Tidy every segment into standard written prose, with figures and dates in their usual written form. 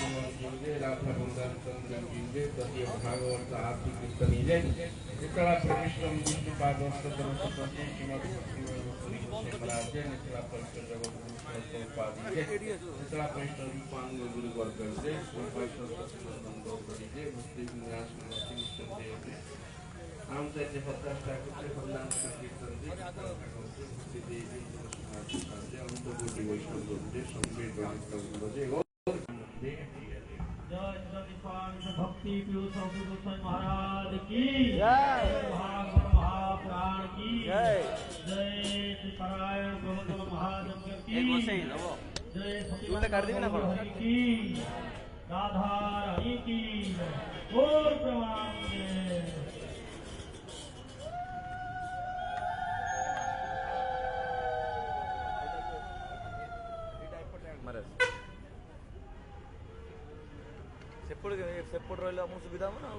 जिंगे राधा बंदन चंद्र जिंगे तदीय भागवत आदि कीर्तनी जय निकला प्रविष्टम विष्णु पादोस्तम सपति श्रीमद् भक्ति महाराज जय निकला प्रविष्ट जगत गुरु प्रभुपाद जय निकला प्रविष्ट रूपांग गुरु वर्ग जय संपादक सत्संग जय मुक्ति विनाश मुक्ति देव हम जैसे पचास ठाकुर से कल्याण संकीर्तन जय मुक्ति देवी जय अंत कोटि वैष्णव जय संवेद जय भक्ति महाराज की भागवत महापुराण की जय परायण गोवर्धन महायज्ञ की जय सत्यनारायण की राधा रानी की और प्रणाम सेपट रहा आम सुविधा हम ना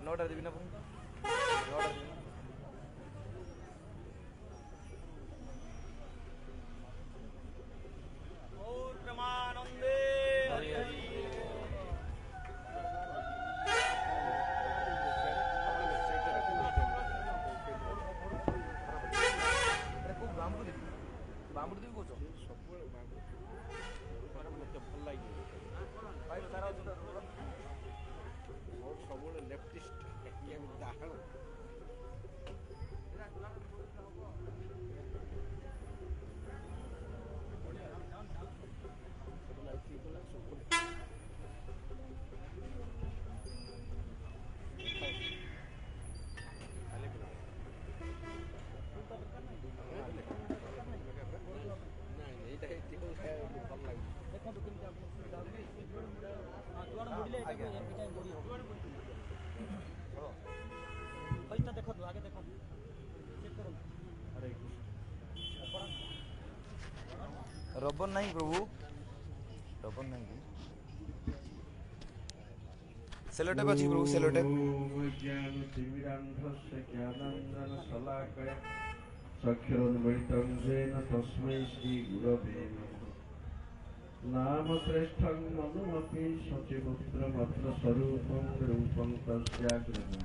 नौटा देवी ना नौटा देवी और प्रमानंदे रबर नहीं प्रभु रबर नहीं सेलोटेप अच्छी प्रभु सेलोटेप तस्मै श्री गुरवे नाम श्रेष्ठं मनुमपि सचिपुत्रमत्र स्वरूपं रूपं तस्याग्रहं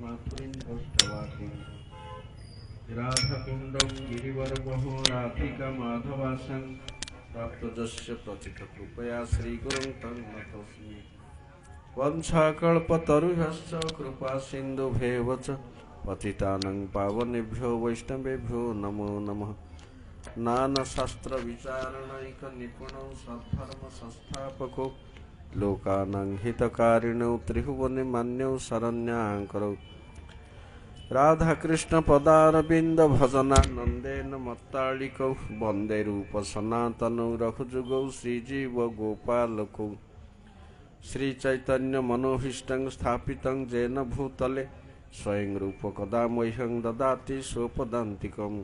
मातुरीं कष्टवाकिं राधाकुण्डं गिरिवरमहो राधिका माधवासं प्राप्तजस्य प्रथितकृपया श्रीगुरुं तं नतोऽस्मि वंशाकल्पतरुभ्यश्च कृपा सिन्धुभ्येव च पतितानं पावनेभ्यो वैष्णवेभ्यो नमो नमः नानशास्त्र विचारणैक निपुणौ सद्धर्म संस्थापको लोकानां हितकारिणौ त्रिभुवने मान्यौ शरण्याङ्करौ राधाकृष्ण पदारविन्द भजनानन्देन मत्तालिकौ वन्दे रूप सनातनौ रघुजुगौ श्रीजीव गोपालकौ श्रीचैतन्य मनोभीष्टं स्थापितं येन भूतले स्वयं रूप कदा मह्यं ददाति स्वपदान्तिकम्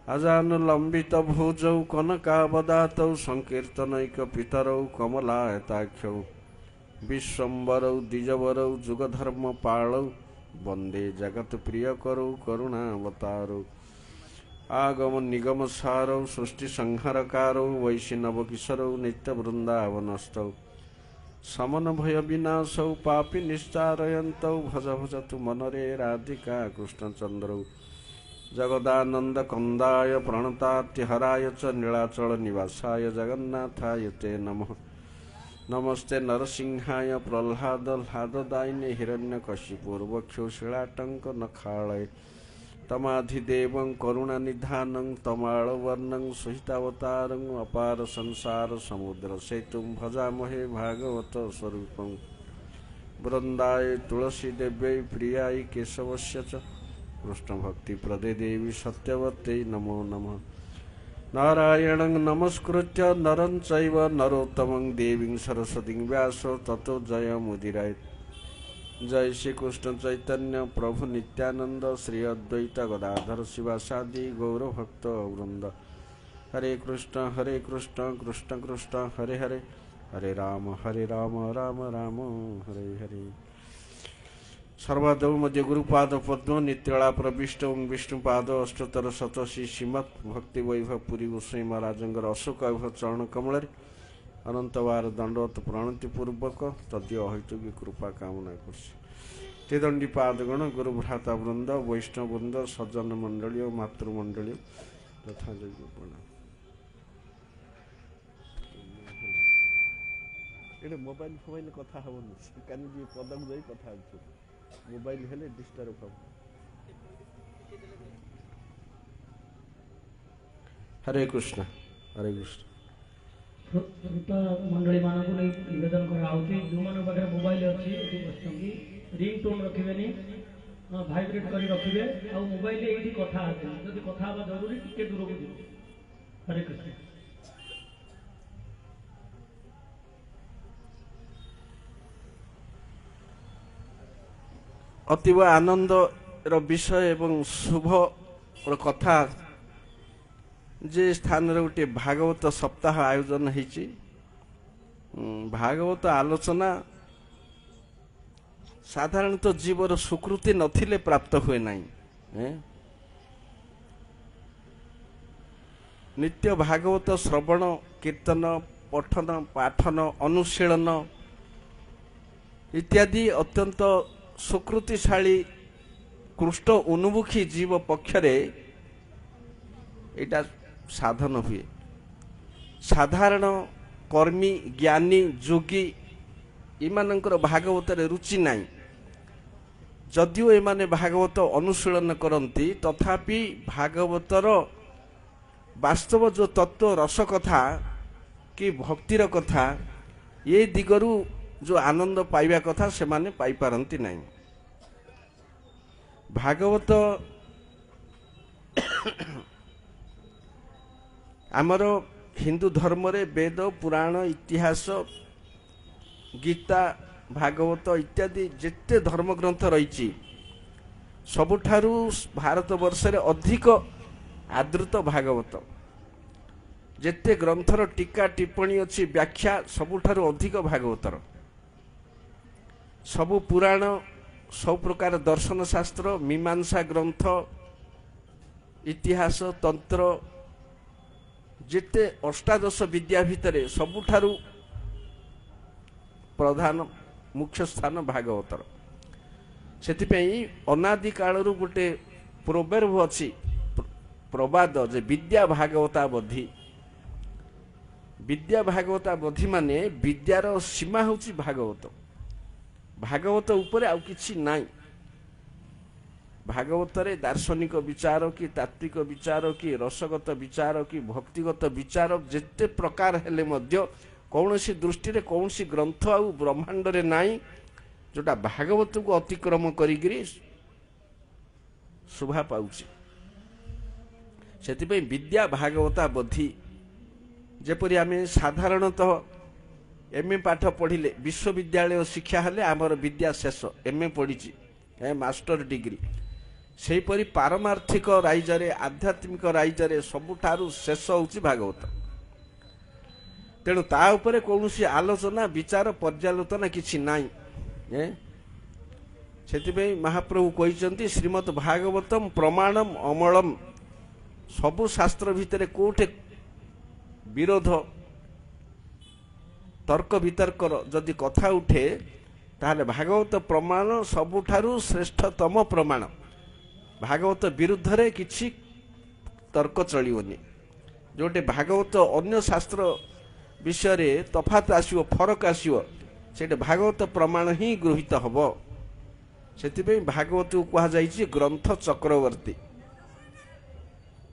अजानुलम्बित भुजौ कनकावदातौ संकीर्तनैकपितरौ कमलायताख्यौ विश्वम्बरौ द्विजवरौ जुगधर्मपालौ वन्दे जगत्प्रियकरौ करुणावतारौ आगम निगम सारौ सृष्टिसंहारकारौ वैष्णवकिशोरौ नित्यवृन्दावनस्थौ समन भय विनाशौ पापी निश्चारयन्तौ भज भजतु मनरे राधिका कृष्णचन्द्रौ जगदानंद कंदाय प्रणतात्यहराय च नीलाचल निवासाय जगन्नाथाय ते नमः नमस्ते नरसिंहाय प्रह्लाद ह्लाददायिने हिरण्यकशिपूर्वक्षो शिलाटंक नखालय तमाधिदेवं करुणानिधानं तमालवर्णं सुहितावतारं अपार संसार समुद्र सेतुं भजामहे भागवत स्वरूपं वृंदाय तुलसी देव्यै प्रियाय केशवस्य च कृष्ण भक्ति प्रदे देवी सत्यवते नमो नमः नारायणं नमस्कृत्य नरं चैव नरोत्तमं देवीं सरस्वतीं व्यासो ततो जयमुदीरये जय श्री कृष्ण चैतन्य प्रभु नित्यानंद श्री अद्वैत गदाधर शिवासादि गौरभक्त वृंद हरे कृष्ण कृष्ण कृष्ण हरे हरे हरे राम राम राम हरे हरे सर्वादौ मध्य गुरुपाद पद्म नित्यला प्रविष्ट ओं विष्णुपाद अष्टोत्तर शतशी श्रीमद भक्ति वैभव पुरी गोस्वाई महाराजंकर अशोक वैभव चरण कमल अनंतवार दंडवत प्रणति पूर्वक तदीय अहैतुकी कृपा कामना कर दंडी पादगण गुरु भ्राता वृंद वैष्णव वृंद सज्जन मंडली मातृमंडली तथा ये मोबाइल फोबाइल कथा हेनी कान पदक जाई कथा मोबाइल हेले डिस्टर्ब हम हरे कृष्ण हरे कृष्ण श्रोता मंडली मानक निवेदन कराऊँगी जो मान पाखे मोबाइल अच्छी बस रिंग टोन रखिए भाइब्रेट कर रखिए आ मोबाइल ये कथा जब कथा हवा जरूरी टिके दूर को जीव हरे कृष्ण अतीव आनंद विषय एवं शुभ कथा जे स्थान रे गोटे भागवत सप्ताह आयोजन होती भागवत आलोचना साधारणतः जीवर स्वीकृति नथिले प्राप्त हुए नहीं नित्य भागवत श्रवण कीर्तन पठन पाठन अनुशीलन इत्यादि अत्यंत स्वीकृतिशाली कृष्ण उन्मुखी जीव पक्षरे एटा साधन हुए साधारण कर्मी ज्ञानी जोगी इमानंकर भागवत रुचि नाई जदिओ एमाने भागवत अनुशीलन करती तथापि भागवतर वास्तव जो तत्व रस कथा कि भक्तिर कथा ये दिगरु जो आनंद पाइबा कथा से माने पाई पारंती नहीं भागवत आमर हिंदू धर्म रे वेद पुराण इतिहास गीता भागवत इत्यादि जिते धर्म ग्रंथ रही सबुठारु भारत वर्ष रे अधिक आदृत भागवत जिते ग्रंथर टीका टिप्पणी अच्छी व्याख्या सबुठारु अधिक भागवतर सबु पुराण सब प्रकार दर्शन शास्त्र मीमांसा ग्रंथ इतिहास तंत्र जिते अष्टादश विद्या भितर सबुठारु प्रधान मुख्य स्थान भागवतर सेतिपई अनादि कालरू गोटे प्रोवर्ब अछि प्रवाद जे विद्या भागवता बधी विद्या भागवता बधी माने विद्यार सीमा होछि भागवत भागवत ऊपर आउ किछि नाई भागवत रे दार्शनिक विचार कि तात्विक विचार कि रसगत विचार कि भक्तिगत विचार जिते प्रकार हेले मध्य कौनसी दृष्टि रे कौनसी ग्रंथ आउ ब्रह्मांड रे नाई जोटा भागवत को अतिक्रम करिगिरी शोभा पाउछि सेतिपई विद्या भागवता बधी जेपरि आमे साधारणतः एमए पाठ पढ़िले विश्वविद्यालय शिक्षा हेले आमर विद्या शेष एमए पढ़ी मास्टर डिग्री सेहीपरि पारमार्थिक राइजरे आध्यात्मिक राइजरे सबुठारु शेष होछि भागवत तेणु ता उपरे कौनसी आलोचना विचार पर्यालोचना किछि नाई सेतिपई महाप्रभु कहिसंती श्रीमद् भागवतम प्रमाणम अमलम सबु शास्त्र भितरे कोठे विरोध तर्क वितर्कर जदि कथा उठे ताहले भागवत प्रमाण सबुठारु श्रेष्ठतम प्रमाण भागवत विरुद्ध रे किछि तर्क चलिवनी जोटे भागवत अन्य शास्त्र विषय रे तफात आसीव फरक आसीव सेटे भागवत प्रमाण ही गृहीत हबो सेतिपई भागवत को कहा जाइछि ग्रंथ चक्रवर्ती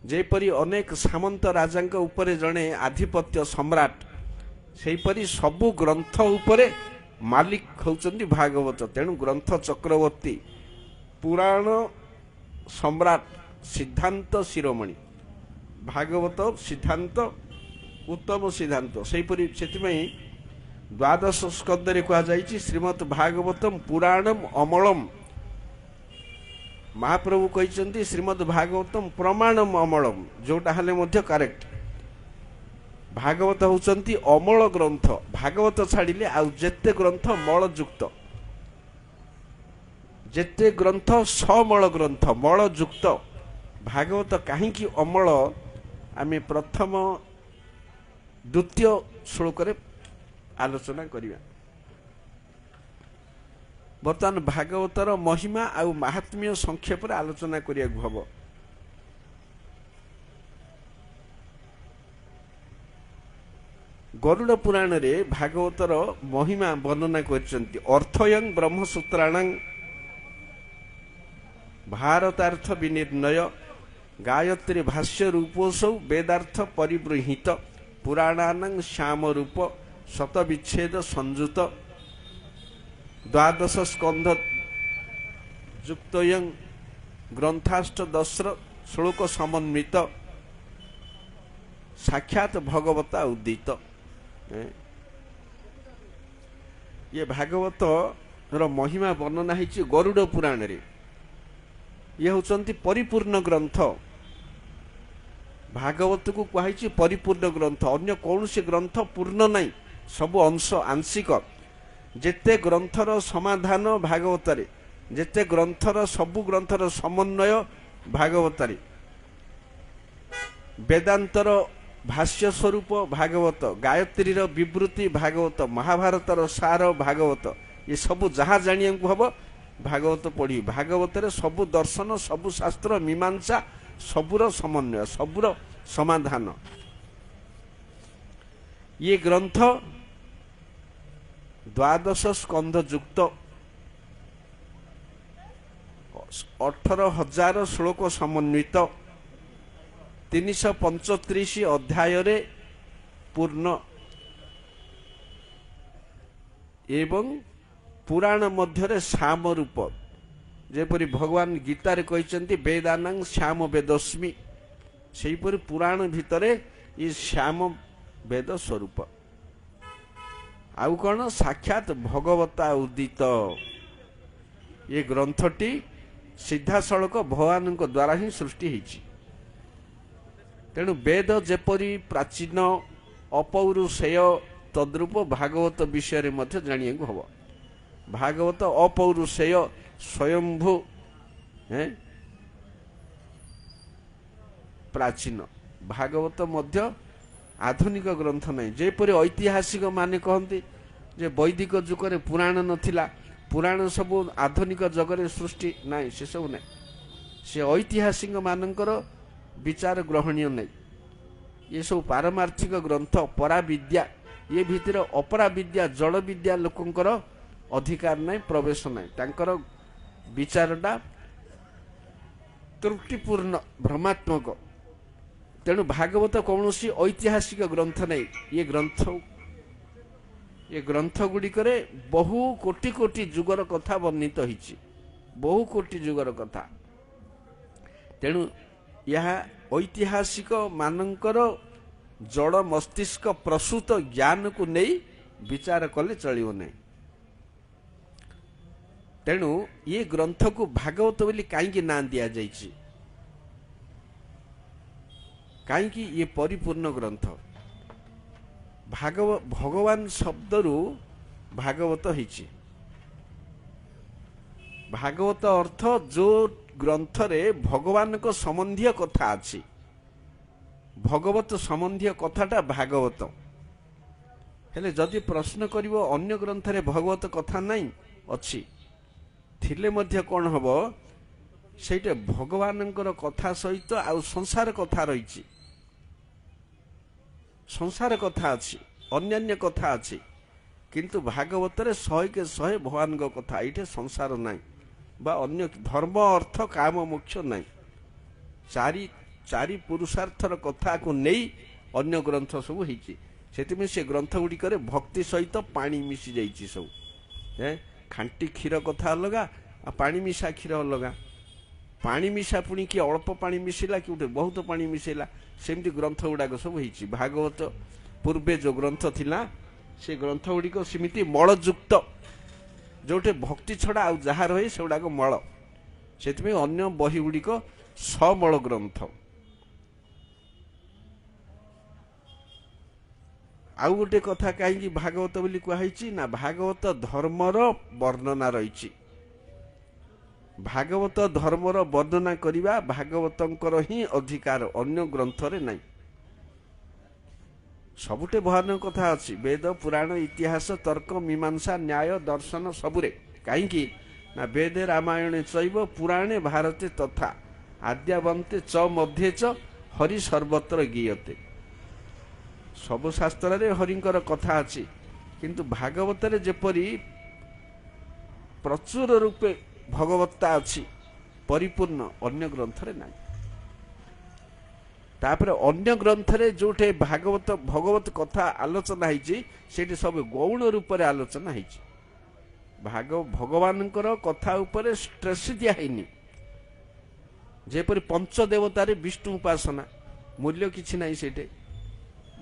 जेपरि अनेक सामंत राजांक उपरे जणे आधिपत्य सम्राट सेहीपरि सबु ग्रंथ उपरे मालिक होउचंदी भागवत तेणु ग्रंथ चक्रवर्ती पुराण सम्राट सिद्धांत शिरोमणि भागवत सिद्धांत उत्तम सिद्धांत सेहीपरि सेतिपई द्वादश स्कंद रे कहा जाइछि श्रीमद् भागवतम पुराणम अमलम महाप्रभु कहिसंती श्रीमद् भागवतम प्रमाणम अमलम जोटा हले मध्य करेक्ट भागवत होउचंती अमल ग्रंथ भागवत छाड़िले आउ जेते ग्रंथ मल युक्त ଯେତେ ଗ୍ରନ୍ଥ ସମଳ ଗ୍ରନ୍ଥ ମଳ ଯୁକ୍ତ ଭାଗବତ କାହିଁକି ଅମଳ ଆମେ ପ୍ରଥମ ଦ୍ୱିତୀୟ ଶ୍ଲୋକରେ ଆଲୋଚନା କରିବା। ବର୍ତ୍ତମାନ ଭାଗବତର ମହିମା ଆଉ ମାହାତ୍ମ୍ୟ ସଂକ୍ଷେପରେ ଆଲୋଚନା କରିବାକୁ ହବ। ଗରୁଡ଼ ପୁରାଣରେ ଭାଗବତର ମହିମା ବର୍ଣ୍ଣନା କରିଛନ୍ତି। ଅର୍ଥୟଂ ବ୍ରହ୍ମସୂତ୍ରାଣାଂ ଭାରତାର୍ଥ ବିନିର୍ଣ୍ଣୟ ଗାୟତ୍ରୀ ଭାଷ୍ୟ ରୂପୋସୌ ବେଦାର୍ଥ ପରିବୃହିତ ପୁରାଣାନାଂ ଶ୍ୟାମ ରୂପ ଶତବିଚ୍ଛେଦ ସଂଯୁତ ଦ୍ୱାଦଶ ସ୍କନ୍ଧ ଯୁକ୍ତୟଂ ଗ୍ରନ୍ଥାଷ୍ଟଦଶ ଶ୍ଲୋକ ସମନ୍ୱିତ ସାକ୍ଷାତ ଭଗବତା ଉଦିତ। ଇଏ ଭାଗବତର ମହିମା ବର୍ଣ୍ଣନା ହେଇଛି ଗରୁଡ଼ ପୁରାଣରେ। ଇଏ ହେଉଛନ୍ତି ପରିପୂର୍ଣ୍ଣ ଗ୍ରନ୍ଥ। ଭାଗବତକୁ କୁହାଯାଇଛି ପରିପୂର୍ଣ୍ଣ ଗ୍ରନ୍ଥ। ଅନ୍ୟ କୌଣସି ଗ୍ରନ୍ଥ ପୂର୍ଣ୍ଣ ନାହିଁ, ସବୁ ଅଂଶ ଆଂଶିକ। ଯେତେ ଗ୍ରନ୍ଥର ସମାଧାନ ଭାଗବତରେ, ଯେତେ ଗ୍ରନ୍ଥର ସବୁ ଗ୍ରନ୍ଥର ସମନ୍ୱୟ ଭାଗବତରେ, ବେଦାନ୍ତର ଭାଷ୍ୟ ସ୍ୱରୂପ ଭାଗବତ, ଗାୟତ୍ରୀର ବିବୃତ୍ତି ଭାଗବତ, ମହାଭାରତର ସାର ଭାଗବତ। ଏସବୁ ଯାହା ଜାଣିବାକୁ ହବ ଭାଗବତ ପଢ଼ିବି। ଭାଗବତରେ ସବୁ ଦର୍ଶନ, ସବୁ ଶାସ୍ତ୍ର, ମୀମାଂସା, ସବୁର ସମନ୍ୱୟ, ସବୁର ସମାଧାନ। ଇଏ ଗ୍ରନ୍ଥ ଦ୍ୱାଦଶ ସ୍କନ୍ଧ ଯୁକ୍ତ 18,000 ଶ୍ଲୋକ ସମନ୍ୱିତ 335 ଅଧ୍ୟାୟରେ ପୂର୍ଣ୍ଣ ଏବଂ ପୁରାଣ ମଧ୍ୟରେ ଶ୍ୟାମ ରୂପ। ଯେପରି ଭଗବାନ ଗୀତାରେ କହିଛନ୍ତି ବେଦାନାଂ ଶ୍ୟାମ ବେଦସ୍ମି, ସେହିପରି ପୁରାଣ ଭିତରେ ଏ ଶ୍ୟାମ ବେଦ ସ୍ୱରୂପ। ଆଉ କ'ଣ? ସାକ୍ଷାତ ଭଗବତା ଉଦିତ। ଏ ଗ୍ରନ୍ଥଟି ସିଧାସଳଖ ଭଗବାନଙ୍କ ଦ୍ୱାରା ହିଁ ସୃଷ୍ଟି ହେଇଛି। ତେଣୁ ବେଦ ଯେପରି ପ୍ରାଚୀନ ଅପୌରୁଷେୟ ତଦ୍ରୂପ ଭାଗବତ ବିଷୟରେ ମଧ୍ୟ ଜାଣିବାକୁ ହବ। ଭାଗବତ ଅପୌରୁଷେୟ ସ୍ୱୟମ୍ଭୁ ପ୍ରାଚୀନ। ଭାଗବତ ମଧ୍ୟ ଆଧୁନିକ ଗ୍ରନ୍ଥ ନାହିଁ। ଯେପରି ଐତିହାସିକ ମାନେ କହନ୍ତି ଯେ ବୈଦିକ ଯୁଗରେ ପୁରାଣ ନଥିଲା, ପୁରାଣ ସବୁ ଆଧୁନିକ ଯୁଗରେ ସୃଷ୍ଟି, ନାହିଁ, ସେସବୁ ନାହିଁ। ସେ ଐତିହାସିକ ମାନଙ୍କର ବିଚାର ଗ୍ରହଣୀୟ ନାହିଁ। ଏସବୁ ପାରମାର୍ଥିକ ଗ୍ରନ୍ଥ, ପରାବିଦ୍ୟା। ଏ ଭିତରେ ଅପରାବିଦ୍ୟା, ଜଳ ବିଦ୍ୟା ଲୋକଙ୍କର ଅଧିକାର ନାହିଁ, ପ୍ରବେଶ ନାହିଁ। ତାଙ୍କର ବିଚାରଟା ତ୍ରୁଟିପୂର୍ଣ୍ଣ, ଭ୍ରମାତ୍ମକ। ତେଣୁ ଭାଗବତ କୌଣସି ଐତିହାସିକ ଗ୍ରନ୍ଥ ନାହିଁ। ଏ ଗ୍ରନ୍ଥ ଗୁଡ଼ିକରେ ବହୁ କୋଟି କୋଟି ଯୁଗର କଥା ବର୍ଣ୍ଣିତ ହୋଇଛି, ବହୁ କୋଟି ଯୁଗର କଥା। ତେଣୁ ଏହା ଐତିହାସିକ ମାନଙ୍କର ଜଡ଼ ମସ୍ତିଷ୍କ ପ୍ରସୂତ ଜ୍ଞାନକୁ ନେଇ ବିଚାର କଲେ ଚଳିବ ନାହିଁ। ତେଣୁ ଏ ଗ୍ରନ୍ଥକୁ ଭାଗବତ ବୋଲି କାହିଁକି ନାଁ ଦିଆଯାଇଛି? କାହିଁକି? ଇଏ ପରିପୂର୍ଣ୍ଣ ଗ୍ରନ୍ଥ। ଭଗବାନ ଶବ୍ଦରୁ ଭାଗବତ ହେଇଛି। ଭାଗବତ ଅର୍ଥ ଯୋଉ ଗ୍ରନ୍ଥରେ ଭଗବାନଙ୍କ ସମ୍ବନ୍ଧୀୟ କଥା ଅଛି। ଭଗବତ ସମ୍ବନ୍ଧୀୟ କଥାଟା ଭାଗବତ। ହେଲେ ଯଦି ପ୍ରଶ୍ନ କରିବ ଅନ୍ୟ ଗ୍ରନ୍ଥରେ ଭଗବତ କଥା ନାହିଁ, ଅଛି, ଥିଲେ ମଧ୍ୟ କ'ଣ ହବ? ସେଇଟା ଭଗବାନଙ୍କର କଥା ସହିତ ଆଉ ସଂସାର କଥା ରହିଛି। ସଂସାର କଥା ଅଛି, ଅନ୍ୟାନ୍ୟ କଥା ଅଛି, କିନ୍ତୁ ଭାଗବତରେ 100% ଭଗବାନଙ୍କ କଥା। ଏଇଠି ସଂସାର ନାହିଁ ବା ଅନ୍ୟ ଧର୍ମ, ଅର୍ଥ, କାମ, ମୋକ୍ଷ ନାହିଁ। ଚାରି ପୁରୁଷାର୍ଥର କଥାକୁ ନେଇ ଅନ୍ୟ ଗ୍ରନ୍ଥ ସବୁ ହେଇଛି। ସେଥିପାଇଁ ସେ ଗ୍ରନ୍ଥ ଗୁଡ଼ିକରେ ଭକ୍ତି ସହିତ ପାଣି ମିଶି ଯାଇଛି ସବୁ। ଖାଣ୍ଟି କ୍ଷୀର କଥା ଅଲଗା, ଆଉ ପାଣି ମିଶା କ୍ଷୀର ଅଲଗା। ପାଣି ମିଶା ପୁଣି କିଏ ଅଳ୍ପ ପାଣି ମିଶିଲା, କି ଗୋଟେ ବହୁତ ପାଣି ମିଶେଇଲା, ସେମିତି ଗ୍ରନ୍ଥ ଗୁଡ଼ାକ ସବୁ ହେଇଛି। ଭାଗବତ ପୂର୍ବେ ଯେଉଁ ଗ୍ରନ୍ଥ ଥିଲା, ସେ ଗ୍ରନ୍ଥ ଗୁଡ଼ିକ ସେମିତି ମଳଯୁକ୍ତ, ଯୋଉଠି ଭକ୍ତି ଛଡ଼ା ଆଉ ଯାହା ରହେ ସେଗୁଡ଼ାକ ମଳ। ସେଥିପାଇଁ ଅନ୍ୟ ବହି ଗୁଡ଼ିକ ସମଳ ଗ୍ରନ୍ଥ। ଆଉ ଗୋଟେ କଥା କାହିଁକି ଭାଗବତ ବୋଲି କୁହାଯାଇଛି ନା, ଭାଗବତ ଧର୍ମର ବର୍ଣ୍ଣନା ରହିଛି। ଭାଗବତ ଧର୍ମର ବର୍ଣ୍ଣନା କରିବା ଭାଗବତଙ୍କର ହିଁ ଅଧିକାର, ଅନ୍ୟ ଗ୍ରନ୍ଥରେ ନାହିଁ। ସବୁଠି ଭୟାନକ କଥା ଅଛି, ବେଦ ପୁରାଣ ଇତିହାସ ତର୍କ ମୀମାଂସା ନ୍ୟାୟ ଦର୍ଶନ ସବୁରେ। କାହିଁକି ନା ବେଦେ ରାମାୟଣେ ଚୈବ ପୁରାଣେ ଭାରତେ ତଥା ଆଦ୍ୟାବନ୍ତେ ଚ ମଧ୍ୟେ ଚ ହରି ସର୍ବତ୍ର ଗୀୟତେ। ସବୁ ଶାସ୍ତ୍ରରେ ହରିଙ୍କର କଥା ଅଛି, କିନ୍ତୁ ଭାଗବତରେ ଯେପରି ପ୍ରଚୁର ରୂପେ ଭଗବତ୍ତା ଅଛି ପରିପୂର୍ଣ୍ଣ, ଅନ୍ୟ ଗ୍ରନ୍ଥରେ ନାହିଁ। ତାପରେ ଅନ୍ୟ ଗ୍ରନ୍ଥରେ ଯୋଉଠି ଭଗବତ କଥା ଆଲୋଚନା ହେଇଛି ସେଠି ସବୁ ଗୌଣ ରୂପରେ ଆଲୋଚନା ହେଇଛି। ଭଗବାନଙ୍କର କଥା ଉପରେ ଷ୍ଟ୍ରେସ୍ ଦିଆ ହେଇନି। ଯେପରି ପଞ୍ଚଦେବତାରେ ବିଷ୍ଣୁ ଉପାସନା, ମୂଲ୍ୟ କିଛି ନାହିଁ ସେଇଠି।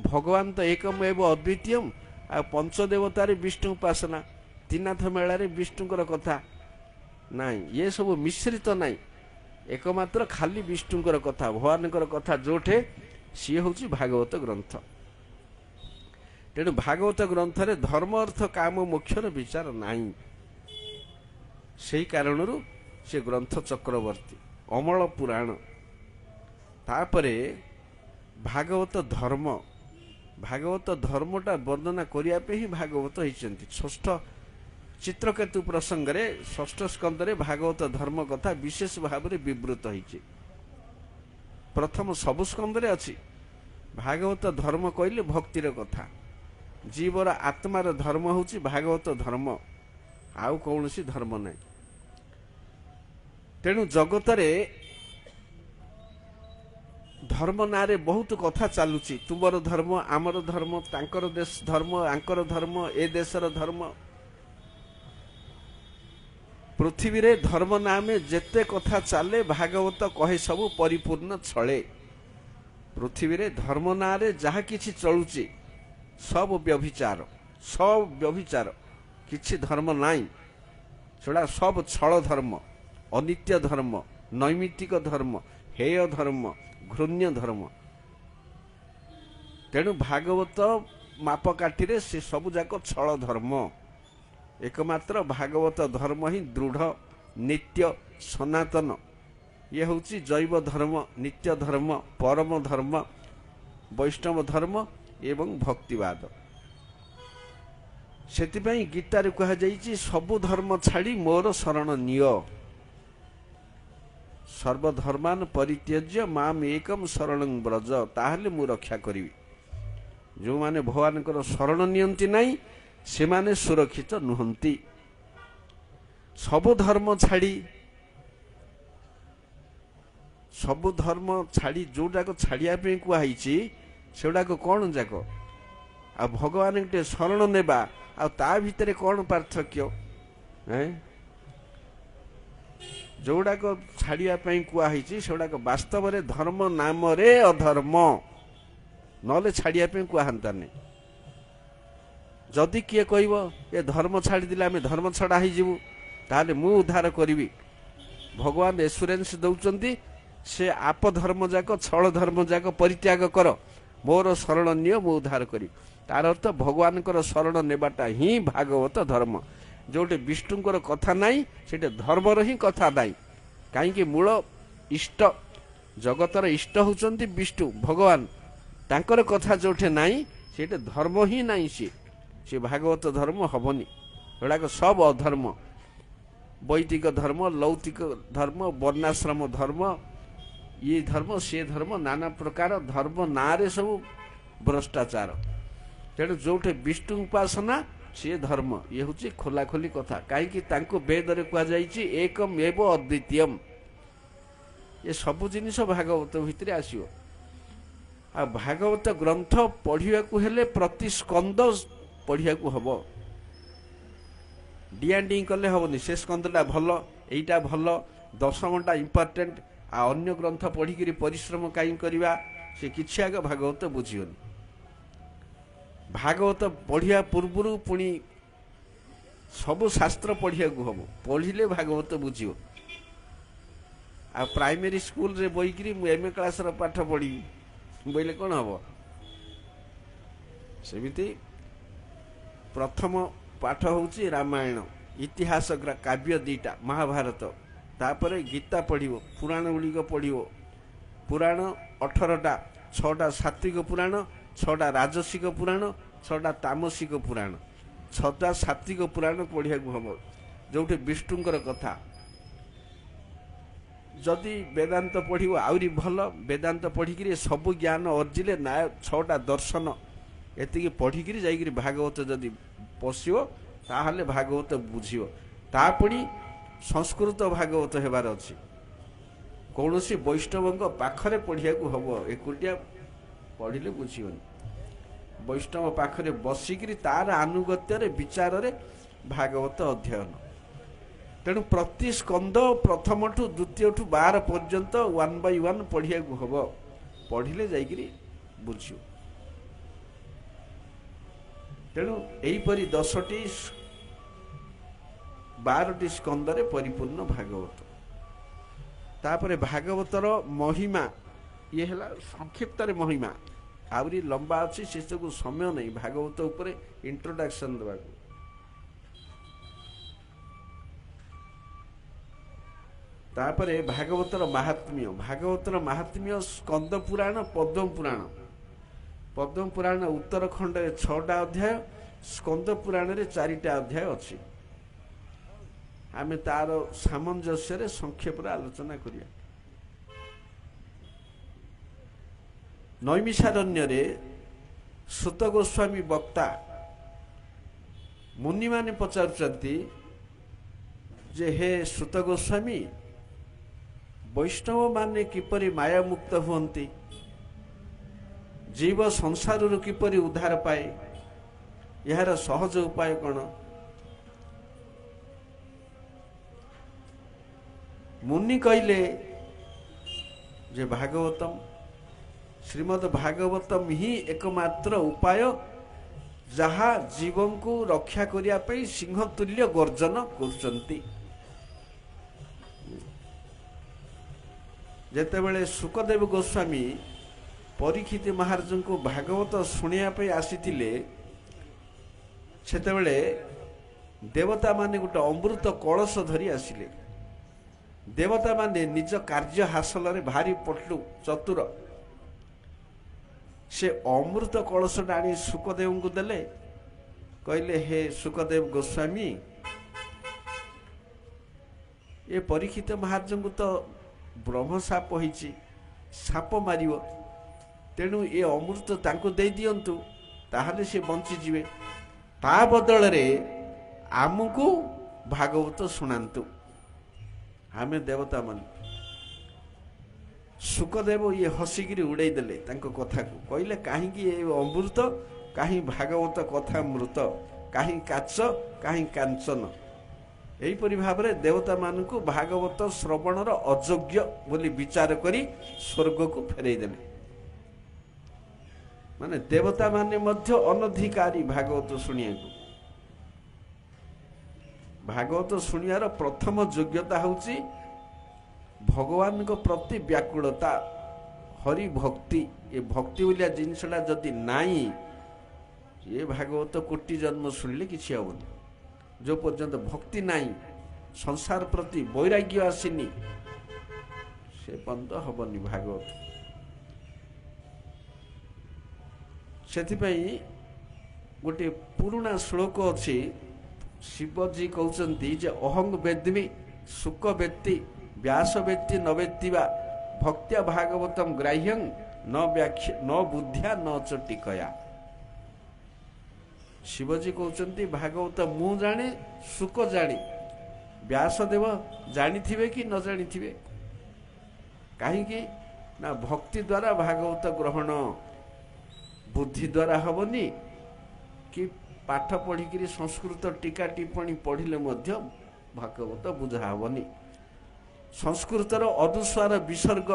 ଭଗବାନ ତ ଏକମ ଏବ ଅଦ୍ୱିତୀୟମ, ଆଉ ପଞ୍ଚଦେବତାରେ ବିଷ୍ଣୁ ଉପାସନା, ତ୍ରିନାଥ ମେଳାରେ ବିଷ୍ଣୁଙ୍କର କଥା ନାହିଁ। ଇଏ ସବୁ ମିଶ୍ରିତ ନାହିଁ, ଏକମାତ୍ର ଖାଲି ବିଷ୍ଣୁଙ୍କର କଥା, ଭଗବାନଙ୍କର କଥା ଯୋଉଠେ ସିଏ ହେଉଛି ଭାଗବତ ଗ୍ରନ୍ଥ। ତେଣୁ ଭାଗବତ ଗ୍ରନ୍ଥରେ ଧର୍ମ ଅର୍ଥ କାମ ମୋକ୍ଷର ବିଚାର ନାହିଁ। ସେହି କାରଣରୁ ସେ ଗ୍ରନ୍ଥ ଚକ୍ରବର୍ତ୍ତୀ, ଅମଳ ପୁରାଣ। ତାପରେ ଭାଗବତ ଧର୍ମଟା ବର୍ଣ୍ଣନା କରିବା ପାଇଁ ହିଁ ଭାଗବତ ହେଇଛନ୍ତି। ଷଷ୍ଠ ଚିତ୍ରକେତୁ ପ୍ରସଙ୍ଗରେ ଷଷ୍ଠ ସ୍କନ୍ଧରେ ଭାଗବତ ଧର୍ମ କଥା ବିଶେଷ ଭାବରେ ବିବୃତ ହେଇଛି। ପ୍ରଥମ ସବୁ ସ୍କନ୍ଧରେ ଅଛି। ଭାଗବତ ଧର୍ମ କହିଲେ ଭକ୍ତିର କଥା। ଜୀବର ଆତ୍ମାର ଧର୍ମ ହେଉଛି ଭାଗବତ ଧର୍ମ, ଆଉ କୌଣସି ଧର୍ମ ନାହିଁ। ତେଣୁ ଜଗତରେ ଧର୍ମ ନାଁରେ ବହୁତ କଥା ଚାଲୁଛି। ତୁମର ଧର୍ମ, ଆମର ଧର୍ମ, ତାଙ୍କର ଦେଶ ଧର୍ମ, ଆଙ୍କର ଧର୍ମ, ଏ ଦେଶର ଧର୍ମ। ପୃଥିବୀରେ ଧର୍ମ ନାମେ ଯେତେ କଥା ଚାଲେ ଭାଗବତ କହେ ସବୁ ପରିପୂର୍ଣ୍ଣ ଛଳେ। ପୃଥିବୀରେ ଧର୍ମ ନାଁରେ ଯାହା କିଛି ଚଳୁଛି ସବୁ ବ୍ୟଭିଚାର, କିଛି ଧର୍ମ ନାହିଁ। ସେଗୁଡ଼ା ସବୁ ଛଳ ଧର୍ମ, ଅନିତ୍ୟ ଧର୍ମ, ନୈମିତ୍ତିକ ଧର୍ମ, ହେୟ ଧର୍ମ, ଘୃଣ୍ୟ ଧର୍ମ। ତେଣୁ ଭାଗବତ ମାପକାଠିରେ ସେ ସବୁ ଯାକ ଛଳ ଧର୍ମ। ଏକମାତ୍ର ଭାଗବତ ଧର୍ମ ହିଁ ଦୃଢ଼, ନିତ୍ୟ, ସନାତନ। ଇଏ ହେଉଛି ଜୈବ ଧର୍ମ, ନିତ୍ୟ ଧର୍ମ, ପରମ ଧର୍ମ, ବୈଷ୍ଣବ ଧର୍ମ ଏବଂ ଭକ୍ତିବାଦ। ସେଥିପାଇଁ ଗୀତାରେ କୁହାଯାଇଛି ସବୁ ଧର୍ମ ଛାଡ଼ି ମୋର ଶରଣ ନିଅ। ସର୍ବଧର୍ମାନ ପରିତ୍ୟଜ୍ୟ ମାମ୍ ଏକମ୍ ଶରଣଂ ବ୍ରଜ, ତାହେଲେ ମୁଁ ରକ୍ଷା କରିବି। ଯେଉଁମାନେ ଭଗବାନଙ୍କର ଶରଣ ନିଅନ୍ତି ନାହିଁ ସେମାନେ ସୁରକ୍ଷିତ ନୁହନ୍ତି। ସବୁ ଧର୍ମ ଛାଡ଼ି ଯୋଉଟାକ ଛାଡ଼ିବା ପାଇଁ କୁହାହେଇଛି ସେଗୁଡ଼ାକ କ'ଣ ଯାକ? ଆଉ ଭଗବାନ ଗୋଟେ ଶରଣ ନେବା ଆଉ ତା ଭିତରେ କ'ଣ ପାର୍ଥକ୍ୟ? ଯୋଉଟାକ ଛାଡ଼ିବା ପାଇଁ କୁହାହେଇଛି ସେଗୁଡ଼ାକ ବାସ୍ତବରେ ଧର୍ମ ନାମରେ ଅଧର୍ମ, ନହେଲେ ଛାଡ଼ିବା ପାଇଁ କୁହାନ୍ତାନି। ଯଦି କିଏ କହିବ ଏ ଧର୍ମ ଛାଡ଼ିଦେଲେ ଆମେ ଧର୍ମ ଛଡ଼ା ହେଇଯିବୁ, ତାହେଲେ ମୁଁ ଉଦ୍ଧାର କରିବି। ଭଗବାନ ଏସୁରେନ୍ସ ଦେଉଛନ୍ତି ସେ ଆପ ଧର୍ମ ଯାକ, ଛଳ ଧର୍ମ ଯାକ ପରିତ୍ୟାଗ କର, ମୋର ଶରଣ ନିଅ, ମୁଁ ଉଦ୍ଧାର କରିବି। ତାର ଅର୍ଥ ଭଗବାନଙ୍କର ଶରଣ ନେବାଟା ହିଁ ଭାଗବତ ଧର୍ମ। ଯୋଉଠି ବିଷ୍ଣୁଙ୍କର କଥା ନାହିଁ ସେଠି ଧର୍ମର ହିଁ କଥା ନାହିଁ। କାହିଁକି? ମୂଳ ଇଷ୍ଟ, ଜଗତର ଇଷ୍ଟ ହେଉଛନ୍ତି ବିଷ୍ଣୁ ଭଗବାନ। ତାଙ୍କର କଥା ଯୋଉଠି ନାହିଁ ସେଠି ଧର୍ମ ହିଁ ନାହିଁ। ସେ ଭାଗବତ ଧର୍ମ ହବନି। ଏଗୁଡ଼ାକ ସବୁ ଅଧର୍ମ। ବୈଦିକ ଧର୍ମ, ଲୌକିକ ଧର୍ମ, ବର୍ଣ୍ଣାଶ୍ରମ ଧର୍ମ, ଇଏ ଧର୍ମ ସେ ଧର୍ମ, ନାନା ପ୍ରକାର ଧର୍ମ ନାଁରେ ସବୁ ଭ୍ରଷ୍ଟାଚାର। ତେଣୁ ଯୋଉଠି ବିଷ୍ଣୁ ଉପାସନା ସିଏ ଧର୍ମ। ଇଏ ହେଉଛି ଖୋଲାଖୋଲି କଥା। କାହିଁକି? ତାଙ୍କୁ ବେଦରେ କୁହାଯାଇଛି ଏକମ୍ ଏବ ଅଦ୍ୱିତୀୟମ୍। ଏ ସବୁ ଜିନିଷ ଭାଗବତ ଭିତରେ ଆସିବ। ଆଉ ଭାଗବତ ଗ୍ରନ୍ଥ ପଢ଼ିବାକୁ ହେଲେ ପ୍ରତି ସ୍କନ୍ଦ ପଢ଼ିବାକୁ ହବ। ଡିଆଁ କଲେ ହବନି। ସେ ସ୍କନ୍ଧଟା ଭଲ, ଏଇଟା ଭଲ, ଦଶମଟା ଇମ୍ପୋର୍ଟାଣ୍ଟ, ଆଉ ଅନ୍ୟ ଗ୍ରନ୍ଥ ପଢ଼ିକିରି ପରିଶ୍ରମ କାହିଁ କରିବା? ସେ କିଛି ଆଗ ଭାଗବତ ବୁଝିବନି। ଭାଗବତ ପଢ଼ିବା ପୂର୍ବରୁ ପୁଣି ସବୁ ଶାସ୍ତ୍ର ପଢ଼ିବାକୁ ହବ, ପଢ଼ିଲେ ଭାଗବତ ବୁଝିବ। ଆଉ ପ୍ରାଇମେରୀ ସ୍କୁଲରେ ବହିକିରି ମୁଁ MA କ୍ଲାସର ପାଠ ପଢ଼ିବି ବୋଇଲେ କ'ଣ ହବ? ସେମିତି ପ୍ରଥମ ପାଠ ହେଉଛି ରାମାୟଣ, ଇତିହାସ କାବ୍ୟ ଦିଟା, ମହାଭାରତ, तापरे गीता पढ़िब पुराण गुड़िक पढ़िब पुराण 18टा 6टा सात्विक पुराण 6टा राजसिक पुराण 6टा तामसिक पुराण 6टा सात्विक पुराण पढ़िया हम जो विष्णुंकर कथा जदि वेदांत पढ़िब आउरी भल वेदांत पढ़िक सब ज्ञान अर्जिले ना 6टा दर्शन एति पढ़िकी जाइए भागवत जदि पशिव ताहले भागवत बुझिव तापणी संस्कृत भागवत हेबार अछि कौन सी वैष्णव पाखरे पढ़िया हम एकुटिया पढ़िले बुझीबनी वैष्णव पाखरे बसिकी तार आनुगत्य विचार भागवत अध्ययन तेणु प्रति स्कंद प्रथम ठू द्वितीय ठू 12 पर्यंत 1 by 1 पढ़िया हम पढ़िले जाइए बुझिव तेणु यहीपरि 10टी 12टी स्कंदरे परिपूर्ण भागवत तापरे भागवतर महिमा ये है संक्षिप्त महिमा आउरी लंबा अच्छी से सब समय नहीं भागवत उपरे इंट्रोडक्शन देवा तापरे भागवतर महात्म्य स्कंद पुराण पद्म पुराण उत्तरखंड 6टा अध्याय स्कंद पुराण 4टा अध्याय अच्छी आम तार सामंजस्य संक्षेप आलोचना करिया नैमिषारण्य सुत गोस्वामी वक्ता मुनि माने पचारुचंती जे हे सुत गोस्वामी वैष्णव माने किपरि माया मुक्त हुअन्ति जीव संसार किपरि उद्धार पाए यार सहज उपाय कौन मुनि कहले जे भागवतम श्रीमद् भागवतम ही एकमात्र उपाय जहा जीवन को रक्षा करिया पे सिंह तुल्य गर्जन करचंती जेतेबेले सुखदेव गोस्वामी परीक्षित महाराज को भागवत शुणिया पे आसीथिले सेतेबेले देवता माने गोटे अमृत कलश धरी आसिले देवता माने निज कार्य हासिल रे भारी पटलू चतुर से अमृत कलश आनी सुखदेव को देले कहले हे सुखदेव गोस्वामी ये परीक्षित महाराज को तो ब्रह्म साप होइछि साप मारिव तेणु ये अमृत तांको दे दियंतु ताहले से बंची जिवे ता बदल रे आमको भागवत सुनांतु आमे देवता मन सुखदेव ये हसिकी उड़ाई देले तांको कथा को कहले कहीं ये अमृत कहीं भागवत कथा मृत कहीं काच कहीं कांचन एहीपरि भाव में देवता मान को भागवत श्रवणर अयोग्य बोली विचार करी स्वर्ग को फेरई देले माने देवता माने मध्य अनधिकारी भागवत शुणिया को भागवत शुणियार प्रथम योग्यता होची भगवान को प्रति व्याकुलता हरि भक्ति ये भक्ति बोलिया जिनसटा जदि नाई ये भागवत कोटि जन्म शुणिले किसी हेनी जो पर्यंत भक्ति नाई संसार प्रति वैराग्य आसीनी से पर्यंत हबनी भागवत सेथिपई गोटे पुराना श्लोक अच्छी शिवजी कहते जे अहंग वेद्मि सुख वेत्ति व्यास वेत्ति न वेत्ति वा भक्त्या भागवतम ग्राह्यं न व्याख्या न बुद्ध्या न च टीकया शिवजी कहते भागवत मु जाने सुख जाने व्यासदेव जानी कि न जानी कहीं ना भक्ति द्वारा भागवत ग्रहण बुद्धि द्वारा हबनी कि पाठ पढ़ी संस्कृत टीका टिप्पणी पढ़िले मध्य भागवत बुझा हबनी संस्कृतर अनुस्वार विसर्ग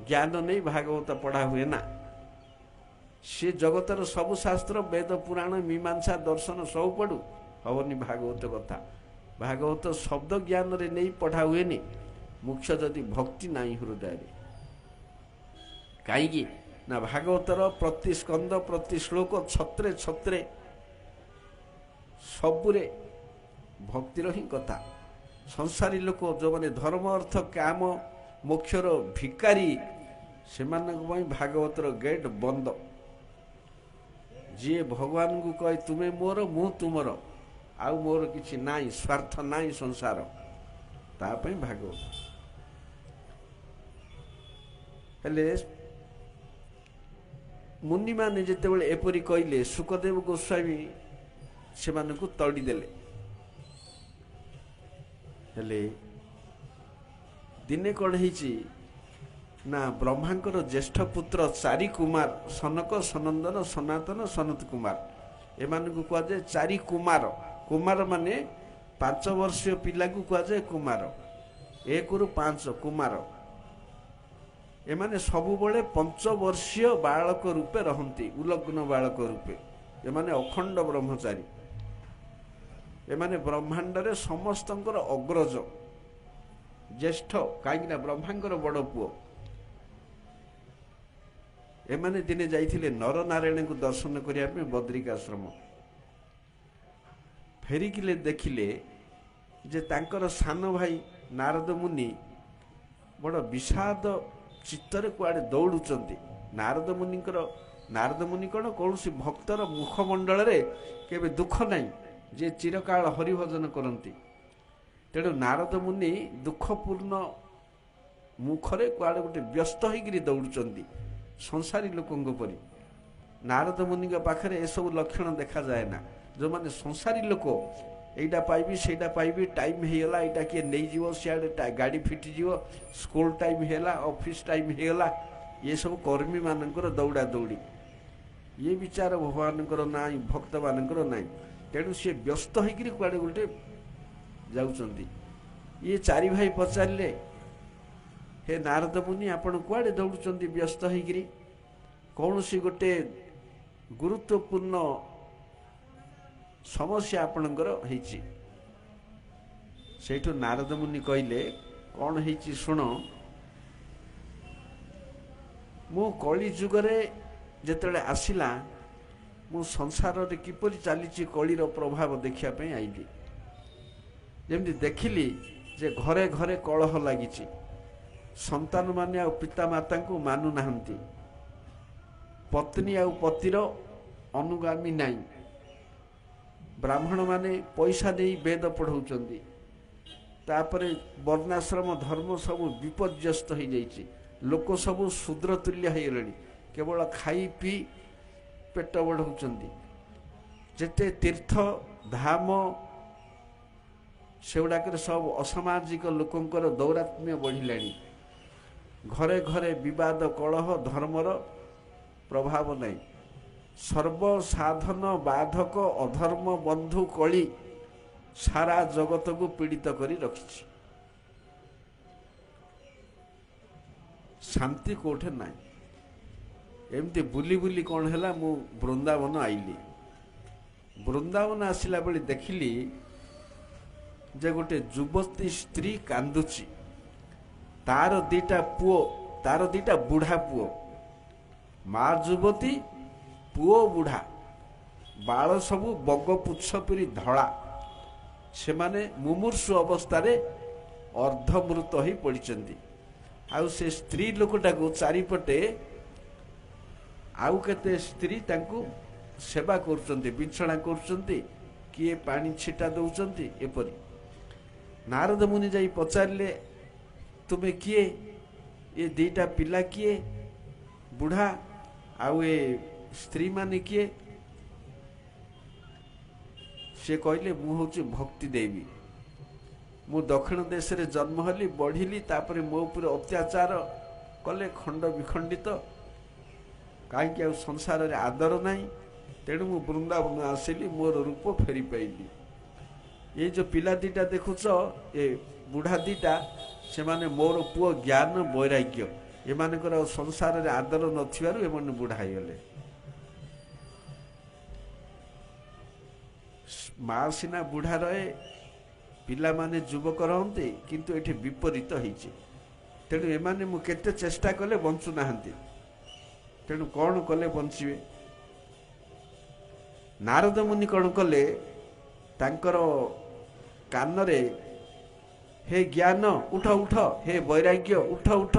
ज्ञान नहीं भागवत पढ़ा हुए ना से जगतर सबु शास्त्र वेद पुराण मीमांसा दर्शन सब पढ़ू हबनी भागवत कथा भागवत शब्द ज्ञान रे नहीं पढ़ा हुए नहीं मुख्य जदि भक्ति नहीं हृदय कहीं ना भागवतर प्रति स्कंद प्रति श्लोक छत्रे छत्रे सबुरे भक्तिर ही कथा ସଂସାରୀ ଲୋକ ଯେଉଁମାନେ ଧର୍ମ ଅର୍ଥ କାମ ମୋକ୍ଷର ଭିକାରୀ ସେମାନଙ୍କ ପାଇଁ ଭାଗବତର ଗେଟ୍ ବନ୍ଦ। ଯିଏ ଭଗବାନଙ୍କୁ କହେ ତୁମେ ମୋର ମୁଁ ତୁମର, ଆଉ ମୋର କିଛି ନାହିଁ, ସ୍ୱାର୍ଥ ନାହିଁ ସଂସାର, ତା ପାଇଁ ଭାଗବତ। ହେଲେ ମୁନିମାନେ ଯେତେବେଳେ ଏପରି କହିଲେ ଶୁକଦେବ ଗୋସ୍ୱାମୀ ସେମାନଙ୍କୁ ତଡ଼ିଦେଲେ। ହେଲେ ଦିନେ କ'ଣ ହେଇଛି ନା ବ୍ରହ୍ମାଙ୍କର ଜ୍ୟେଷ୍ଠ ପୁତ୍ର 4 କୁମାର ସନକ ସନନ୍ଦନ ସନାତନ ସନତ କୁମାର, ଏମାନଙ୍କୁ କୁହାଯାଏ 4 କୁମାର। କୁମାର ମାନେ 5 ବର୍ଷୀୟ ପିଲାକୁ କୁହାଯାଏ କୁମାର, 1ରୁ 5 କୁମାର। ଏମାନେ ସବୁବେଳେ 5 ବର୍ଷୀୟ ବାଳକ ରୂପେ ରହନ୍ତି, ଉଲଗ୍ନ ବାଳକ ରୂପେ। ଏମାନେ ଅଖଣ୍ଡ ବ୍ରହ୍ମଚାରୀ, ଏମାନେ ବ୍ରହ୍ମାଣ୍ଡରେ ସମସ୍ତଙ୍କର ଅଗ୍ରଜ, ଜ୍ୟେଷ୍ଠ, କାହିଁକିନା ବ୍ରହ୍ମାଙ୍କର ବଡ଼ ପୁଅ। ଏମାନେ ଦିନେ ଯାଇଥିଲେ ନରନାରାୟଣଙ୍କୁ ଦର୍ଶନ କରିବା ପାଇଁ ବଦ୍ରିକାଶ୍ରମ। ଫେରିକିଲେ ଦେଖିଲେ ଯେ ତାଙ୍କର ସାନ ଭାଇ ନାରଦ ମୁନି ବଡ଼ ବିଷାଦ ଚିତ୍ତରେ କୁଆଡ଼େ ଦୌଡ଼ୁଛନ୍ତି। ନାରଦ ମୁନି କ'ଣ କୌଣସି ଭକ୍ତର ମୁଖମଣ୍ଡଳରେ କେବେ ଦୁଃଖ ନାହିଁ, ଯେ ଚିରକାଳ ହରିଭଜନ କରନ୍ତି। ତେଣୁ ନାରଦ ମୁନି ଦୁଃଖପୂର୍ଣ୍ଣ ମୁଖରେ କୁଆଡ଼େ ଗୋଟେ ବ୍ୟସ୍ତ ହେଇକିରି ଦୌଡ଼ୁଛନ୍ତି ସଂସାରୀ ଲୋକଙ୍କ ପରି। ନାରଦ ମୁନିଙ୍କ ପାଖରେ ଏସବୁ ଲକ୍ଷଣ ଦେଖାଯାଏ ନା। ଯେଉଁମାନେ ସଂସାରୀ ଲୋକ, ଏଇଟା ପାଇବି ସେଇଟା ପାଇବି, ଟାଇମ୍ ହେଇଗଲା, ଏଇଟା କିଏ ନେଇଯିବ, ସିଆଡ଼େ ଗାଡ଼ି ଫିଟିଯିବ, ସ୍କୁଲ ଟାଇମ୍ ହେଇଗଲା, ଅଫିସ୍ ଟାଇମ୍ ହେଇଗଲା, ଇଏ ସବୁ କର୍ମୀମାନଙ୍କର ଦୌଡ଼ା ଦୌଡ଼ି। ଇଏ ବିଚାର ଭଗବାନଙ୍କର ନାହିଁ, ଭକ୍ତମାନଙ୍କର ନାହିଁ। ତେଣୁ ସିଏ ବ୍ୟସ୍ତ ହେଇକିରି କୁଆଡ଼େ ଗୋଟେ ଯାଉଛନ୍ତି। ଇଏ 4 ଭାଇ ପଚାରିଲେ, ହେ ନାରଦ ମୁନି ଆପଣ କୁଆଡ଼େ ଦୌଡ଼ୁଛନ୍ତି ବ୍ୟସ୍ତ ହେଇକିରି? କୌଣସି ଗୋଟେ ଗୁରୁତ୍ୱପୂର୍ଣ୍ଣ ସମସ୍ୟା ଆପଣଙ୍କର ହେଇଛି। ସେଇଠୁ ନାରଦ ମୁନି କହିଲେ, କ'ଣ ହେଇଛି ଶୁଣ। ମୁଁ କଳି ଯୁଗରେ ଯେତେବେଳେ ଆସିଲା, ମୁଁ ସଂସାରରେ କିପରି ଚାଲିଛି କଳିର ପ୍ରଭାବ ଦେଖିବା ପାଇଁ ଆଇଲି। ଯେମିତି ଦେଖିଲି ଯେ ଘରେ ଘରେ କଳହ ଲାଗିଛି, ସନ୍ତାନମାନେ ଆଉ ପିତାମାତାଙ୍କୁ ମାନୁନାହାନ୍ତି, ପତ୍ନୀ ଆଉ ପତିର ଅନୁଗାମୀ ନାହିଁ, ବ୍ରାହ୍ମଣମାନେ ପଇସା ଦେଇ ବେଦ ପଢ଼ଉଛନ୍ତି, ତାପରେ ବର୍ଣ୍ଣାଶ୍ରମ ଧର୍ମ ସବୁ ବିପର୍ଯ୍ୟସ୍ତ ହେଇଯାଇଛି, ଲୋକ ସବୁ ଶୂଦ୍ର ତୁଲ୍ୟ ହେଇଗଲେଣି, କେବଳ ଖାଇ ପିଇ ପେଟ ବଢ଼ଉଛନ୍ତି। ଯେତେ ତୀର୍ଥ ଧାମ ସେଗୁଡ଼ାକରେ ସବୁ ଅସାମାଜିକ ଲୋକଙ୍କର ଦୌରାତ୍ମ୍ୟ ବଢ଼ିଲାଣି। ଘରେ ଘରେ ବିବାଦ କଳହ, ଧର୍ମର ପ୍ରଭାବ ନାହିଁ। ସର୍ବସାଧନ ବାଧକ ଅଧର୍ମ ବନ୍ଧୁ କଳି ସାରା ଜଗତକୁ ପୀଡ଼ିତ କରି ରଖିଛି। ଶାନ୍ତି କୋଉଠି ନାହିଁ। ଏମିତି ବୁଲି ବୁଲି କ'ଣ ହେଲା, ମୁଁ ବୃନ୍ଦାବନ ଆଇଲି। ବୃନ୍ଦାବନ ଆସିଲା ବେଳେ ଦେଖିଲି ଯେ ଗୋଟେ ଯୁବତୀ ସ୍ତ୍ରୀ କାନ୍ଦୁଛି। ତାର 2ଟା ପୁଅ, ତାର 2ଟା ବୁଢ଼ା ପୁଅ, ମା ଯୁବତୀ, ପୁଅ ବୁଢ଼ା, ବାଳ ସବୁ ବଗପୁଚ୍ଛ ପରି ଧଳା। ସେମାନେ ମୁମୂର୍ଷୁ ଅବସ୍ଥାରେ ଅର୍ଦ୍ଧମୃତ ହୋଇ ପଡ଼ିଛନ୍ତି। ଆଉ ସେ ସ୍ତ୍ରୀ ଲୋକଟାକୁ ଚାରିପଟେ ଆଉ କେତେ ସ୍ତ୍ରୀ ତାଙ୍କୁ ସେବା କରୁଛନ୍ତି, ବିଛଣା କରୁଛନ୍ତି, କିଏ ପାଣି ଛିଟା ଦେଉଛନ୍ତି। ଏପରି ନାରଦ ମୁନି ଯାଇ ପଚାରିଲେ, ତୁମେ କିଏ? ଏ 2ଟା ପିଲା କିଏ? ବୁଢ଼ା ଆଉ ଏ ସ୍ତ୍ରୀମାନେ କିଏ? ସେ କହିଲେ, ମୁଁ ହେଉଛି ଭକ୍ତି ଦେବୀ। ମୁଁ ଦକ୍ଷିଣ ଦେଶରେ ଜନ୍ମ ହେଲି, ବଢ଼ିଲି, ତାପରେ ମୋ ଉପରେ ଅତ୍ୟାଚାର କଲେ, ଖଣ୍ଡ ବିଖଣ୍ଡିତ, କାହିଁକି ଆଉ ସଂସାରରେ ଆଦର ନାହିଁ। ତେଣୁ ମୁଁ ବୃନ୍ଦାବନ ଆସିଲି, ମୋର ରୂପ ଫେରି ପାଇଲି। ଏ ଯେଉଁ ପିଲା 2ଟା ଦେଖୁଛ, ଏ ବୁଢ଼ା 2ଟା, ସେମାନେ ମୋର ପୁଅ ଜ୍ଞାନ ବୈରାଗ୍ୟ। ଏମାନଙ୍କର ଆଉ ସଂସାରରେ ଆଦର ନଥିବାରୁ ଏମାନେ ବୁଢ଼ା ହେଇଗଲେ। ମା ସିନା ବୁଢ଼ା ରହେ, ପିଲାମାନେ ଯୁବକ ରହନ୍ତି, କିନ୍ତୁ ଏଠି ବିପରୀତ ହେଇଛି। ତେଣୁ ଏମାନେ ମୁଁ କେତେ ଚେଷ୍ଟା କଲେ ବଞ୍ଚୁନାହାନ୍ତି। ତେଣୁ କ'ଣ କଲେ ବଞ୍ଚିବେ? ନାରଦ ମୁନି କ'ଣ କଲେ, ତାଙ୍କର କାନରେ हे ज्ञान उठ उठ, हे वैराग्य उठ उठ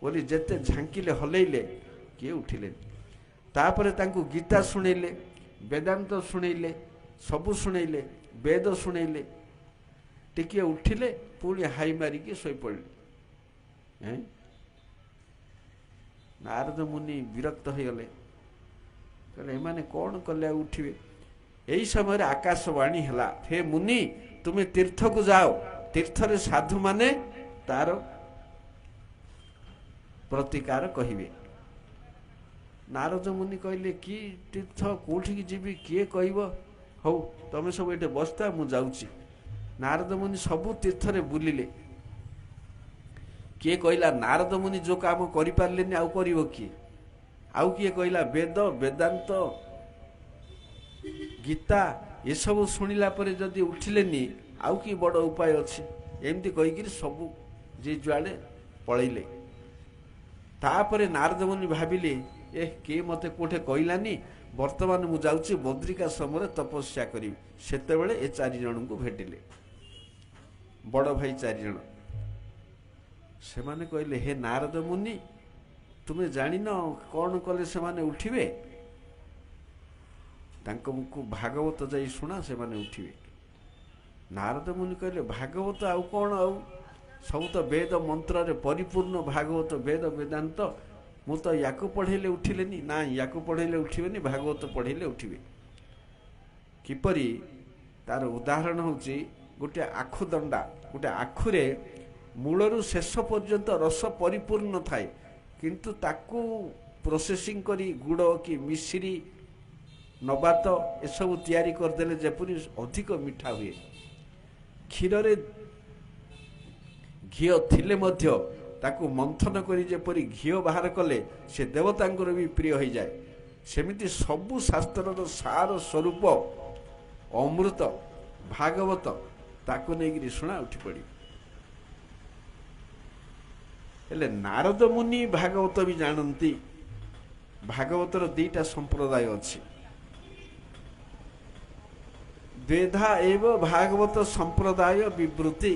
बोली जेते झांकिले हलैले किए उठिले। तापर तांकु गीता शुणेले, वेदांत शुणेले, सबु शुणेले, वेद शुणेले, टिके उठिले पुणी हाई मारिकी शोई पड़े। नारद मुनि विरक्त हो गले, कहले एमाने कौन कले उठिबे। यही समय आकाशवाणी हला, हे मुनि तुम्हें तीर्थ को जाओ, तीर्थ रे साधु माने तार प्रतिकार कहिबे। नारद मुनि कहले कि तीर्थ कोठी जीवी किए कहब, हौ तमे सब ये बसता मु जाउची। नारद मुनि सबु तीर्थ रे बुलिले। किए कहला नारद मुनि जो काम करि पारलेनी आउ करिवो किए। आउ किए कहला वेद वेदांत गीता ये सब शुणिला परे जदि उठिलेनी आउ कि बड़ उपाय अछि। एमती कहिकिरी सबु जे जुआड़े पळैले। तापरे नारद मुनि भाबिले ए के मते कोठे कहलानी, वर्तमान मु जाउची बद्रिकाश्रम रे तपस्या करी। सेतेबेले ए चारि जन को भेटिले, बड़ भाई चारि जन। से माने कहले हे नारद मुनि तुमे जानिन कौन कले से माने उठिबे। तांको मुखु भागवत जाई सुना से माने उठिबे। नारद मुनि कहले भागवत आउ कौन, आउ सब तो वेद मंत्र रे परिपूर्ण भागवत वेद वेदांत, मु तो याकु पढ़ेले उठिलेनी ना, याकु पढ़ेले उठिबेनी, भागवत पढ़ेले उठिबे। किपरि तार उदाहरण होची गोटे आखु दंडा। गोटे आखुरे मूलरू शेष पर्यंत रस परिपूर्ण थाए, किंतु ताकू प्रोसेसिंग करी गुड़ कि मिश्री नबात ए सब तैयारी करदेले जेपरि अधिक मिठा हुए। क्षीर रे घी थिले मध्य ताकू मंथन करी जेपरि घी बाहर कले से देवतांकर भी प्रिय हो जाए। सेमिति सबु शास्त्रर सार स्वरूप अमृत भागवत ताकू नहीं शुणा उठी पड़ी। हेले नारद मुनि भागवत भी जानती। भागवतर दीटा संप्रदाय अच्छी, द्वेधा एव भागवत संप्रदाय विवृत्ति।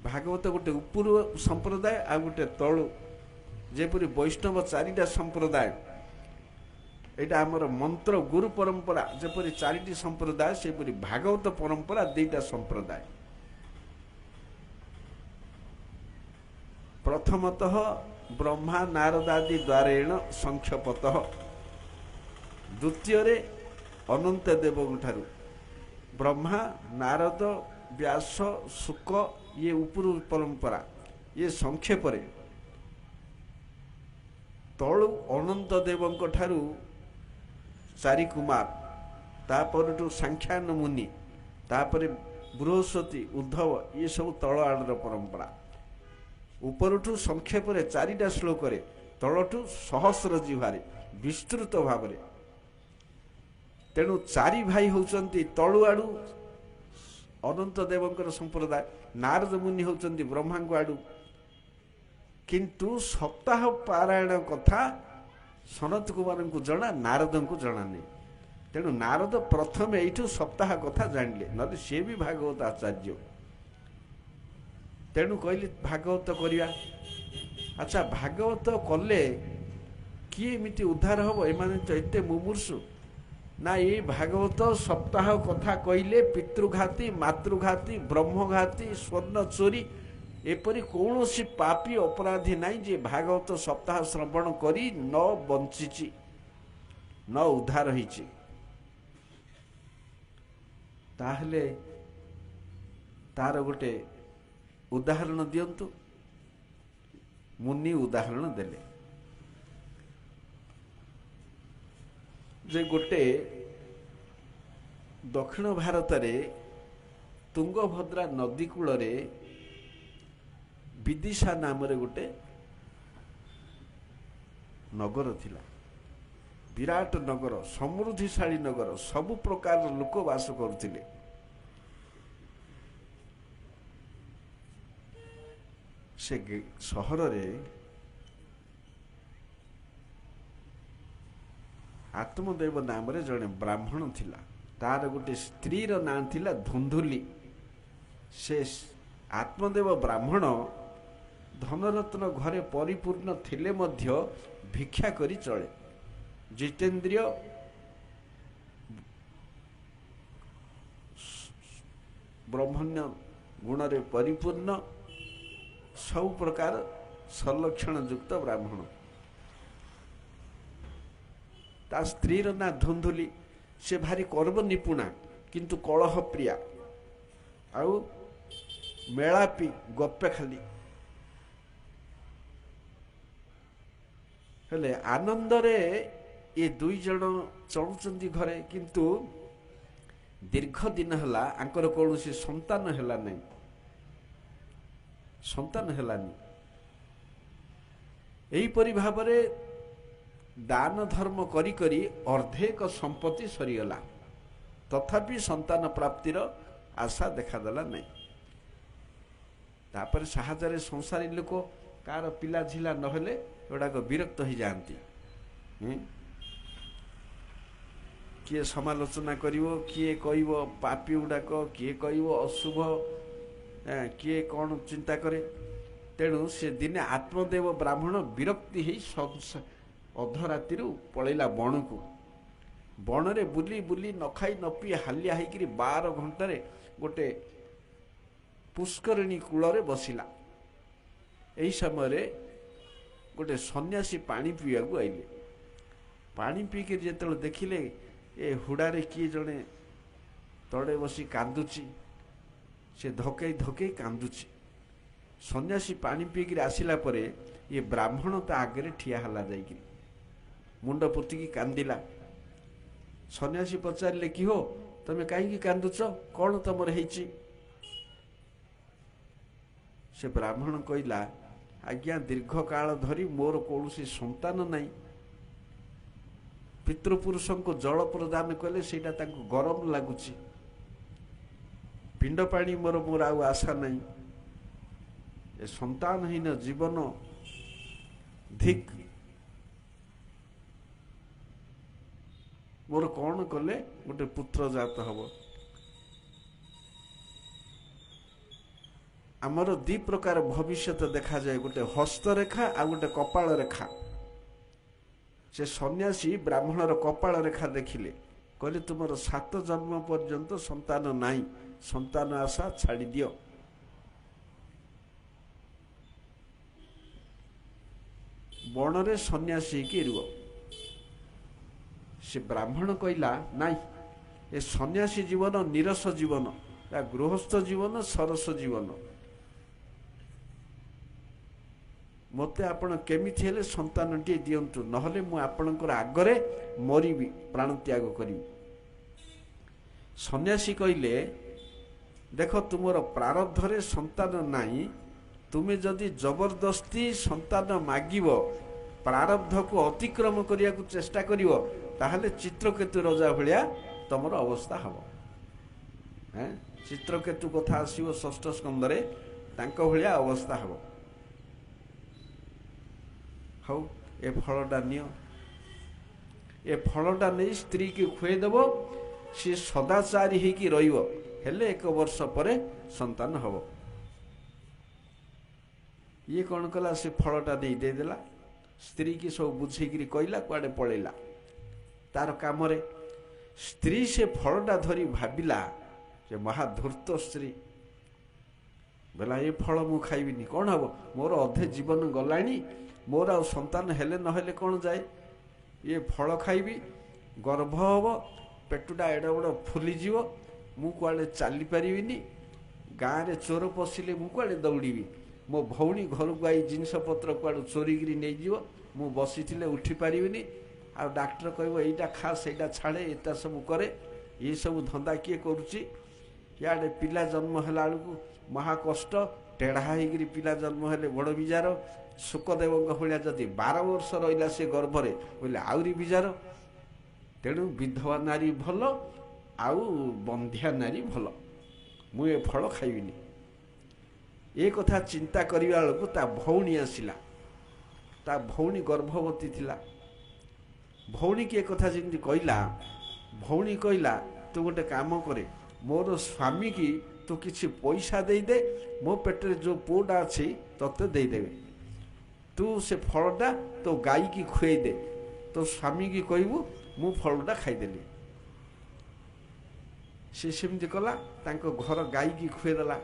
भागवत गोटे उपुर संप्रदाय आ गोटे तलु, जेपरि वैष्णव चारिटा संप्रदाय। एटा हमर मंत्र गुरु परंपरा जेपरि चारिटी संप्रदाय, सेपरि भागवत परंपरा दीटा संप्रदाय। प्रथमतः ब्रह्मा नारदादि द्वारेण संक्षेपतः, द्वितीय रे अनंत देव ठारू ब्रह्मा नारद व्यास शुक ये उपुर परंपरा, ये संक्षेप रे तलु अनंत देव ठारू चारि कुमार, तापर सांख्यान मुनि, तापर बृहस्पति उद्धव, ये सब तल आड़र परंपरा। उपरठू संक्षेप रे चारिटा श्लोक रे, तलठू सहस्र जिह्वारे विस्तृत भाव रे। तेणु चारि भाई होउचंती तलु आड़ू अनंत देवंकर संप्रदाय, नारद मुनि होउचंती ब्रह्मा आड़ू। किंतु सप्ताह पारायण कथा सनत कुमार को जना, नारद को जना नहीं। तेणु नारद प्रथम एठू सप्ताह कथा जानिले, नले से भी भागवत आचार्य। तेणु कहली भागवत करिया। अच्छा भागवत कले किए एमिति उद्धार हम, एमाने तो एते मुमूर्षु ना। ये भागवत सप्ताह कथा कहले पितृघाती मातृघाती ब्रह्मघाती स्वर्ण चोरी एपरी कौन सी पापी अपराधी नाई जे भागवत सप्ताह श्रवण करी न बंची न उद्धार होइछि। ताहले तार गोटे उदाहरण दियंतु। मुनि उदाहरण देले जे गोटे दक्षिण भारत रे तुंगभद्रा नदी कूल रे विदिशा नाम रे गोटे नगर थिला। विराट नगर, समृद्धिशाली नगर, सबु प्रकार लोक वास करुथिले। से सहर रे आत्मदेव नाम रे जड़े ब्राह्मण थिला। तार गोटे स्त्रीर नाँ थिला धुंधुली। से आत्मदेव ब्राह्मण धनरत्न घरे परिपूर्ण थिले मध्य भिक्षा करी चले। जितेन्द्रिय ब्रह्मण्य गुणरे परिपूर्ण सब प्रकार संलक्षण युक्त ब्राह्मण। ता स्त्रीर ना धुंधुली। से भारी कर्म निपुणा किंतु कलह प्रिया आउ मेलापी गप्पे खाली हेले आनंदरे ये दुई जन चलुचंदी घरे किंतु दीर्घ दिन हला आंकर कौनसी संतान हेला नहीं। संतान हेलानी। एहीपरि भावरे दान धर्म करी करी अर्धेक संपत्ति सरीगला तथापि संतान प्राप्तिर आशा देखादेला नहीं। तापर साहाଯ୍ୟରେ संसारी लोक कार पिला झिला नहेले एटाक विरक्त हो जाती। किए समालोचना करिवो, किए कहिवो पापी गुड़ाक, किए कहिवो अशुभ, किए कौन चिंता करे। तेणु से दिने आत्मदेव ब्राह्मण विरक्ति ही अधराति पलैला बण को। बणरे बुली बुली न खाई न पी हालिया होकर 12 घंटे गोटे पुष्करिणी कूल बसिला। यही समय गोटे सन्यासी पानी पीवा को आइले। पानी पीकर जो देखिले ए हुड़ारे किए जड़े तड़े बसी कांदुची, से धकई धकई कांदुची। सन्यासी पानी पीकर आसिला परे ये ब्राह्मण ता आगे ठिया हला जाइकी मुंड पोतिकी कांदिला। सन्यासी पचारे कि हो तमें कहीं कांदुच, कौन तुमर हेची? से ब्राह्मण कहला आज्ञा दीर्घ काल धरी मोर कौनसी संतान नहीं। पितृपुरुष को जल प्रदान कले सेटा तांको गरम लगुची। पिंड पानी मोर मोर आउ आशा नहीं। ए संतानहीन जीवन धिक। मोर कौन कले गोटे पुत्र जात हब। आमर 2 प्रकार भविष्य देखा जाए, गोटे हस्तरेखा आ गोटे कपाल रेखा। से सन्यासी ब्राह्मणर कपाल रेखा देखिले कहले तुमर 7 जन्म पर्यंत संतान नहीं, संतान आशा छाड़ी दियो। बणरे सन्यासी की रुओ। से ब्राह्मण कहला नाई ए सन्यासी जीवन निरस जीवन, गृहस्थ जीवन सरस जीवन। मते आपण केमिथि हेले संतानटी दियंतु, नहले मु आपणकर आगरे मरिबी, प्राण त्याग करी। सन्यासी कहले देख तुमर प्रारब्धरे संतान नाही, तुमे जदि जबरदस्ती संतान मागिब, प्रारब्ध को अतिक्रम करिया को चेष्टा करिवो, ताहले चित्रकेतु राजा भलिया तमर अवस्था हबो। चित्रकेतु कथा आसीबो 6ठ स्कंदरे, तांको भलिया अवस्था हबो। हौ ए फलटा नियो, ए फलटा नहीं स्त्री की खुएदेव, सी सदाचारी होगी रहिबो, हेले 1 वर्ष परे संतान हबो। ये कौन कला से फलटा नहीं देदेला। स्त्री की सब बुझेकी कहला कुआडे पलैला तार काम रे। स्त्री से फलटा धरी भाविला जे महाधूर्त स्त्री बोला ये फल मु खाइबिनी, कौन हम मोर अधे जीवन गलानी, मोर आ संतान हेले नहेले कौन जाए। ये फल खाइबी, गर्भ हम, पेटुटा एड बड़ फुलीजीव, मु कुआडे चली पारिबिनी। गाँव रे चोर पशिले मु कुआडे दौड़ीबी। मो भौणी घर को आई जिनस पत्र कुआडे चोरीगिरी नहीं जीव, मु बसीथिले उठी पारिबिनी। आ डाक्टर कहबो एइटा खा सेटा छाड़े, एता सब करे। ये सब धंदा किए करुची। याडे पिला जन्म होला बेलू महा कष्ट, टेढ़ा होकर पिला जन्म हेले बड़ विजार। सुखदेव भाया जदि 12 वर्ष रहा से गर्भरे बोले आउरी विजार। तेणु विधवा नारी भल आउ बंध्या नारी भल, मु ए फल खाइबिनी। ए कथा चिंता करिया बेलू ता भौणी आसिला। ता भौणी गर्भवती थिला। भौणी की एक कथा जमी कहला, भौणी कहला ତୁ ଗୋଟେ କାମ କରେ, ମୋର ସ୍ୱାମୀ କି ତୁ କିଛି ପଇସା ଦେଇଦେ, ମୋ ପେଟରେ ଯେଉଁ ପୁଅଟା ଅଛି ତୋତେ ଦେଇଦେବେ, ତୁ ସେ ଫଳଟା ତୋ ଗାଈକି ଖୁଆଇ ଦେ, ତୋ ସ୍ୱାମୀକି କହିବୁ ମୁଁ ଫଳଟା ଖାଇଦେଲି। ସେ ସେମିତି କଲା, ତାଙ୍କ ଘର ଗାଈକି ଖୁଆଇଦେଲା।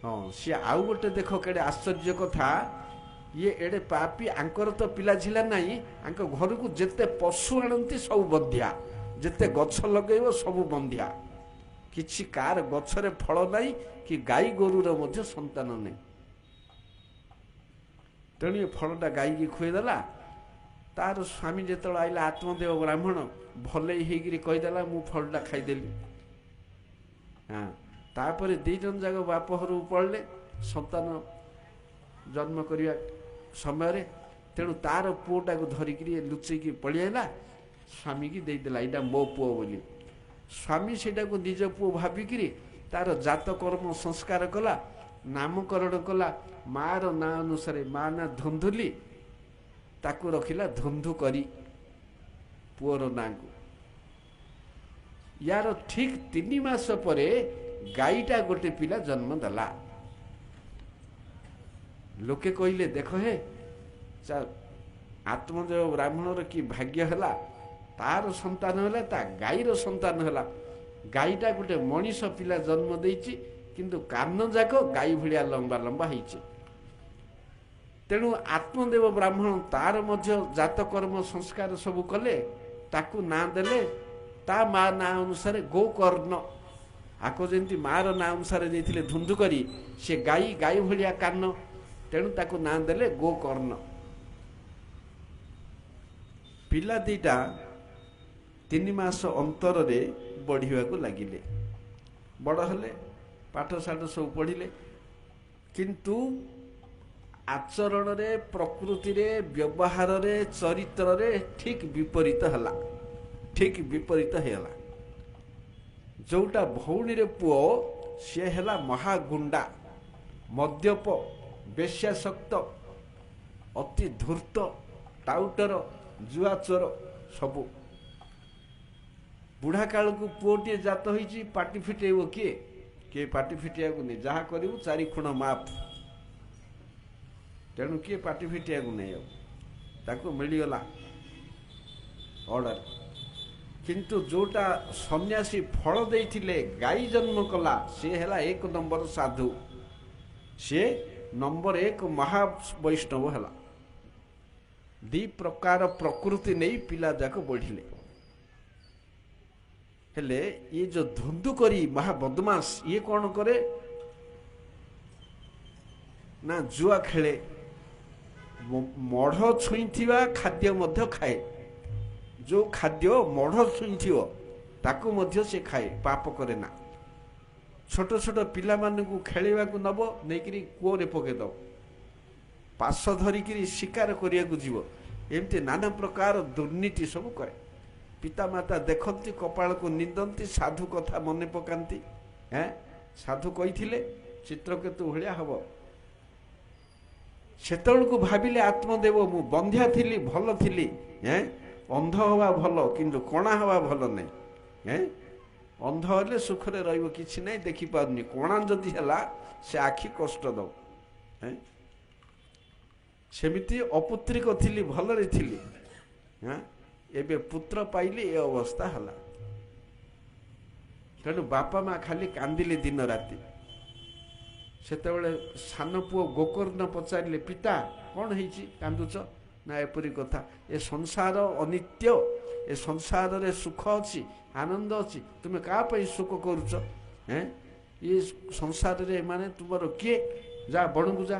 ହଁ, ସିଏ ଆଉ ଗୋଟେ ଦେଖ କେଡ଼େ ଆଶ୍ଚର୍ଯ୍ୟ କଥା, ଇଏ ଏଡ଼େ ପାପି, ଆଙ୍କର ତ ପିଲା ଝିଲା ନାହିଁ, ଆଙ୍କ ଘରକୁ ଯେତେ ପଶୁ ଆଣନ୍ତି ସବୁ ବନ୍ଧ୍ୟା, ଯେତେ ଗଛ ଲଗେଇବ ସବୁ ବନ୍ଧ୍ୟା, କିଛି କାର ଗଛରେ ଫଳ ନାହିଁ କି ଗାଈ ଗୋରୁର ମଧ୍ୟ ସନ୍ତାନ ନାହିଁ। ତେଣୁ ଏ ଫଳଟା ଗାଈକି ଖୁଆଇଦେଲା। ତାର ସ୍ୱାମୀ ଯେତେବେଳେ ଆଇଲା ଆତ୍ମଦେବ ବ୍ରାହ୍ମଣ, ଭଲେଇ ହେଇକିରି କହିଦେଲା ମୁଁ ଫଳଟା ଖାଇଦେଲି। ହଁ, ତାପରେ ଦୁଇ ଜଣ ଯାକ ବାପ ଘରକୁ ପଳିଲେ ସନ୍ତାନ ଜନ୍ମ କରିବା ସମୟରେ। ତେଣୁ ତାର ପୁଅଟାକୁ ଧରିକିରି ଲୁଚେଇକି ପଳେଇଆଇଲା, ସ୍ୱାମୀକି ଦେଇଦେଲା, ଏଇଟା ମୋ ପୁଅ ବୋଲି। ସ୍ୱାମୀ ସେଇଟାକୁ ନିଜ ପୁଅ ଭାବିକିରି ତାର ଜାତକର୍ମ ସଂସ୍କାର କଲା, ନାମକରଣ କଲା ମାଆର ନାଁ ଅନୁସାରେ। ମା ନାଁ ଧୁନ୍ଧୁଲି, ତାକୁ ରଖିଲା ଧୁନ୍ଧୁ କରି ପୁଅର ନାଁକୁ। ୟାର ଠିକ୍ 3 ମାସ ପରେ ଗାଈଟା ଗୋଟେ ପିଲା ଜନ୍ମ ଦେଲା। ଲୋକେ କହିଲେ ଦେଖ ହେ ଆତ୍ମଦେବ ବ୍ରାହ୍ମଣର କି ଭାଗ୍ୟ ହେଲା, ତାର ସନ୍ତାନ ହେଲା, ତା ଗାଈର ସନ୍ତାନ ହେଲା। ଗାଈଟା ଗୋଟେ ମଣିଷ ପିଲା ଜନ୍ମ ଦେଇଛି, କିନ୍ତୁ କାନ ଯାକ ଗାଈ ଭଳିଆ ଲମ୍ବା ଲମ୍ବା ହେଇଛି। ତେଣୁ ଆତ୍ମଦେବ ବ୍ରାହ୍ମଣ ତାର ମଧ୍ୟ ଜାତକର୍ମ ସଂସ୍କାର ସବୁ କଲେ, ତାକୁ ନାଁ ଦେଲେ ତା ମା ନାଁ ଅନୁସାରେ ଗୋକର୍ଣ୍ଣ। ଆକ ଯେମିତି ମାର ନାଁ ଅନୁସାରେ ଦେଇଥିଲେ ଧୁନ୍ଧୁକରି, ସେ ଗାଈ ଭଳିଆ କାନ, ତେଣୁ ତାକୁ ନାଁ ଦେଲେ ଗୋକର୍ଣ୍ଣ। ପିଲା ଦିଟା 3 ମାସ ଅନ୍ତରରେ ବଢ଼ିବାକୁ ଲାଗିଲେ, ବଡ଼ ହେଲେ, ପାଠଶାଠ ସବୁ ପଢ଼ିଲେ, କିନ୍ତୁ ଆଚରଣରେ, ପ୍ରକୃତିରେ, ବ୍ୟବହାରରେ, ଚରିତ୍ରରେ ଠିକ୍ ବିପରୀତ ହେଲା, ଠିକ୍ ବିପରୀତ ହେଇଗଲା। ଯେଉଁଟା ଭଉଣୀରେ ପୁଅ, ସିଏ ହେଲା ମହାଗୁଣ୍ଡା, ମଦ୍ୟପ, ବେଶ୍ୟାସକ୍ତ, ଅତି ଧୂର୍ତ୍ତ, ଟାଉଟର, ଜୁଆଚୋର ସବୁ। ବୁଢ଼ା କାଳକୁ ପୁଅଟିଏ ଜାତ ହେଇଛି, ପାଟି ଫିଟେଇବ କିଏ? କିଏ ପାଟି ଫିଟେଇବାକୁ ନେଇ, ଯାହା କରିବୁ 4 ଖୁଣ ମାପ। ତେଣୁ କିଏ ପାଟି ଫିଟେଇବାକୁ ନେଇ, ଆଉ ତାକୁ ମିଳିଗଲା ଅର୍ଡ଼ର। କିନ୍ତୁ ଯେଉଁଟା ସନ୍ନ୍ୟାସୀ ଫଳ ଦେଇଥିଲେ, ଗାଈ ଜନ୍ମ କଲା, ସିଏ ହେଲା 1 ନମ୍ବର ସାଧୁ, ସିଏ ନମ୍ବର 1 ମହାବୈଷ୍ଣବ ହେଲା। 2 ପ୍ରକାର ପ୍ରକୃତି ନେଇ ପିଲା ଯାକ ବଢ଼ିଲେ। ହେଲେ ଇଏ ଯେଉଁ ଧୁନ୍ଧୁ କରି ମହା ବଦମାସ, ଇଏ କ'ଣ କରେ ନା ଜୁଆ ଖେଳେ, ମଢ଼ ଛୁଇଁଥିବା ଖାଦ୍ୟ ମଧ୍ୟ ଖାଏ। ଯେଉଁ ଖାଦ୍ୟ ମଢ଼ ଛୁଇଁଥିବ ତାକୁ ମଧ୍ୟ ସେ ଖାଏ, ପାପ କରେ ନା। ଛୋଟ ଛୋଟ ପିଲାମାନଙ୍କୁ ଖେଳିବାକୁ ନେବ, ନେଇକିରି କୂଅରେ ପକେଇଦେବ, ପାଶ ଧରିକିରି ଶିକାର କରିବାକୁ ଯିବ, ଏମିତି ନାନା ପ୍ରକାର ଦୁର୍ନୀତି ସବୁ କରେ। ପିତାମାତା ଦେଖନ୍ତି, କପାଳକୁ ନିନ୍ଦନ୍ତି, ସାଧୁ କଥା ମନେ ପକାନ୍ତି। ସାଧୁ କହିଥିଲେ ଚିତ୍ରକେତୁ ଭଳିଆ ହବ। ସେତେବେଳକୁ ଭାବିଲେ ଆତ୍ମଦେବ, ମୁଁ ବନ୍ଧ୍ୟା ଥିଲି, ଭଲ ଥିଲି, ଅନ୍ଧ ହବା ଭଲ, କିନ୍ତୁ କଣା ହବା ଭଲ ନାହିଁ। ଅନ୍ଧ ହେଲେ ସୁଖରେ ରହିବ, କିଛି ନାହିଁ, ଦେଖିପାରୁନି। କଣା ଯଦି ହେଲା ସେ ଆଖି କଷ୍ଟ ଦବ। ସେମିତି ଅପୁତ୍ରିକ ଥିଲି, ଭଲରେ ଥିଲି, ଏବେ ପୁତ୍ର ପାଇଲି, ଏ ଅବସ୍ଥା ହେଲା। ତେଣୁ ବାପା ମା ଖାଲି କାନ୍ଦିଲେ ଦିନ ରାତି। ସେତେବେଳେ ସାନ ପୁଅ ଗୋକର୍ଣ୍ଣ ପଚାରିଲେ, ପିତା କ'ଣ ହେଇଛି, କାନ୍ଦୁଛ? ନା ଏପରି କଥା, ଏ ସଂସାର ଅନିତ୍ୟ, ଏ ସଂସାରରେ ସୁଖ ଅଛି, ଆନନ୍ଦ ଅଛି, ତୁମେ କାହା ପାଇଁ ସୁଖ କରୁଛ? ଏ ସଂସାରରେ ଏମାନେ ତୁମର କିଏ? ଯା ବଣକୁ ଯା,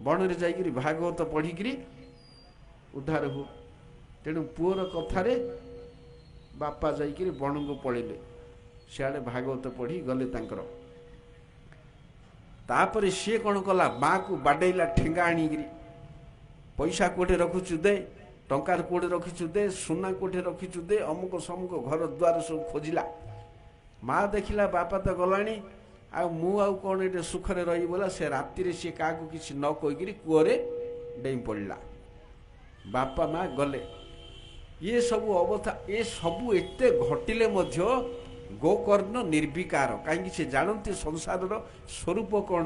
ବଣରେ ଯାଇକିରି ଭାଗବତ ପଢ଼ିକିରି ଉଦ୍ଧାର ହୁଅ। ତେଣୁ ପୁଅର କଥାରେ ବାପା ଯାଇକିରି ବଣକୁ ପଳେଇଲେ, ସିଆଡ଼େ ଭାଗବତ ପଢ଼ି ଗଲେ ତାଙ୍କର। ତାପରେ ସିଏ କ'ଣ କଲା, ମାଆକୁ ବାଡ଼େଇଲା, ଠେଙ୍ଗା ଆଣିକିରି, ପଇସା କେଉଁଠି ରଖୁଛୁ ଦେ, ଟଙ୍କା କେଉଁଠି ରଖିଛୁ ଦେ, ସୁନା କେଉଁଠି ରଖିଛୁ ଦେ, ଅମୁକ ସମୁକ ଘର ଦ୍ୱାର ସବୁ ଖୋଜିଲା। ମା ଦେଖିଲା ବାପା ତ ଗଲାଣି, ଆଉ ମୁଁ ଆଉ କ'ଣ ଏଠି ସୁଖରେ ରହିବି ବୋଲା, ସେ ରାତିରେ ସିଏ କାହାକୁ କିଛି ନ କହିକିରି କୂଅରେ ଡେଇଁ ପଡ଼ିଲା। ବାପା ମା ଗଲେ। ଇଏ ସବୁ ଅବସ୍ଥା, ଏ ସବୁ ଏତେ ଘଟିଲେ ମଧ୍ୟ ଗୋକର୍ଣ୍ଣ ନିର୍ବିକାର, କାହିଁକି ସେ ଜାଣନ୍ତି ସଂସାରର ସ୍ୱରୂପ କ'ଣ,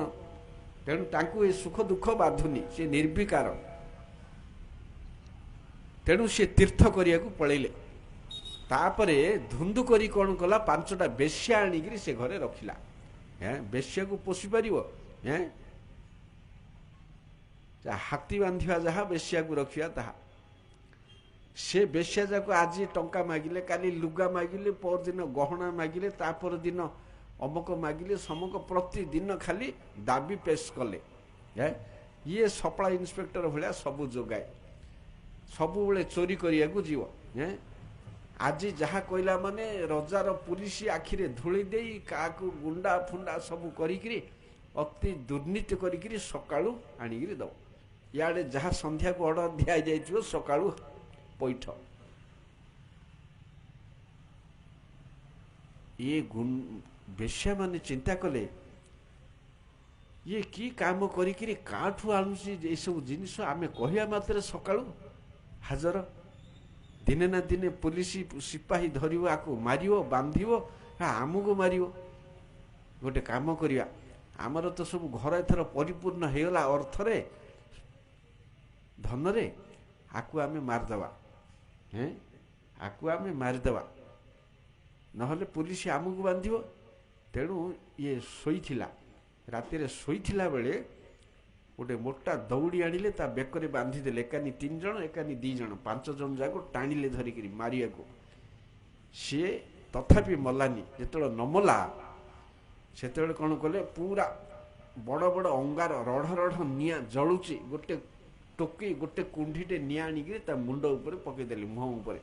ତେଣୁ ତାଙ୍କୁ ଏ ସୁଖ ଦୁଃଖ ବାଧୁନି, ସେ ନିର୍ବିକାର। ତେଣୁ ସେ ତୀର୍ଥ କରିବାକୁ ପଳେଇଲେ। ତାପରେ ଧୁନ୍ଦୁ କରି କ'ଣ କଲା, 5ଟା ବେଶ୍ୟା ଆଣିକିରି ସେ ଘରେ ରଖିଲା। ବେଶ୍ୟାକୁ ପୋଷି ପାରିବ? ହାତୀ ବାନ୍ଧିବା ଯାହା, ବେଶ୍ୟାକୁ ରଖିବା ତାହା। ସେ ବେଶ୍ୟା ଯାକ ଆଜି ଟଙ୍କା ମାଗିଲେ, କାଲି ଲୁଗା ମାଗିଲେ, ପରଦିନ ଗହଣା ମାଗିଲେ, ତାପର ଦିନ ଅମକ ମାଗିଲେ, ସମକ ପ୍ରତିଦିନ ଖାଲି ଦାବି ପେଶ କଲେ। ଇଏ ସପ୍ଲାଏ ଇନ୍ସପେକ୍ଟର ଭଳିଆ ସବୁ ଯୋଗାଏ, ସବୁବେଳେ ଚୋରି କରିବାକୁ ଯିବ। ଆଜି ଯାହା କହିଲା ମାନେ ରଜାର ପୁଲିସ ଆଖିରେ ଧୂଳି ଦେଇ କାହାକୁ ଗୁଣ୍ଡା ଫୁଣ୍ଡା ସବୁ କରିକିରି ଅତି ଦୁର୍ନୀତି କରିକିରି ସକାଳୁ ଆଣିକିରି ଦେବ। ଇଆଡ଼େ ଯାହା ସନ୍ଧ୍ୟାକୁ ଅର୍ଡ଼ର ଦିଆଯାଇଥିବ ସକାଳୁ ପଇଠ। ଇଏ ବେଶ୍ୟାମାନେ ଚିନ୍ତା କଲେ, ଇଏ କି କାମ କରିକିରି କାଠୁ ଆଣୁଛି ଏସବୁ ଜିନିଷ, ଆମେ କହିବା ମାତ୍ରେ ସକାଳୁ ହାଜର। ଦିନେ ନା ଦିନେ ପୁଲିସ ସିପାହୀ ଧରିବ, ଆକୁ ମାରିବ, ବାନ୍ଧିବ, ଆମକୁ ମାରିବ। ଗୋଟେ କାମ କରିବା, ଆମର ତ ସବୁ ଘର ଏଥର ପରିପୂର୍ଣ୍ଣ ହେଇଗଲା ଅର୍ଥରେ ଧନରେ, ଆକୁ ଆମେ ମାରିଦେବା। ଆକୁ ଆମେ ମାରିଦେବା, ନହେଲେ ପୁଲିସ ଆମକୁ ବାନ୍ଧିବ। ତେଣୁ ଇଏ ଶୋଇଥିଲା, ରାତିରେ ଶୋଇଥିଲା ବେଳେ ଗୋଟେ ମୋଟା ଦଉଡ଼ି ଆଣିଲେ, ତା ବେକରେ ବାନ୍ଧିଦେଲେ। ଏକାନି 3 ଜଣ, ଏକାନି 2 ଜଣ, 5 ଜଣ ଯାକ ଟାଣିଲେ ଧରିକିରି ମାରିବାକୁ। ସିଏ ତଥାପି ମଲାନି। ଯେତେବେଳେ ନ ମଲା, ସେତେବେଳେ କ'ଣ କଲେ, ପୁରା ବଡ଼ ବଡ଼ ଅଙ୍ଗାର, ରଢ଼ ରଢ଼ ନିଆଁ ଜଳୁଛି, ଗୋଟେ ଟୋକି, ଗୋଟେ କୁଣ୍ଢିଟେ ନିଆଁ ଆଣିକିରି ତା ମୁଣ୍ଡ ଉପରେ ପକେଇଦେଲେ, ମୁହଁ ଉପରେ।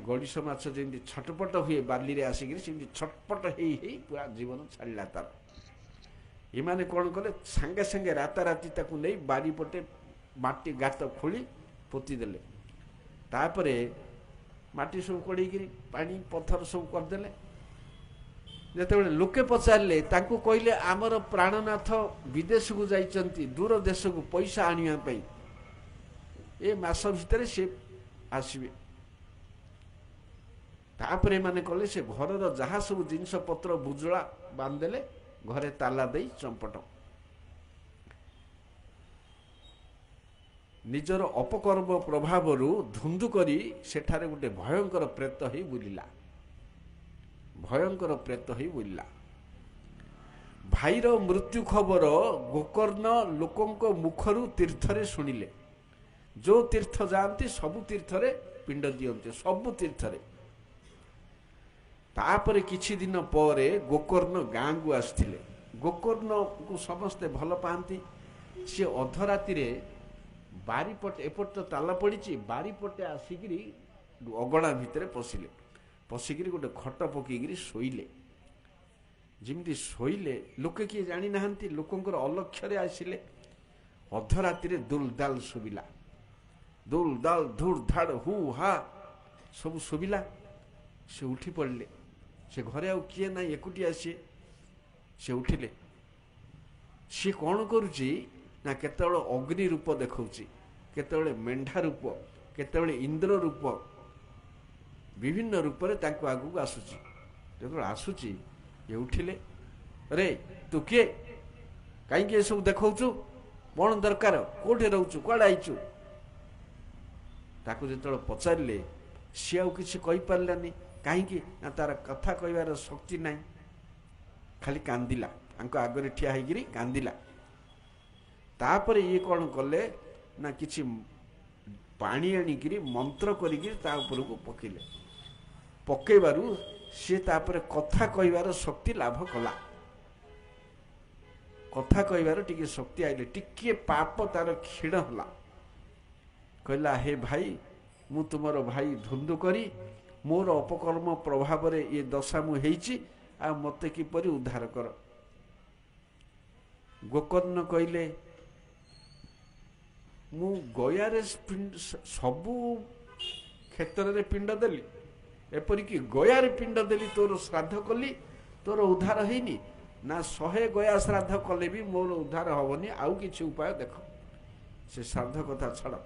ଗଡ଼ିଶ ମାଛ ଯେମିତି ଛଟପଟ ହୁଏ ବାଲିରେ ଆସିକିରି, ସେମିତି ଛଟପଟ ହେଇ ହେଇ ପୁରା ଜୀବନ ଛାଡ଼ିଲା ତାର। ଏମାନେ କ'ଣ କଲେ, ସାଙ୍ଗେ ସାଙ୍ଗେ ରାତାରାତି ତାକୁ ନେଇ ବାରିପଟେ ମାଟି ଗାତ ଖୋଳି ପୋତିଦେଲେ। ତାପରେ ମାଟି ସବୁ କଡ଼େଇକିରି ପାଣି ପଥର ସବୁ କରିଦେଲେ। ଯେତେବେଳେ ଲୋକେ ପଚାରିଲେ, ତାଙ୍କୁ କହିଲେ ଆମର ପ୍ରାଣନାଥ ବିଦେଶକୁ ଯାଇଛନ୍ତି, ଦୂର ଦେଶକୁ ପଇସା ଆଣିବା ପାଇଁ, ଏ ମାସ ଭିତରେ ସେ ଆସିବେ। ତାପରେ ଏମାନେ କଲେ, ସେ ଘରର ଯାହା ସବୁ ଜିନିଷ ପତ୍ର ବୁଜୁଳା ବାନ୍ଧିଦେଲେ, ଘରେ ତାଲା ଦେଇ ଚମ୍ପଟ। ନିଜର ଅପକର୍ମ ପ୍ରଭାବରୁ ଧୁନ୍ଦୁ କରି ସେଠାରେ ଗୋଟେ ଭୟଙ୍କର ପ୍ରେତ ହେଇ ବୁଲିଲା। ଭୟଙ୍କର ପ୍ରେତ ହେଇ ବୁଲିଲା। ଭାଇର ମୃତ୍ୟୁ ଖବର ଗୋକର୍ଣ୍ଣ ଲୋକଙ୍କ ମୁଖରୁ ତୀର୍ଥରେ ଶୁଣିଲେ। ଯେଉଁ ତୀର୍ଥ ଯାଆନ୍ତି ସବୁ ତୀର୍ଥରେ ପିଣ୍ଡ ଦିଅନ୍ତି, ସବୁ ତୀର୍ଥରେ। ତାପରେ କିଛି ଦିନ ପରେ ଗୋକର୍ଣ୍ଣ ଗାଁକୁ ଆସିଥିଲେ। ଗୋକର୍ଣ୍ଣକୁ ସମସ୍ତେ ଭଲ ପାଆନ୍ତି। ସିଏ ଅଧରାତିରେ ବାରିପଟେ, ଏପଟେ ତ ତାଲା ପଡ଼ିଛି, ବାରିପଟେ ଆସିକିରି ଅଗଣା ଭିତରେ ପଶିଲେ। ପଶିକିରି ଗୋଟେ ଖଟ ପକେଇକିରି ଶୋଇଲେ। ଯେମିତି ଶୋଇଲେ, ଲୋକେ କିଏ ଜାଣିନାହାନ୍ତି, ଲୋକଙ୍କର ଅଲକ୍ଷ୍ୟରେ ଆସିଲେ। ଅଧରାତିରେ ଦୁଲଦାଲ ଶୁଭିଲା। ଦୁଲଦାଲ, ଧୁଡ଼ ଧାଡ଼, ହୁ ହା ସବୁ ଶୁଭିଲା। ସେ ଉଠି ପଡ଼ିଲେ। ସେ ଘରେ ଆଉ କିଏ ନାହିଁ, ଏକୁଟିଆ ସିଏ। ସେ ଉଠିଲେ। ସିଏ କ'ଣ କରୁଛି ନା, କେତେବେଳେ ଅଗ୍ନି ରୂପ ଦେଖାଉଛି, କେତେବେଳେ ମେଣ୍ଢା ରୂପ, କେତେବେଳେ ଇନ୍ଦ୍ର ରୂପ, ବିଭିନ୍ନ ରୂପରେ ତାଙ୍କୁ ଆଗକୁ ଆସୁଛି। ଯେତେବେଳେ ଆସୁଛି, ଇଏ ଉଠିଲେ। ରେ ତୁ କିଏ, କାହିଁକି ଏସବୁ ଦେଖାଉଛୁ, କ'ଣ ଦରକାର, କେଉଁଠି ରହୁଛୁ, କୁଆଡ଼େ ଆଇଛୁ? ତାକୁ ଯେତେବେଳେ ପଚାରିଲେ, ସିଏ ଆଉ କିଛି କହିପାରିଲାନି। କାହିଁକି ନା ତାର କଥା କହିବାର ଶକ୍ତି ନାହିଁ, ଖାଲି କାନ୍ଦିଲା। ତାଙ୍କ ଆଗରେ ଠିଆ ହେଇକିରି କାନ୍ଦିଲା। ତାପରେ ଇଏ କ'ଣ କଲେ ନା, କିଛି ପାଣି ଆଣିକିରି ମନ୍ତ୍ର କରିକିରି ତା ଉପରକୁ ପକେଇଲେ। ପକେଇବାରୁ ସିଏ ତାପରେ କଥା କହିବାର ଶକ୍ତି ଲାଭ କଲା। କଥା କହିବାର ଟିକେ ଶକ୍ତି ଆଇଲେ, ଟିକିଏ ପାପ ତାର କ୍ଷୀଣ ହେଲା। କହିଲା, ହେ ଭାଇ, ମୁଁ ତୁମର ଭାଇ ଧୁନ୍ଦୁ କରି, ମୋର ଅପକର୍ମ ପ୍ରଭାବରେ ଏ ଦଶା ମୁଁ ହେଇଛି, ଆଉ ମୋତେ କିପରି ଉଦ୍ଧାର କର। ଗୋକର୍ଣ୍ଣ କହିଲେ, ମୁଁ ଗୟାରେ ସବୁ କ୍ଷେତ୍ରରେ ପିଣ୍ଡ ଦେଲି, ଏପରିକି ଗୟାରେ ପିଣ୍ଡ ଦେଲି, ତୋର ଶ୍ରାଦ୍ଧ କଲି, ତୋର ଉଦ୍ଧାର ହେଇନି ନା? 100 ଗୟା ଶ୍ରାଦ୍ଧ କଲେ ବି ମୋର ଉଦ୍ଧାର ହବନି, ଆଉ କିଛି ଉପାୟ ଦେଖ। ସେ ଶ୍ରାଦ୍ଧ କଥା ଛାଡ଼।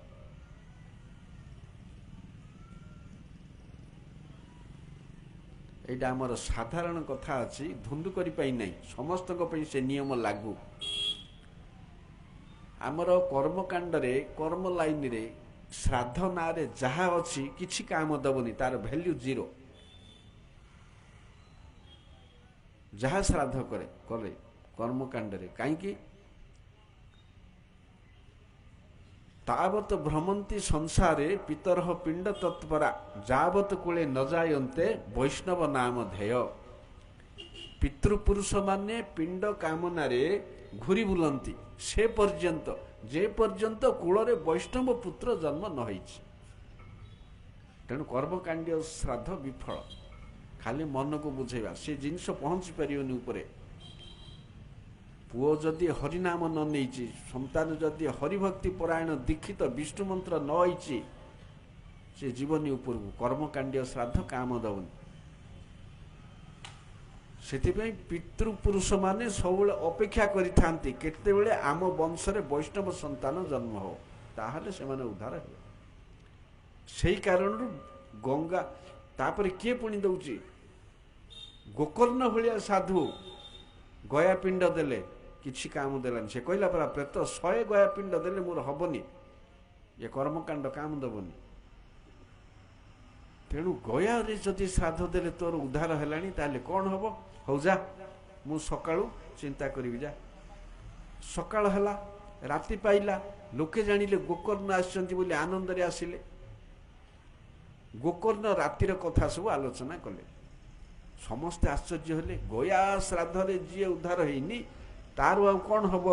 এইটা আমার সাধারণ কথা আছে, ধুন্দু করি পাই নাই, সমস্তଙ୍କ ପାଇଁ ସେ ନିୟମ ଲାଗୁ। ଆମର କର୍ମକାଣ୍ଡରେ କର୍ମ ଲାଇନରେ ଶ୍ରାଦ୍ଧ ନାଁରେ ଯାହା ଅଛି କିଛି କାମ ଦେବନି, ତାର ଭ୍ୟାଲ୍ୟୁ ଜିରୋ। ଯାହା ଶ୍ରାଦ୍ଧ କରେ କର୍ମକାଣ୍ଡରେ, କାହିଁକି ତାବତ ଭ୍ରମନ୍ତି ସଂସାରେ ପିତରଃ ପିଣ୍ଡ ତତ୍ପରା ଯାବତ କୂଳେ ନ ଯାୟନ୍ତେ ବୈଷ୍ଣବ ନାମ ଧେୟ। ପିତୃପୁରୁଷ ମାନେ ପିଣ୍ଡ କାମନାରେ ଘୁରି ବୁଲନ୍ତି ସେ ପର୍ଯ୍ୟନ୍ତ, ଯେ ପର୍ଯ୍ୟନ୍ତ କୂଳରେ ବୈଷ୍ଣବ ପୁତ୍ର ଜନ୍ମ ନ ହେଇଛି। ତେଣୁ କର୍ମକାଣ୍ଡୀୟ ଶ୍ରାଦ୍ଧ ବିଫଳ। ଖାଲି ମନକୁ ବୁଝେଇବା, ସେ ଜିନିଷ ପହଞ୍ଚି ପାରିବନି ଉପରେ। ପୁଅ ଯଦି ହରିନାମ ନ ନେଇଛି, ସନ୍ତାନ ଯଦି ହରିଭକ୍ତି ପରାୟଣ ଦୀକ୍ଷିତ ବିଷ୍ଣୁ ମନ୍ତ୍ର ନ ହେଇଛି, ସେ ଜୀବନୀ ଉପରକୁ କର୍ମକାଣ୍ଡୀୟ ଶ୍ରାଦ୍ଧ କାମ ଦେବନି। ସେଥିପାଇଁ ପିତୃପୁରୁଷ ମାନେ ସବୁବେଳେ ଅପେକ୍ଷା କରିଥାନ୍ତି କେତେବେଳେ ଆମ ବଂଶରେ ବୈଷ୍ଣବ ସନ୍ତାନ ଜନ୍ମ ହବ, ତାହେଲେ ସେମାନେ ଉଦ୍ଧାର ହେବେ। ସେଇ କାରଣରୁ ଗଙ୍ଗା, ତାପରେ କିଏ ପୁଣି ଦଉଛି? ଗୋକର୍ଣ୍ଣ ଭଳିଆ ସାଧୁ ଗୟା ପିଣ୍ଡ ଦେଲେ, କିଛି କାମ ଦେଲାନି। ସେ କହିଲା ପରା ପ୍ରେତ 100 ଗୟା ପିଣ୍ଡ ଦେଲେ ମୋର ହବନି, ଏ କର୍ମକାଣ୍ଡ କାମ ଦେବନି। ତେଣୁ ଗୟାରେ ଯଦି ଶ୍ରାଦ୍ଧ ଦେଲେ ତୋର ଉଦ୍ଧାର ହେଲାଣି, ତାହେଲେ କ'ଣ ହବ? ହଉ ଯା, ମୁଁ ସକାଳୁ ଚିନ୍ତା କରିବି। ଯା, ସକାଳ ହେଲା, ରାତି ପାଇଲା, ଲୋକେ ଜାଣିଲେ ଗୋକର୍ଣ୍ଣ ଆସିଛନ୍ତି ବୋଲି ଆନନ୍ଦରେ ଆସିଲେ। ଗୋକର୍ଣ୍ଣ ରାତିର କଥା ସବୁ ଆଲୋଚନା କଲେ, ସମସ୍ତେ ଆଶ୍ଚର୍ଯ୍ୟ ହେଲେ। ଗୟା ଶ୍ରାଦ୍ଧରେ ଯିଏ ଉଦ୍ଧାର ହେଇନି, ତାର ଆଉ କ'ଣ ହବ?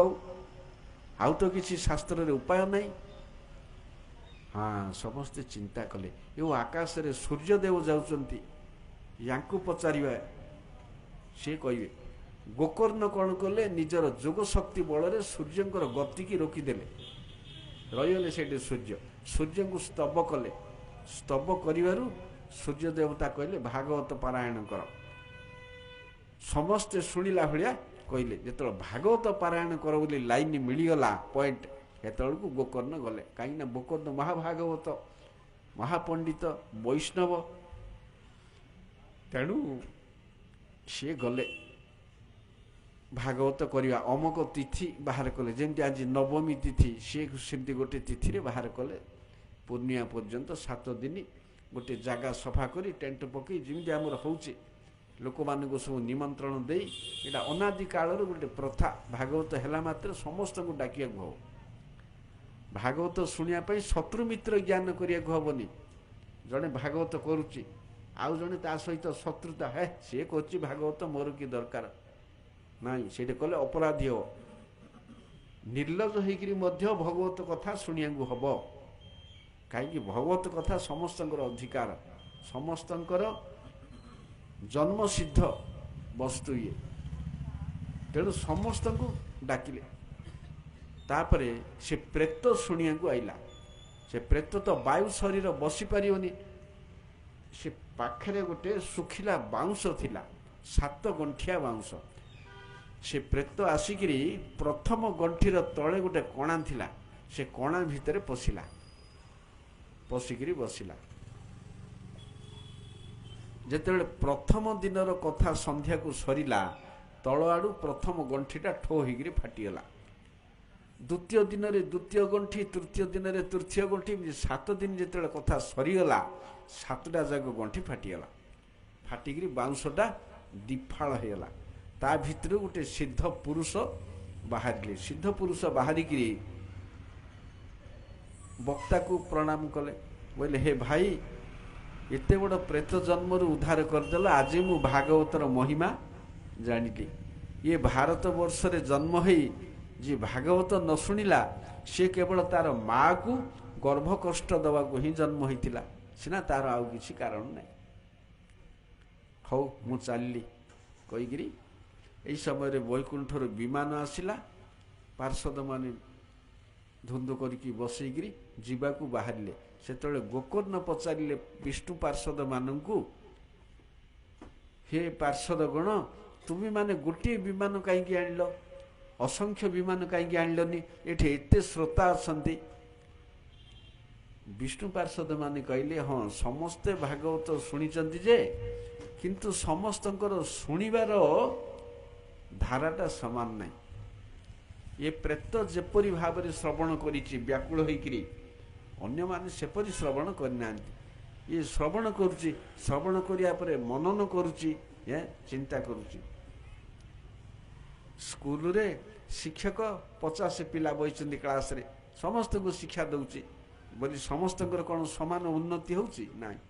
ଆଉ ତ କିଛି ଶାସ୍ତ୍ରରେ ଉପାୟ ନାହିଁ। ହଁ, ସମସ୍ତେ ଚିନ୍ତା କଲେ, ଏ ଆକାଶରେ ସୂର୍ଯ୍ୟଦେବ ଯାଉଛନ୍ତି, ୟାଙ୍କୁ ପଚାରିବା, ସେ କହିବେ। ଗୋକର୍ଣ୍ଣ କ'ଣ କଲେ? ନିଜର ଯୋଗ ଶକ୍ତି ବଳରେ ସୂର୍ଯ୍ୟଙ୍କର ଗତିକି ରୋକିଦେଲେ, ରହିଗଲେ ସେଇଠି ସୂର୍ଯ୍ୟଙ୍କୁ ସ୍ତବ କଲେ। ସ୍ତବ କରିବାରୁ ସୂର୍ଯ୍ୟ ଦେବତା କହିଲେ ଭାଗବତ ପାରାୟଣ କର। ସମସ୍ତେ ଶୁଣିଲା ଭଳିଆ କହିଲେ। ଯେତେବେଳେ ଭାଗବତ ପାରାୟଣ କର ବୋଲି ଲାଇନ ମିଳିଗଲା ପଏଣ୍ଟ, ସେତେବେଳକୁ ଗୋକର୍ଣ୍ଣ ଗଲେ। କାହିଁକିନା ଗୋକର୍ଣ୍ଣ ମହାଭାଗବତ, ମହାପଣ୍ଡିତ, ବୈଷ୍ଣବ। ତେଣୁ ସିଏ ଗଲେ ଭାଗବତ କରିବା। ଅମକ ତିଥି ବାହାର କଲେ, ଯେମିତି ଆଜି ନବମୀ ତିଥି, ସିଏ ସେମିତି ଗୋଟେ ତିଥିରେ ବାହାର କଲେ। ପୂର୍ଣ୍ଣିମା ପର୍ଯ୍ୟନ୍ତ 7 ଦିନ ଗୋଟେ ଜାଗା ସଫା କରି ଟେଣ୍ଟ ପକେଇ, ଯେମିତି ଆମର ହେଉଛି, ଲୋକମାନଙ୍କୁ ସବୁ ନିମନ୍ତ୍ରଣ ଦେଇ, ଏଇଟା ଅନାଦି କାଳର ଗୋଟେ ପ୍ରଥା। ଭାଗବତ ହେଲା ମାତ୍ର ସମସ୍ତଙ୍କୁ ଡାକିବାକୁ ହବ। ଭାଗବତ ଶୁଣିବା ପାଇଁ ଶତ୍ରୁ ମିତ୍ର ଜ୍ଞାନ କରିବାକୁ ହବନି। ଜଣେ ଭାଗବତ କରୁଛି, ଆଉ ଜଣେ ତା ସହିତ ଶତ୍ରୁତା, ହେ ସିଏ କରୁଛି ଭାଗବତ, ମୋର କି ଦରକାର ନାହିଁ, ସେଇଟା କଲେ ଅପରାଧୀ ହବ। ନିର୍ଲଜ ହେଇକରି ମଧ୍ୟ ଭଗବତ କଥା ଶୁଣିବାକୁ ହବ। କାହିଁକି? ଭଗବତ କଥା ସମସ୍ତଙ୍କର ଅଧିକାର, ସମସ୍ତଙ୍କର ଜନ୍ମସିଦ୍ଧ ବସ୍ତୁ ଇଏ। ତେଣୁ ସମସ୍ତଙ୍କୁ ଡାକିଲେ। ତାପରେ ସେ ପ୍ରେତ ଶୁଣିବାକୁ ଆଇଲା। ସେ ପ୍ରେତ ତ ବାୟୁ ଶରୀର ବସିପାରିବନି। ସେ ପାଖରେ ଗୋଟେ ଶୁଖିଲା ବାଉଁଶ ଥିଲା, 7 ଗଣ୍ଠିଆ ବାଉଁଶ। ସେ ପ୍ରେତ ଆସିକିରି ପ୍ରଥମ ଗଣ୍ଠିର ତଳେ ଗୋଟେ କଣା ଥିଲା, ସେ କଣା ଭିତରେ ପଶିକିରି ବସିଲା। ଯେତେବେଳେ ପ୍ରଥମ ଦିନର କଥା ସନ୍ଧ୍ୟାକୁ ସରିଲା, ତଳ ଆଡ଼ୁ ପ୍ରଥମ ଗଣ୍ଠିଟା ଠୋ ହେଇକିରି ଫାଟିଗଲା। ଦ୍ୱିତୀୟ ଦିନରେ ଦ୍ୱିତୀୟ ଗଣ୍ଠି, ତୃତୀୟ ଦିନରେ ତୃତୀୟ ଗଣ୍ଠି, 7 ଦିନ ଯେତେବେଳେ କଥା ସରିଗଲା, 7ଟା ଯାକ ଗଣ୍ଠି ଫାଟିଗଲା। ଫାଟିକିରି ବାଉଁଶଟା ଦିଫାଳ ହେଇଗଲା। ତା ଭିତରୁ ଗୋଟେ ସିଦ୍ଧ ପୁରୁଷ ବାହାରିଲେ। ସିଦ୍ଧ ପୁରୁଷ ବାହାରିକିରି ବକ୍ତାକୁ ପ୍ରଣାମ କଲେ। କହିଲେ, ହେ ଭାଇ, ଏତେ ବଡ଼ ପ୍ରେତ ଜନ୍ମରୁ ଉଦ୍ଧାର କରିଦେଲ, ଆଜି ମୁଁ ଭାଗବତର ମହିମା ଜାଣିଲି। ଇଏ ଭାରତ ବର୍ଷରେ ଜନ୍ମ ହେଇ ଯିଏ ଭାଗବତ ନ ଶୁଣିଲା, ସିଏ କେବଳ ତାର ମାଆକୁ ଗର୍ଭ କଷ୍ଟ ଦେବାକୁ ହିଁ ଜନ୍ମ ହେଇଥିଲା, ସିନା ତାର ଆଉ କିଛି କାରଣ ନାହିଁ। ହଉ ମୁଁ ଚାଲିଲି କହିକିରି ଏହି ସମୟରେ ବୈକୁଣ୍ଠରୁ ବିମାନ ଆସିଲା। ପାର୍ଷଦମାନେ ଧୁନ୍ଦ କରିକି ବସେଇକିରି ଯିବାକୁ ବାହାରିଲେ। ସେତେବେଳେ ଗୋକର୍ଣ୍ଣ ପଚାରିଲେ ବିଷ୍ଣୁ ପାର୍ଷଦମାନଙ୍କୁ, ହେ ପାର୍ଷଦଗଣ, ତୁମେମାନେ ଗୋଟିଏ ବିମାନ କାହିଁକି ଆଣିଲ? ଅସଂଖ୍ୟ ବିମାନ କାହିଁକି ଆଣିଲନି? ଏଠି ଏତେ ଶ୍ରୋତା ଅଛନ୍ତି। ବିଷ୍ଣୁ ପାର୍ଷଦମାନେ କହିଲେ, ହଁ ସମସ୍ତେ ଭାଗବତ ଶୁଣିଛନ୍ତି ଯେ, କିନ୍ତୁ ସମସ୍ତଙ୍କର ଶୁଣିବାର ଧାରାଟା ସମାନ ନାହିଁ। ଏ ପ୍ରେତ ଯେପରି ଭାବରେ ଶ୍ରବଣ କରିଛି ବ୍ୟାକୁଳ ହୋଇକରି, ଅନ୍ୟମାନେ ସେପରି ଶ୍ରବଣ କରିନାହାନ୍ତି। ଇଏ ଶ୍ରବଣ କରୁଛି, ଶ୍ରବଣ କରିବା ପରେ ମନନ କରୁଛି, ଚିନ୍ତା କରୁଛି। ସ୍କୁଲରେ ଶିକ୍ଷକ 50 ପିଲା ବସିଛନ୍ତି କ୍ଲାସରେ, ସମସ୍ତଙ୍କୁ ଶିକ୍ଷା ଦେଉଛି ବୋଲି ସମସ୍ତଙ୍କର କ'ଣ ସମାନ ଉନ୍ନତି ହେଉଛି? ନାହିଁ।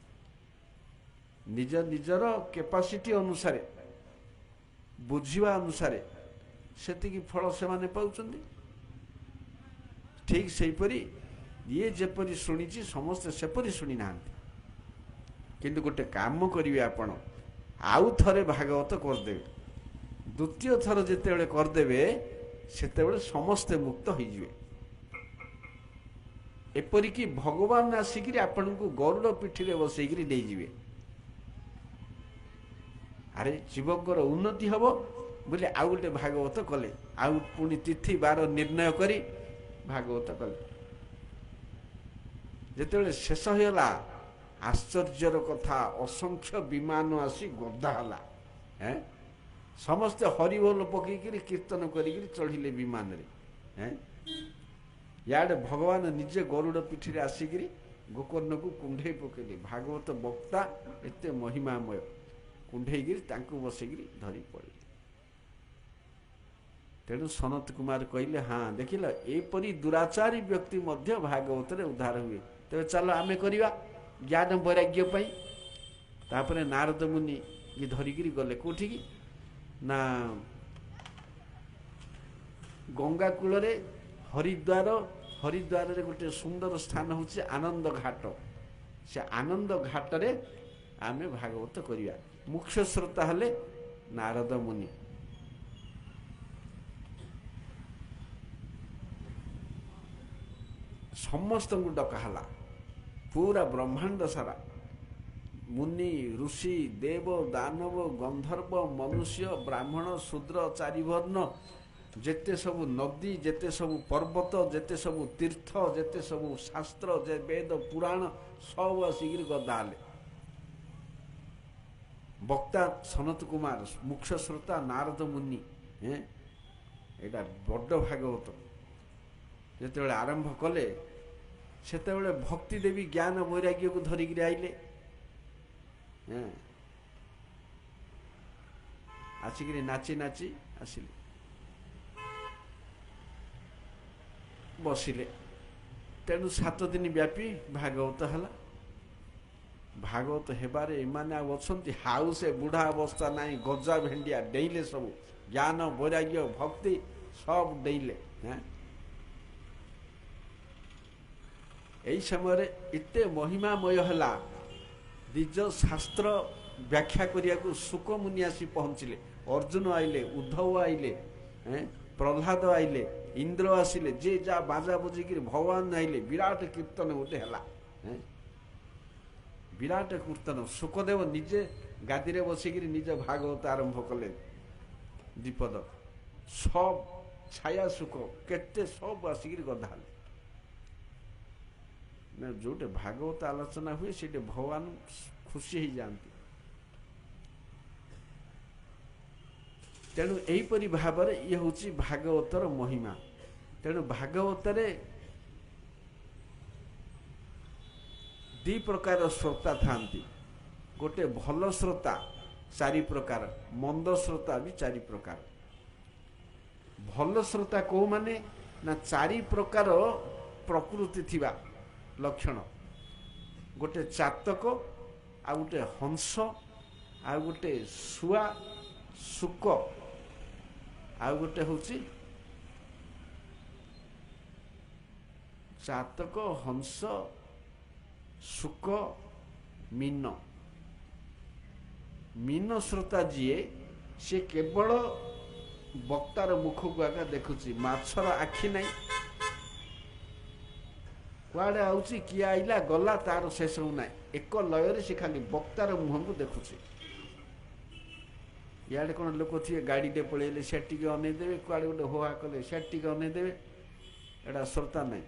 ନିଜ ନିଜର କେପାସିଟି ଅନୁସାରେ, ବୁଝିବା ଅନୁସାରେ ସେତିକି ଫଳ ସେମାନେ ପାଉଛନ୍ତି। ଠିକ୍ ସେହିପରି ଇଏ ଯେପରି ଶୁଣିଛି ସମସ୍ତେ ସେପରି ଶୁଣି ନାହାନ୍ତି। କିନ୍ତୁ ଗୋଟେ କାମ କରିବେ ଆପଣ, ଆଉ ଥରେ ଭାଗବତ କରିଦେବେ। ଦ୍ୱିତୀୟ ଥର ଯେତେବେଳେ କରିଦେବେ ସେତେବେଳେ ସମସ୍ତେ ମୁକ୍ତ ହୋଇଯିବେ। ଏପରିକି ଭଗବାନ ଆସିକିରି ଆପଣଙ୍କୁ ଗରୁଡ଼ ପିଠିରେ ବସେଇକିରି ନେଇଯିବେ। ଆରେ ଜୀବଙ୍କର ଉନ୍ନତି ହେବ ବୋଲି ଆଉ ଗୋଟେ ଭାଗବତ କଲେ, ଆଉ ପୁଣି ତିଥି ବାର ନିର୍ଣ୍ଣୟ କରି ଭାଗବତ କଲେ। ଯେତେବେଳେ ଶେଷ ହୋଇଗଲା, ଆଶ୍ଚର୍ଯ୍ୟର କଥା, ଅସଂଖ୍ୟ ବିମାନ ଆସି ଗଦା ହେଲା। ସମସ୍ତେ ହରିବୋଲ ପକେଇକିରି କୀର୍ତ୍ତନ କରିକିରି ଚଢ଼ିଲେ ବିମାନରେ। ଇଆଡ଼େ ଭଗବାନ ନିଜେ ଗରୁଡ଼ ପିଠିରେ ଆସିକିରି ଗୋକର୍ଣ୍ଣକୁ କୁଣ୍ଢେଇ ପକେଇଲେ। ଭାଗବତ ବକ୍ତା ଏତେ ମହିମାମୟ, କୁଣ୍ଢେଇକିରି ତାଙ୍କୁ ବସେଇକିରି ଧରି ପଡ଼ିଲେ। ତେଣୁ ସନତ କୁମାର କହିଲେ, ହଁ ଦେଖିଲ, ଏପରି ଦୁରାଚାରୀ ବ୍ୟକ୍ତି ମଧ୍ୟ ଭାଗବତରେ ଉଦ୍ଧାର ହୁଏ। ତେବେ ଚାଲ ଆମେ କରିବା ଜ୍ଞାନ ବୈରାଗ୍ୟ ପାଇଁ। ତାପରେ ନାରଦ ମୁନି ଧରିକିରି ଗଲେ କୋଉଠିକି ନା ଗଙ୍ଗା କୂଳରେ ହରିଦ୍ୱାରରେ ଗୋଟେ ସୁନ୍ଦର ସ୍ଥାନ ହେଉଛି ଆନନ୍ଦ ଘାଟ। ସେ ଆନନ୍ଦ ଘାଟରେ ଆମେ ଭାଗବତ କରିବା। ମୁଖ୍ୟ ଶ୍ରୋତା ହେଲେ ନାରଦ ମୁନି। ସମସ୍ତଙ୍କୁ ଡକା ହେଲା, ପୁରା ବ୍ରହ୍ମାଣ୍ଡ ସାରା, ମୁନି, ଋଷି, ଦେବ, ଦାନବ, ଗନ୍ଧର୍ବ, ମନୁଷ୍ୟ, ବ୍ରାହ୍ମଣ, ଶୂଦ୍ର, ଚାରିବର୍ଣ୍ଣ, ଯେତେ ସବୁ ନଦୀ, ଯେତେ ସବୁ ପର୍ବତ, ଯେତେ ସବୁ ତୀର୍ଥ, ଯେତେ ସବୁ ଶାସ୍ତ୍ର, ଯେ ବେଦ ପୁରାଣ ସବୁ ଆସିକିରି ଗଦା ହେଲେ। ବକ୍ତା ସନତ କୁମାର, ମୁଖ୍ୟ ଶ୍ରୋତା ନାରଦ ମୁନି। ଏଇଟା ବଡ଼ ଭାଗବତ ଯେତେବେଳେ ଆରମ୍ଭ କଲେ, ସେତେବେଳେ ଭକ୍ତି ଦେବୀ ଜ୍ଞାନ ବୈରାଗ୍ୟକୁ ଧରିକିରି ଆଇଲେ। ଆସିକିରି ନାଚି ନାଚି ଆସିଲେ, ବସିଲେ। ତେଣୁ 7 ଦିନ ବ୍ୟାପୀ ଭାଗବତ ହେଲା। ଭାଗବତ ହେବାରେ ଏମାନେ ଆଉ ଅଛନ୍ତି, ହାଉ ସେ ବୁଢ଼ା ଅବସ୍ଥା ନାହିଁ, ଗଜା ଭେଣ୍ଡିଆ ଡେଇଁଲେ ସବୁ, ଜ୍ଞାନ ବୈରାଗ୍ୟ ଭକ୍ତି ସବୁ ଡେଇଁଲେ। ଏହି ସମୟରେ ଏତେ ମହିମାମୟ ହେଲା, ନିଜ ଶାସ୍ତ୍ର ବ୍ୟାଖ୍ୟା କରିବାକୁ ଶୁକମୁନି ଆସି ପହଞ୍ଚିଲେ। ଅର୍ଜୁନ ଆଇଲେ, ଉଦ୍ଧବ ଆଇଲେ, ପ୍ରହ୍ଲାଦ ଆଇଲେ, ଇନ୍ଦ୍ର ଆସିଲେ, ଯେ ଯା ବାଜା ବଜେଇକିରି ଭଗବାନ ଆଇଲେ। ବିରାଟ କୀର୍ତ୍ତନ ଗୋଟେ ହେଲା। ବିରାଟ କୀର୍ତ୍ତନ। ଶୁକଦେବ ନିଜେ ଗାଦିରେ ବସିକିରି ନିଜ ଭାଗବତ ଆରମ୍ଭ କଲେ। ଦ୍ୱିପଦ ସବ ଛାୟା ଶୁକ କେତେ ସବୁ ଆସିକିରି ଗଦା ହେଲେ। ଯୋଉଠି ଭାଗବତ ଆଲୋଚନା ହୁଏ ସେଠି ଭଗବାନ ଖୁସି ହେଇଯାଆନ୍ତି। ତେଣୁ ଏହିପରି ଭାବରେ ଇଏ ହେଉଛି ଭାଗବତର ମହିମା। ତେଣୁ ଭାଗବତରେ 2 ପ୍ରକାର ଶ୍ରୋତା ଥାନ୍ତି। ଗୋଟେ ଭଲ ଶ୍ରୋତା 4 ପ୍ରକାର, ମନ୍ଦ ଶ୍ରୋତା ବି 4 ପ୍ରକାର। ଭଲ ଶ୍ରୋତା କୋଉମାନେ ନା 4 ପ୍ରକାର ପ୍ରକୃତି ଥିବା ଲକ୍ଷଣ। ଗୋଟେ ଚାତକ, ଆଉ ଗୋଟେ ହଂସ, ଆଉ ଗୋଟେ ଶୁଆ, ଶୁକ, ଆଉ ଗୋଟେ ହେଉଛି ଚାତକ, ହଂସ, ଶୁକ, ମୀନ। ମୀନ ଶ୍ରୋତା ଯିଏ, ସେ କେବଳ ବକ୍ତାର ମୁଖକୁ ଆଗା ଦେଖୁଛି, ମାଛର ଆଖି ନାହିଁ, କୁଆଡ଼େ ଆଉଛି, କିଏ ଆଇଲା ଗଲା, ତାର ସେସବୁ ନାହିଁ। ଏକ ଲୟରେ ସେ ଖାଲି ବକ୍ତାର ମୁହଁକୁ ଦେଖୁଛି। ଇଆଡ଼େ କ'ଣ ଲୋକ ଥିବେ, ଗାଡ଼ିଟେ ପଳେଇଲେ ସେଠି ଟିକେ ଅନେଇଦେବେ, କୁଆଡ଼େ ଗୋଟେ ହୋହା କଲେ ସେଠି ଟିକେ ଅନେଇଦେବେ। ଏଇଟା ଶ୍ରୋତା ନାହିଁ।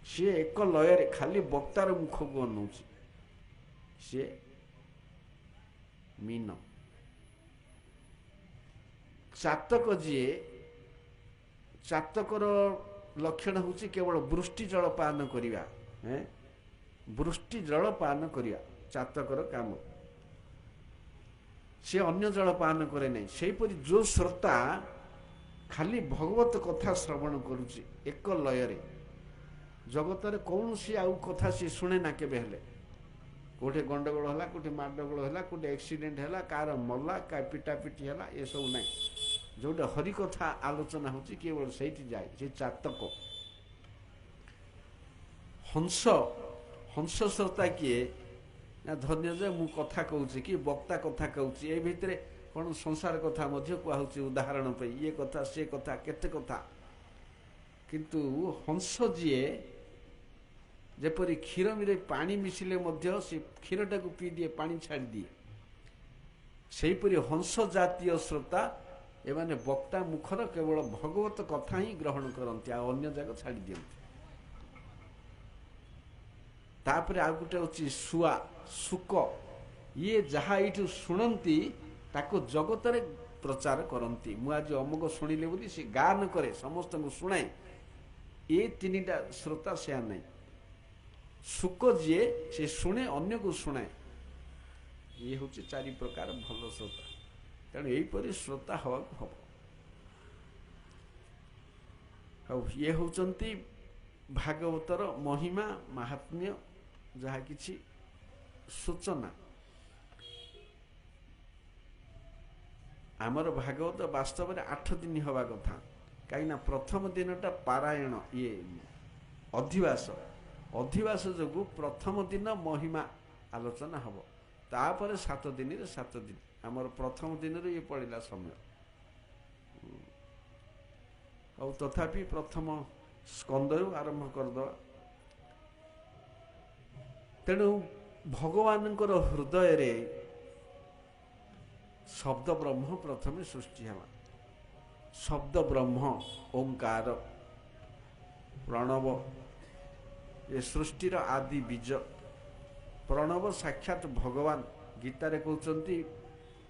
ସିଏ ଏକ ଲୟରେ ଖାଲି ବକ୍ତାର ମୁଖକୁ ଅନଉଛି। ସିଏ ମୀନ। ଚାତକ ଯିଏ, ଚାତକର ଲକ୍ଷଣ ହେଉଛି କେବଳ ବୃଷ୍ଟି ଜଳ ପାନ କରିବା। ବୃଷ୍ଟି ଜଳ ପାନ କରିବା ଚାତକର କାମ, ସେ ଅନ୍ୟ ଜଳ ପାନ କରେ ନାହିଁ। ସେହିପରି ଯେଉଁ ଶ୍ରୋତା ଖାଲି ଭଗବତ କଥା ଶ୍ରବଣ କରୁଛି ଏକ ଲୟରେ, ଜଗତରେ କୌଣସି ଆଉ କଥା ସିଏ ଶୁଣେ ନା କେବେ ହେଲେ। କେଉଁଠି ଗଣ୍ଡଗୋଳ ହେଲା, କେଉଁଠି ମାଡ଼ଗୋଳ ହେଲା, କେଉଁଠି ଆକ୍ସିଡେଣ୍ଟ ହେଲା, କାହାର ମଲା, କାହା ପିଟାପିଟି ହେଲା, ଏସବୁ ନାହିଁ। ଯେଉଁଠି ହରିକଥା ଆଲୋଚନା ହେଉଛି କେବଳ ସେଇଠି ଯାଏ, ସେ ଚାତକ। ହଂସ, ହଂସ ଶ୍ରୋତା କିଏ ନା ଧନ୍ୟ ଯେ ମୁଁ କଥା କହୁଛି କି ବକ୍ତା କଥା କହୁଛି, ଏ ଭିତରେ କ'ଣ ସଂସାର କଥା ମଧ୍ୟ କୁହାହେଉଛି ଉଦାହରଣ ପାଇଁ, ଇଏ କଥା ସେ କଥା କେତେ କଥା। କିନ୍ତୁ ହଂସ ଯିଏ, ଯେପରି କ୍ଷୀରରେ ପାଣି ମିଶିଲେ ମଧ୍ୟ ସେ କ୍ଷୀରଟାକୁ ପିଇଦିଏ, ପାଣି ଛାଡ଼ିଦିଏ, ସେହିପରି ହଂସ ଜାତୀୟ ଶ୍ରୋତା ଏମାନେ ବକ୍ତା ମୁଖର କେବଳ ଭଗବତ କଥା ହିଁ ଗ୍ରହଣ କରନ୍ତି, ଆଉ ଅନ୍ୟ ଯାକ ଛାଡ଼ି ଦିଅନ୍ତି। ତାପରେ ଆଉ ଗୋଟେ ହେଉଛି ଶୁଆ, ଶୁକ। ଇଏ ଯାହା ଏଇଠୁ ଶୁଣନ୍ତି ତାକୁ ଜଗତରେ ପ୍ରଚାର କରନ୍ତି। ମୁଁ ଆଜି ଅମୁକ ଶୁଣିଲେ ବୋଲି ସେ ଗାନ କରେ, ସମସ୍ତଙ୍କୁ ଶୁଣାଏ। ଏ ତିନିଟା ଶ୍ରୋତା ସେୟା ନାହିଁ। ଶୁକ ଯିଏ, ସେ ଶୁଣେ, ଅନ୍ୟକୁ ଶୁଣାଏ। ଇଏ ହେଉଛି ଚାରି ପ୍ରକାର ଭଲ ଶ୍ରୋତା। ତେଣୁ ଏହିପରି ଶ୍ରୋତା ହେବାକୁ ହବ। ଆଉ ଇଏ ହେଉଛନ୍ତି ଭାଗବତର ମହିମା ମାହାତ୍ମ୍ୟ, ଯାହା କିଛି ସୂଚନା। ଆମର ଭାଗବତ ବାସ୍ତବରେ 8 ଦିନ ହେବା କଥା, କାହିଁକିନା ପ୍ରଥମ ଦିନଟା ପାରାୟଣ, ଇଏ ଅଧିବାସ। ଅଧିବାସ ଯୋଗୁଁ ପ୍ରଥମ ଦିନ ମହିମା ଆଲୋଚନା ହେବ, ତାପରେ 7 ଦିନରେ 7 ଦିନ। ଆମର ପ୍ରଥମ ଦିନରୁ ଇଏ ପଡ଼ିଲା ସମୟ। ଆଉ ତଥାପି ପ୍ରଥମ ସ୍କନ୍ଧରୁ ଆରମ୍ଭ କରିଦେବା। ତେଣୁ ଭଗବାନଙ୍କର ହୃଦୟରେ ଶବ୍ଦ ବ୍ରହ୍ମ ପ୍ରଥମେ ସୃଷ୍ଟି ହେବା। ଶବ୍ଦ ବ୍ରହ୍ମ ଓଙ୍କାର ପ୍ରଣବ, ଏ ସୃଷ୍ଟିର ଆଦି ବୀଜ। ପ୍ରଣବ ସାକ୍ଷାତ ଭଗବାନ। ଗୀତାରେ କହୁଛନ୍ତି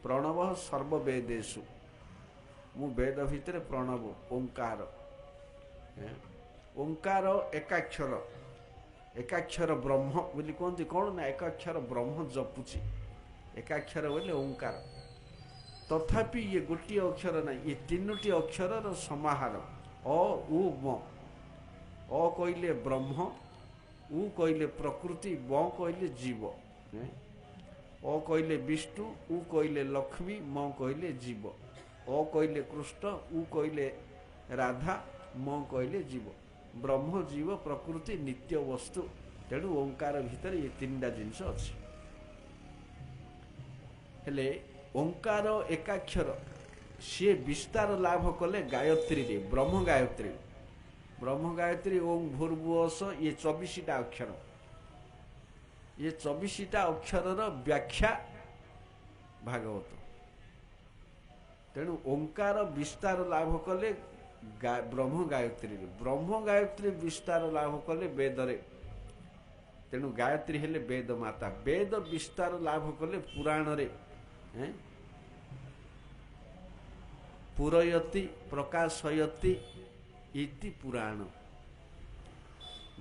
ପ୍ରଣବ ସର୍ବବେଦେଷୁ, ମୁଁ ବେଦ ଭିତରେ ପ୍ରଣବ ଓଙ୍କାର। ଓଙ୍କାର ଏକାକ୍ଷର, ଏକାକ୍ଷର ବ୍ରହ୍ମ ବୋଲି କୁହନ୍ତି। କ'ଣ ନା ଏକାକ୍ଷର ବ୍ରହ୍ମ ଜପୁଛି, ଏକାକ୍ଷର ବୋଲେ ଓଙ୍କାର। ତଥାପି ଇଏ ଗୋଟିଏ ଅକ୍ଷର ନାହିଁ, ଇଏ 3ଟି ଅକ୍ଷରର ସମାହାର। ଅ ଉ ମ। ଅ କହିଲେ ବ୍ରହ୍ମ, ଉ କହିଲେ ପ୍ରକୃତି, ବ କହିଲେ ଜୀବ। ଅ କହିଲେ ବିଷ୍ଣୁ, ଉ କହିଲେ ଲକ୍ଷ୍ମୀ, ମ କହିଲେ ଜୀବ। ଅ କହିଲେ କୃଷ୍ଣ, ଉ କହିଲେ ରାଧା, ମ କହିଲେ ଜୀବ। ବ୍ରହ୍ମ, ଜୀବ, ପ୍ରକୃତି, ନିତ୍ୟ ବସ୍ତୁ। ତେଣୁ ଓଙ୍କାର ଭିତରେ ଏ 3ଟା ଜିନିଷ ଅଛି। ହେଲେ ଓଙ୍କାର ଏକାକ୍ଷର, ସିଏ ବିସ୍ତାର ଲାଭ କଲେ ଗାୟତ୍ରୀରେ, ବ୍ରହ୍ମ ଗାୟତ୍ରୀ। ବ୍ରହ୍ମ ଗାୟତ୍ରୀ ଓಂ ଭୂର୍ଭୁବଃ, ଇଏ 24ଟା ଅକ୍ଷର। ଇଏ 24ଟା ଅକ୍ଷରର ବ୍ୟାଖ୍ୟା ଭାଗବତ। ତେଣୁ ଓଙ୍କାର ବିସ୍ତାର ଲାଭ କଲେ ବ୍ରହ୍ମ ଗାୟତ୍ରୀରେ, ବ୍ରହ୍ମ ଗାୟତ୍ରୀ ବିସ୍ତାର ଲାଭ କଲେ ବେଦରେ। ତେଣୁ ଗାୟତ୍ରୀ ହେଲେ ବେଦ ମାତା। ବେଦ ବିସ୍ତାର ଲାଭ କଲେ ପୁରାଣରେ। ପୁରୟତି ପ୍ରକାଶୟତି ଇତି ପୁରାଣ।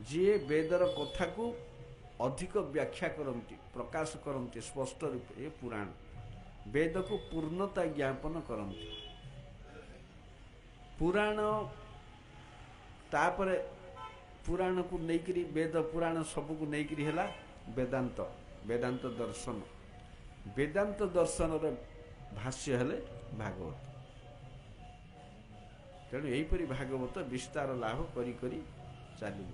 ଯିଏ ବେଦର କଥାକୁ ଅଧିକ ବ୍ୟାଖ୍ୟା କରନ୍ତି, ପ୍ରକାଶ କରନ୍ତି ସ୍ପଷ୍ଟ ରୂପେ, ଏ ପୁରାଣ। ବେଦକୁ ପୂର୍ଣ୍ଣତା ଜ୍ଞାପନ କରନ୍ତି। ପୁରାଣ, ତାପରେ ପୁରାଣକୁ ନେଇକରି, ବେଦ ପୁରାଣ ସବୁକୁ ନେଇକରି ହେଲା ବେଦାନ୍ତ, ବେଦାନ୍ତ ଦର୍ଶନ। ବେଦାନ୍ତ ଦର୍ଶନର ଭାଷ୍ୟ ହେଲେ ଭାଗବତ। ତେଣୁ ଏହିପରି ଭାଗବତ ବିସ୍ତାର ଲାଭ କରି କରି ଚାଲିବ।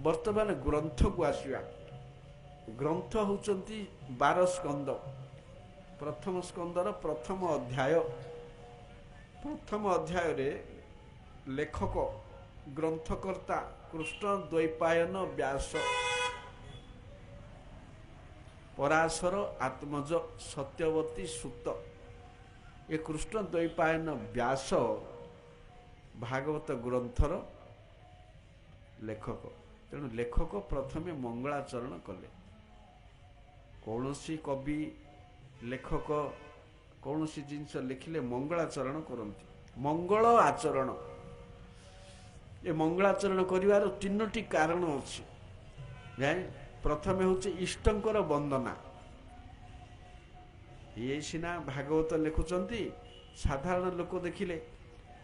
ବର୍ତ୍ତମାନ ଗ୍ରନ୍ଥକୁ ଆସିବା। ଗ୍ରନ୍ଥ ହେଉଛନ୍ତି 12 ସ୍କନ୍ଦ। ପ୍ରଥମ ସ୍କନ୍ଧର ପ୍ରଥମ ଅଧ୍ୟାୟ। ପ୍ରଥମ ଅଧ୍ୟାୟରେ ଲେଖକ, ଗ୍ରନ୍ଥକର୍ତ୍ତା କୃଷ୍ଣ ଦ୍ୱୈପାୟନ ବ୍ୟାସ, ପରାଶର ଆତ୍ମଜ, ସତ୍ୟବତୀ ସୁତ। ଏ କୃଷ୍ଣ ଦ୍ୱୈପାୟନ ବ୍ୟାସ ଭାଗବତ ଗ୍ରନ୍ଥର ଲେଖକ। ତେଣୁ ଲେଖକ ପ୍ରଥମେ ମଙ୍ଗଳାଚରଣ କଲେ। କୌଣସି କବି ଲେଖକ କୌଣସି ଜିନିଷ ଲେଖିଲେ ମଙ୍ଗଳାଚରଣ କରନ୍ତି। ମଙ୍ଗଳ ଆଚରଣ, ଏ ମଙ୍ଗଳାଚରଣ କରିବାର 3ଟି କାରଣ ଅଛି। ପ୍ରଥମେ ହେଉଛି ଇଷ୍ଟଙ୍କର ବନ୍ଦନା। ଇଏ ସିନା ଭାଗବତ ଲେଖୁଛନ୍ତି, ସାଧାରଣ ଲୋକ ଦେଖିଲେ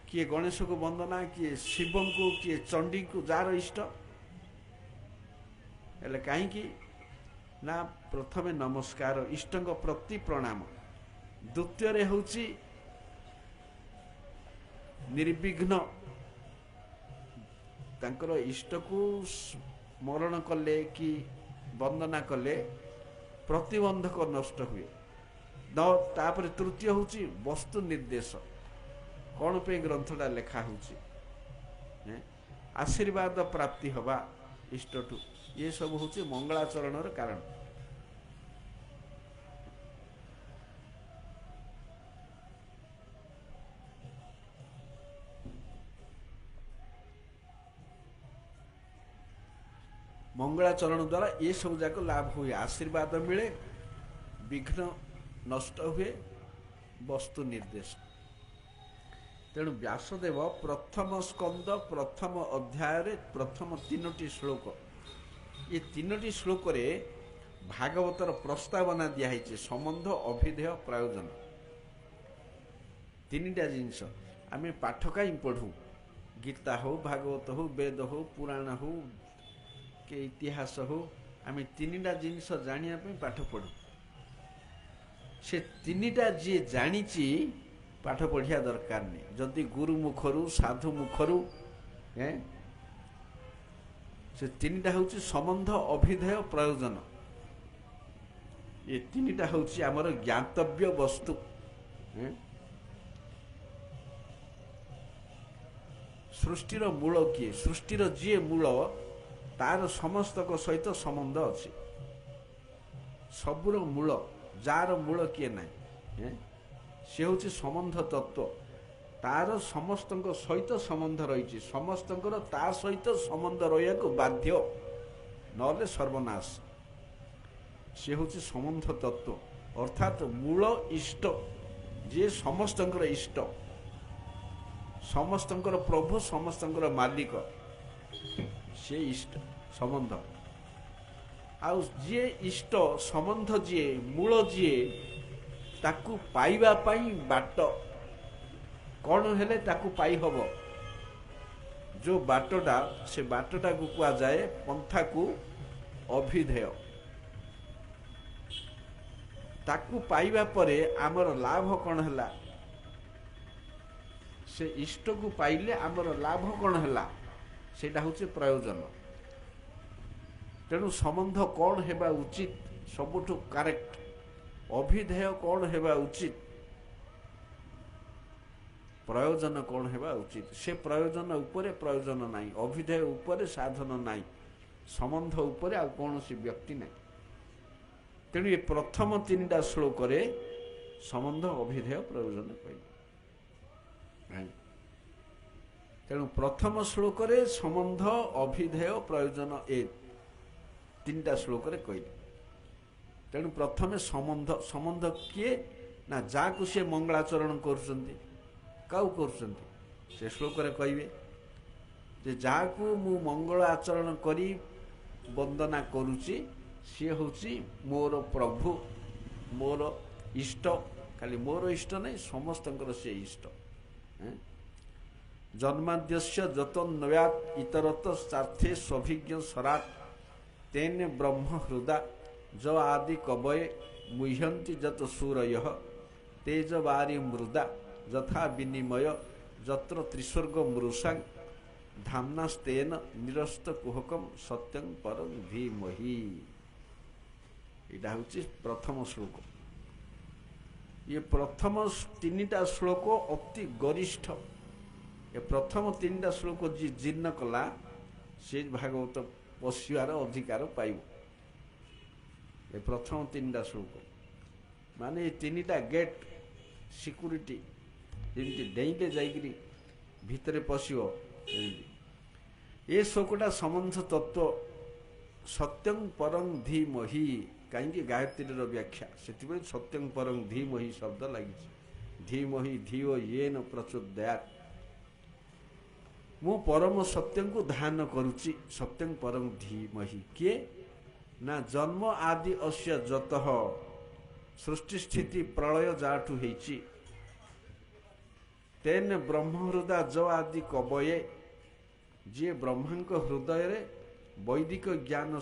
କିଏ ଗଣେଶକୁ ବନ୍ଦନା, କିଏ ଶିବଙ୍କୁ, କିଏ ଚଣ୍ଡୀଙ୍କୁ, ଯାହାର ଇଷ୍ଟ। ହେଲେ କାହିଁକି ନା ପ୍ରଥମେ ନମସ୍କାର, ଇଷ୍ଟଙ୍କ ପ୍ରତି ପ୍ରଣାମ। ଦ୍ୱିତୀୟରେ ହେଉଛି ନିର୍ବିଘ୍ନ, ତାଙ୍କର ଇଷ୍ଟକୁ ସ୍ମରଣ କଲେ କି ବନ୍ଦନା କଲେ ପ୍ରତିବନ୍ଧକ ନଷ୍ଟ ହୁଏ। ତାପରେ ତୃତୀୟ ହେଉଛି ବସ୍ତୁ ନିର୍ଦ୍ଦେଶ, କ'ଣ ପାଇଁ ଗ୍ରନ୍ଥଟା ଲେଖା ହେଉଛି, ଆଶୀର୍ବାଦ ପ୍ରାପ୍ତି ହେବା ଇଷ୍ଟଠୁ। ଏସବୁ ହେଉଛି ମଙ୍ଗଳାଚରଣର କାରଣ। ମଙ୍ଗଳାଚରଣ ଦ୍ୱାରା ଏସବୁ ଯାକ ଲାଭ ହୁଏ। ଆଶୀର୍ବାଦ ମିଳେ, ବିଘ୍ନ ନଷ୍ଟ ହୁଏ, ବସ୍ତୁ ନିର୍ଦ୍ଦେଶ। ତେଣୁ ବ୍ୟାସଦେବ ପ୍ରଥମ ସ୍କନ୍ଦ ପ୍ରଥମ ଅଧ୍ୟାୟରେ ପ୍ରଥମ 3ଟି ଶ୍ଲୋକ, ଏ 3ଟି ଶ୍ଲୋକରେ ଭାଗବତର ପ୍ରସ୍ତାବନା ଦିଆହେଇଛି। ସମ୍ବନ୍ଧ, ଅଭିଧେୟ, ପ୍ରୟୋଜନ, 3ଟା ଜିନିଷ। ଆମେ ପାଠ କାହିଁ ପଢ଼ୁ? ଗୀତା ହଉ, ଭାଗବତ ହଉ, ବେଦ ହଉ, ପୁରାଣ ହଉ, କି ଇତିହାସ ହଉ, ଆମେ 3ଟା ଜିନିଷ ଜାଣିବା ପାଇଁ ପାଠ ପଢ଼ୁ। ସେ 3ଟା ଯିଏ ଜାଣିଛି ପାଠ ପଢ଼ିବା ଦରକାର ନାହିଁ। ଯଦି ଗୁରୁ ମୁଖରୁ, ସାଧୁ ମୁଖରୁ, ସେ 3ଟା ହେଉଛି ସମ୍ବନ୍ଧ, ଅଭିଧେୟ, ପ୍ରୟୋଜନ। ଏ 3ଟା ହେଉଛି ଆମର ଜ୍ଞାତବ୍ୟ ବସ୍ତୁ। ସୃଷ୍ଟିର ମୂଳ କିଏ? ସୃଷ୍ଟିର ଯିଏ ମୂଳ, ତାର ସମସ୍ତଙ୍କ ସହିତ ସମ୍ବନ୍ଧ ଅଛି। ସବୁର ମୂଳ, ଯାହାର ମୂଳ କିଏ ନାହିଁ, ସେ ହେଉଛି ସମ୍ବନ୍ଧ ତତ୍ତ୍ୱ। ତାର ସମସ୍ତଙ୍କ ସହିତ ସମ୍ବନ୍ଧ ରହିଛି। ସମସ୍ତଙ୍କର ତା ସହିତ ସମ୍ବନ୍ଧ ରହିବାକୁ ବାଧ୍ୟ, ନହେଲେ ସର୍ବନାଶ। ସେ ହେଉଛି ସମ୍ବନ୍ଧ ତତ୍ତ୍ୱ, ଅର୍ଥାତ୍ ମୂଳ ଇଷ୍ଟ, ଯିଏ ସମସ୍ତଙ୍କର ଇଷ୍ଟ, ସମସ୍ତଙ୍କର ପ୍ରଭୁ, ସମସ୍ତଙ୍କର ମାଲିକ, ସେ ଇଷ୍ଟ ସମ୍ବନ୍ଧ। ଆଉ ଯିଏ ଇଷ୍ଟ ସମ୍ବନ୍ଧ, ଯିଏ ମୂଳ, ଯିଏ, ତାକୁ ପାଇବା ପାଇଁ ବାଟ କ'ଣ ହେଲେ ତାକୁ ପାଇ ହବ? ଯେଉଁ ବାଟଟା, ସେ ବାଟଟାକୁ କୁହାଯାଏ, ପନ୍ଥାକୁ ଅଭିଧେୟ। ତାକୁ ପାଇବା ପରେ ଆମର ଲାଭ କ'ଣ ହେଲା? ସେ ଇଷ୍ଟକୁ ପାଇଲେ ଆମର ଲାଭ କ'ଣ ହେଲା? ସେଇଟା ହେଉଛି ପ୍ରୟୋଜନ। ତେଣୁ ସମ୍ବନ୍ଧ କ'ଣ ହେବା ଉଚିତ? ସବୁଠୁ କରେକ୍ଟ। ଅଭିଧେୟ କ'ଣ ହେବା ଉଚିତ? ପ୍ରୟୋଜନ କ'ଣ ହେବା ଉଚିତ? ସେ ପ୍ରୟୋଜନ ଉପରେ ପ୍ରୟୋଜନ ନାହିଁ, ଅଭିଧେୟ ଉପରେ ସାଧନ ନାହିଁ, ସମ୍ବନ୍ଧ ଉପରେ ଆଉ କୌଣସି ବ୍ୟକ୍ତି ନାହିଁ। ତେଣୁ ଏ ପ୍ରଥମ 3ଟା ଶ୍ଲୋକରେ ସମ୍ବନ୍ଧ, ଅଭିଧେୟ, ପ୍ରୟୋଜନ କହିଲେ। ତେଣୁ ପ୍ରଥମ ଶ୍ଲୋକରେ ସମ୍ବନ୍ଧ, ଅଭିଧେୟ, ପ୍ରୟୋଜନ, ଏ 3ଟା ଶ୍ଲୋକରେ କହିଲେ। ତେଣୁ ପ୍ରଥମେ ସମ୍ବନ୍ଧ। ସମ୍ବନ୍ଧ କିଏ? ନା ଯାହାକୁ ସେ ମଙ୍ଗଳାଚରଣ କରୁଛନ୍ତି। କାହାକୁ କରୁଛନ୍ତି? ସେ ଶ୍ଲୋକରେ କହିବେ ଯେ ଯାହାକୁ ମୁଁ ମଙ୍ଗଳ ଆଚରଣ କରି ବନ୍ଦନା କରୁଛି, ସିଏ ହେଉଛି ମୋର ପ୍ରଭୁ, ମୋର ଇଷ୍ଟ। ଖାଲି ମୋର ଇଷ୍ଟ ନାହିଁ, ସମସ୍ତଙ୍କର ସେ ଇଷ୍ଟ। ଜନ୍ମାଦ୍ୟସ୍ୟ ଯତନ୍ନୟାତ୍ ଇତରତ ସ୍ୱାର୍ଥେ ସ୍ୱଭିଜ୍ଞ ସରାଟ୍ ତେନେ ବ୍ରହ୍ମ ହୃଦା ଜ ଆଦି କବये ମୁହ୍ୟନ୍ତି ଯତ ସୁରୟଃ ତେଜ ବାରି ମୃଦା ଯଥା ବିନିମୟ ଯତ୍ର ତ୍ରିସ୍ୱର୍ଗ ମୃଷାଂ ଧାମ୍ନାସ୍ତେନ ନିରସ୍ତ କୁହକମ୍ ସତ୍ୟଂ ପରଂ ଧୀମହି। ଏଇଟା ହେଉଛି ପ୍ରଥମ ଶ୍ଲୋକ। ଇଏ ପ୍ରଥମ 3ଟା ଶ୍ଲୋକ ଅତି ଗରିଷ୍ଠ। ଏ ପ୍ରଥମ 3ଟା ଶ୍ଲୋକ ଯିଏ ଜୀର୍ଣ୍ଣ କଲା, ସେ ଭାଗବତ ପଶିବାର ଅଧିକାର ପାଇବ। ଏ ପ୍ରଥମ 3ଟା ଶ୍ଲୋକ ମାନେ ଏ 3ଟା ଗେଟ୍ ସିକ୍ୟୁରିଟି, ଯେମିତି ଡେଇଁଲେ ଯାଇକିରି ଭିତରେ ପଶିବ। ଏ ଶ୍ଲୋକଟା ସମ୍ବନ୍ଧ ତତ୍ତ୍ୱ, ସତ୍ୟଂ ପରଂ ଧୀମହି, କାହିଁକି ଗାୟତ୍ରୀର ବ୍ୟାଖ୍ୟା ସେଥିପାଇଁ ସତ୍ୟଂ ପରଂ ଧୀମହି ଶବ୍ଦ ଲାଗିଛି ଧୀମହି ଧିଓ ୟେନ ପ୍ରଚୋଦୟାତ୍ ମୁଁ ପରମ ସତ୍ୟଙ୍କୁ ଧ୍ୟାନ କରୁଛି ସତ୍ୟଂ ପରଂ ଧୀମହି କିଏ ନା ଜନ୍ମ ଆଦି ଅସ୍ୟ ଯତଃ ସୃଷ୍ଟି ସ୍ଥିତି ପ୍ରଳୟ ଯାଠୁ ହେଇଛି ତେନ ବ୍ରହ୍ମ ହୃଦା ଜ ଆଦି କବୟେ ଯିଏ ବ୍ରହ୍ମାଙ୍କ ହୃଦୟରେ ବୈଦିକ ଜ୍ଞାନ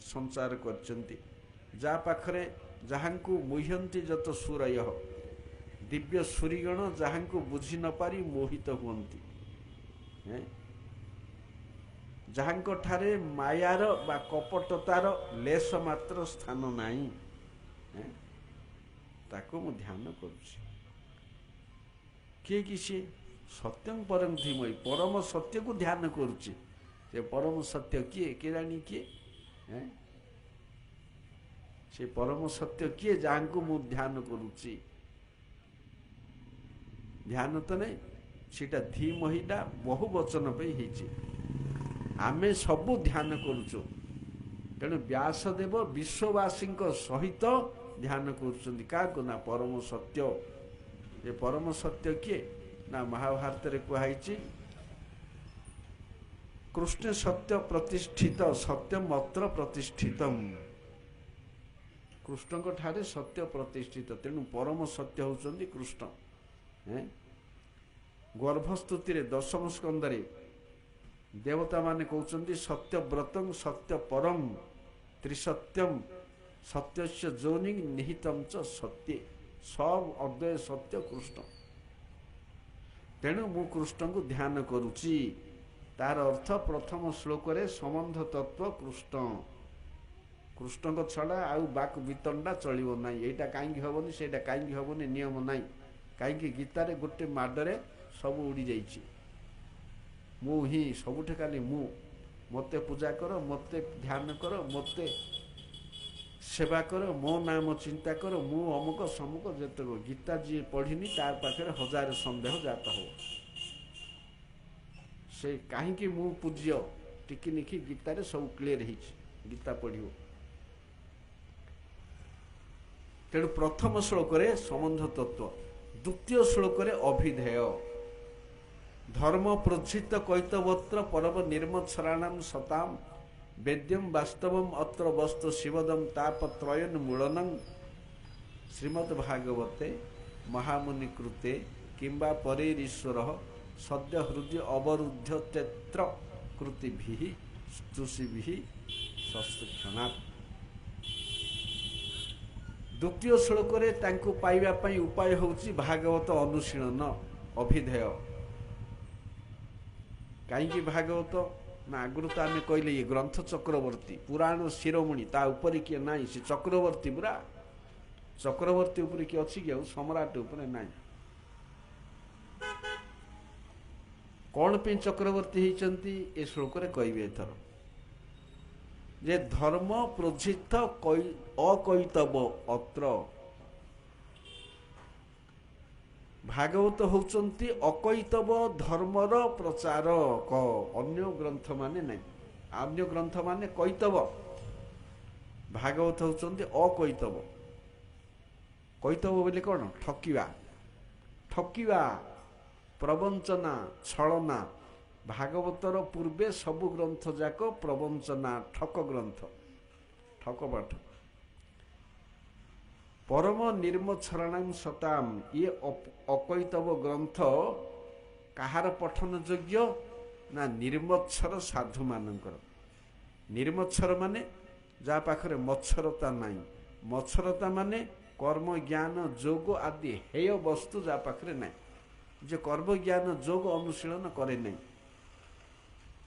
ସଞ୍ଚାର କରିଛନ୍ତି ଯାହା ପାଖରେ ଯାହାଙ୍କୁ ମୁହ୍ୟନ୍ତି ଯତ ସୁରୟ ଦିବ୍ୟ ସୁରୀଗଣ ଯାହାଙ୍କୁ ବୁଝି ନପାରି ମୋହିତ ହୁଅନ୍ତି ଯାହାଙ୍କ ଠାରେ ମାୟାର ବା କପଟତାର ଲେଶ ମାତ୍ର ସ୍ଥାନ ନାହିଁ ତାକୁ ମୁଁ ଧ୍ୟାନ କରୁଛି କିଏ କି ସିଏ ସତ୍ୟଂ ପରଂ ଧୀମହି ପରମ ସତ୍ୟକୁ ଧ୍ୟାନ କରୁଛି ସେ ପରମ ସତ୍ୟ କିଏ କେଜାଣି କିଏ ସେ ପରମ ସତ୍ୟ କିଏ ଯାହାଙ୍କୁ ମୁଁ ଧ୍ୟାନ କରୁଛି ଧ୍ୟାନ ତ ନାହିଁ ସେଟା ଧୀମହିଟା ବହୁ ବଚନ ପାଇଁ ହେଇଛି ଆମେ ସବୁ ଧ୍ୟାନ କରୁଛୁ ତେଣୁ ବ୍ୟାସଦେବ ବିଶ୍ୱବାସୀଙ୍କ ସହିତ ଧ୍ୟାନ କରୁଛନ୍ତି କାହାକୁ ନା ପରମ ସତ୍ୟ ଏ ପରମ ସତ୍ୟ କିଏ ନା ମହାଭାରତରେ କୁହାଯାଇଛି କୃଷ୍ଣ ସତ୍ୟ ପ୍ରତିଷ୍ଠିତ ସତ୍ୟମ ଅତ୍ର ପ୍ରତିଷ୍ଠିତମ କୃଷ୍ଣଙ୍କ ଠାରେ ସତ୍ୟ ପ୍ରତିଷ୍ଠିତ ତେଣୁ ପରମ ସତ୍ୟ ହେଉଛନ୍ତି କୃଷ୍ଣ ଗର୍ଭସ୍ତୁତିରେ ଦଶମ ସ୍କନ୍ଧରେ ଦେବତା ମାନେ କହୁଛନ୍ତି ସତ୍ୟବ୍ରତଂ ସତ୍ୟ ପରଂ ତ୍ରିସତ୍ୟମ ସତ୍ୟସ୍ୟ ଯୋନି ନିହିତଂ ଚ ସତ୍ୟ ସବ ଅଦ୍ବୟ ସତ୍ୟ କୃଷ୍ଣ ତେଣୁ ମୁଁ କୃଷ୍ଣଙ୍କୁ ଧ୍ୟାନ କରୁଛି ତାର ଅର୍ଥ ପ୍ରଥମ ଶ୍ଲୋକରେ ସମ୍ବନ୍ଧ ତତ୍ତ୍ୱ କୃଷ୍ଣ କୃଷ୍ଣଙ୍କ ଛଡ଼ା ଆଉ ବାକ୍ ବିତଣ୍ଡା ଚଳିବ ନାହିଁ ଏଇଟା କାହିଁକି ହବନି ସେଇଟା କାହିଁକି ହବନି ନିୟମ ନାହିଁ କାହିଁକି ଗୀତାରେ ଗୋଟେ ମାଡ଼ରେ ସବୁ ଉଡ଼ି ଯାଇଛି ମୁଁ ହିଁ ସବୁଠି ଖାଲି ମୁଁ ମୋତେ ପୂଜା କର ମୋତେ ଧ୍ୟାନ କର ମୋତେ ସେବା କର ମୋ ନାମ ଚିନ୍ତା କର ମୁଁ ଅମୁକ ସମୁକ ଯେତେକ ଗୀତା ଯିଏ ପଢ଼ିନି ତାର ପାଖରେ ହଜାର ସନ୍ଦେହ ଜାତ ହବ ସେ କାହିଁକି ମୁଁ ପୂଜ୍ୟ ଟିକି ନିଖି ଗୀତାରେ ସବୁ କ୍ଲିୟର ହେଇଛି ଗୀତା ପଢ଼ିବ ତେଣୁ ପ୍ରଥମ ଶ୍ଲୋକରେ ସମ୍ବନ୍ଧ ତତ୍ତ୍ୱ ଦ୍ୱିତୀୟ ଶ୍ଲୋକରେ ଅଭିଧେୟ ଧର୍ମ ପ୍ରୋଜ୍ଜିତ କୈତବତ୍ର ପରବ ନିର୍ମତ୍ସରାଣାମ ସତାମ ବେଦ୍ୟମ ବାସ୍ତବମ ଅତ୍ର ବସ୍ତୁ ଶିବଦମ ତାପତ୍ରୟନ ମୂଳନଂ ଶ୍ରୀମଦ୍ ଭାଗବତେ ମହାମୁନି କୃତେ କିମ୍ବା ପରେରୀଶ୍ୱର ସଦ୍ୟ ହୃଦୟ ଅବରୁଦ୍ଧ ତେତ୍ର କୃତିଭିଃ ସ୍ତୁଷିଭିଃ ସସ୍ତକ୍ଷଣାତ୍ ଦ୍ୱିତୀୟ ଶ୍ଲୋକରେ ତାଙ୍କୁ ପାଇବା ପାଇଁ ଉପାୟ ହେଉଛି ଭାଗବତ ଅନୁଶୀଳନ ଅଭିଧେୟ କାହିଁକି ଭାଗବତ ନା ଆଗରୁ ତ ଆମେ କହିଲେ ଇଏ ଗ୍ରନ୍ଥ ଚକ୍ରବର୍ତ୍ତୀ ପୁରାଣ ଶିରୋମଣି ତା ଉପରେ କିଏ ନାହିଁ ସେ ଚକ୍ରବର୍ତ୍ତୀ ପୁରା ଚକ୍ରବର୍ତ୍ତୀ ଉପରେ କିଏ ଅଛି କି ଆଉ ସମ୍ରାଟ ଉପରେ ନାହିଁ କଣ ପାଇଁ ଚକ୍ରବର୍ତ୍ତୀ ହେଇଛନ୍ତି ଏ ଶ୍ଲୋକରେ କହିବେ ଏଥର ଯେ ଧର୍ମ ପ୍ରୋଜ୍ଜିତ ଅକୈତବ ଅତ୍ର ଭାଗବତ ହେଉଛନ୍ତି ଅକୈତବ ଧର୍ମର ପ୍ରଚାରକ ଅନ୍ୟ ଗ୍ରନ୍ଥ ମାନେ ନାହିଁ ଅନ୍ୟ ଗ୍ରନ୍ଥ ମାନେ କୈତବ ଭାଗବତ ହେଉଛନ୍ତି ଅକୈତବ କୈତବ ବୋଲି କଣ ଠକିବା ଠକିବା ପ୍ରବଞ୍ଚନା ଛଳନା ଭାଗବତର ପୂର୍ବେ ସବୁ ଗ୍ରନ୍ଥ ଯାକ ପ୍ରବଞ୍ଚନା ଠକ ଗ୍ରନ୍ଥ ଠକ ପାଠ ପରମ ନିର୍ମଚ୍ଛରଣାଂ ସତାମ ଇଏ ଅକୈତବ ଗ୍ରନ୍ଥ କାହାର ପଠନ ଯୋଗ୍ୟ ନା ନିର୍ମଚ୍ଛର ସାଧୁମାନଙ୍କର ନିର୍ମଚ୍ଛର ମାନେ ଯାହା ପାଖରେ ମଚ୍ଛରତା ନାହିଁ ମଚ୍ଛରତା ମାନେ କର୍ମ ଜ୍ଞାନ ଯୋଗ ଆଦି ହେୟ ବସ୍ତୁ ଯାହା ପାଖରେ ନାହିଁ ଯେ କର୍ମ ଜ୍ଞାନ ଯୋଗ ଅନୁଶୀଳନ କରେ ନାହିଁ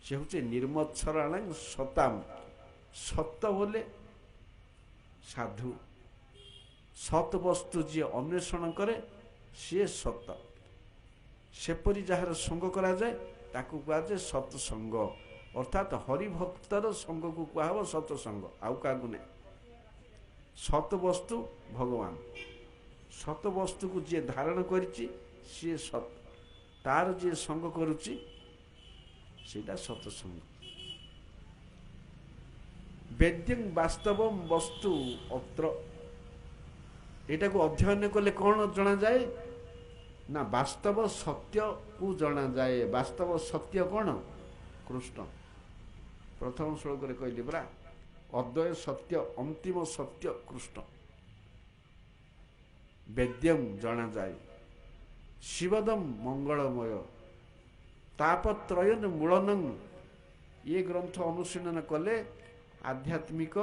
ସେ ହେଉଛି ନିର୍ମଚ୍ଛରାଣାଂ ସତାମ ସତ ବୋଲେ ସାଧୁ ସତ୍ ବସ୍ତୁ ଯିଏ ଅନ୍ୱେଷଣ କରେ ସିଏ ସତ ସେପରି ଯାହାର ସଙ୍ଗ କରାଯାଏ ତାକୁ କୁହାଯାଏ ସତ୍ସଙ୍ଗ ଅର୍ଥାତ୍ ହରିଭକ୍ତର ସଙ୍ଗକୁ କୁହାହବ ସତ୍ସଙ୍ଗ ଆଉ କାହାକୁ ନାହିଁ ସତ୍ ବସ୍ତୁ ଭଗବାନ ସତ ବସ୍ତୁକୁ ଯିଏ ଧାରଣ କରିଛି ସିଏ ସତ୍ ତାର ଯିଏ ସଙ୍ଗ କରୁଛି ସେଇଟା ସତ୍ସଙ୍ଗ ବେଦ୍ୟଂ ବାସ୍ତବମ୍ ବସ୍ତୁ ଅତ୍ର। ଏଟାକୁ ଅଧ୍ୟୟନ କଲେ କ'ଣ ଜଣାଯାଏ ନା ବାସ୍ତବ ସତ୍ୟକୁ ଜଣାଯାଏ। ବାସ୍ତବ ସତ୍ୟ କ'ଣ? କୃଷ୍ଣ। ପ୍ରଥମ ଶ୍ଲୋକରେ କହିଲି ପରା, ଅଦ୍ୱୟ ସତ୍ୟ, ଅନ୍ତିମ ସତ୍ୟ କୃଷ୍ଣ। ବେଦ୍ୟଂ ଜଣାଯାଏ, ଶିବଦମ୍ ମଙ୍ଗଳମୟ, ତାପତ୍ରୟନ ମୂଳନଂ। ଏ ଗ୍ରନ୍ଥ ଅନୁଶୀଳନ କଲେ ଆଧ୍ୟାତ୍ମିକ,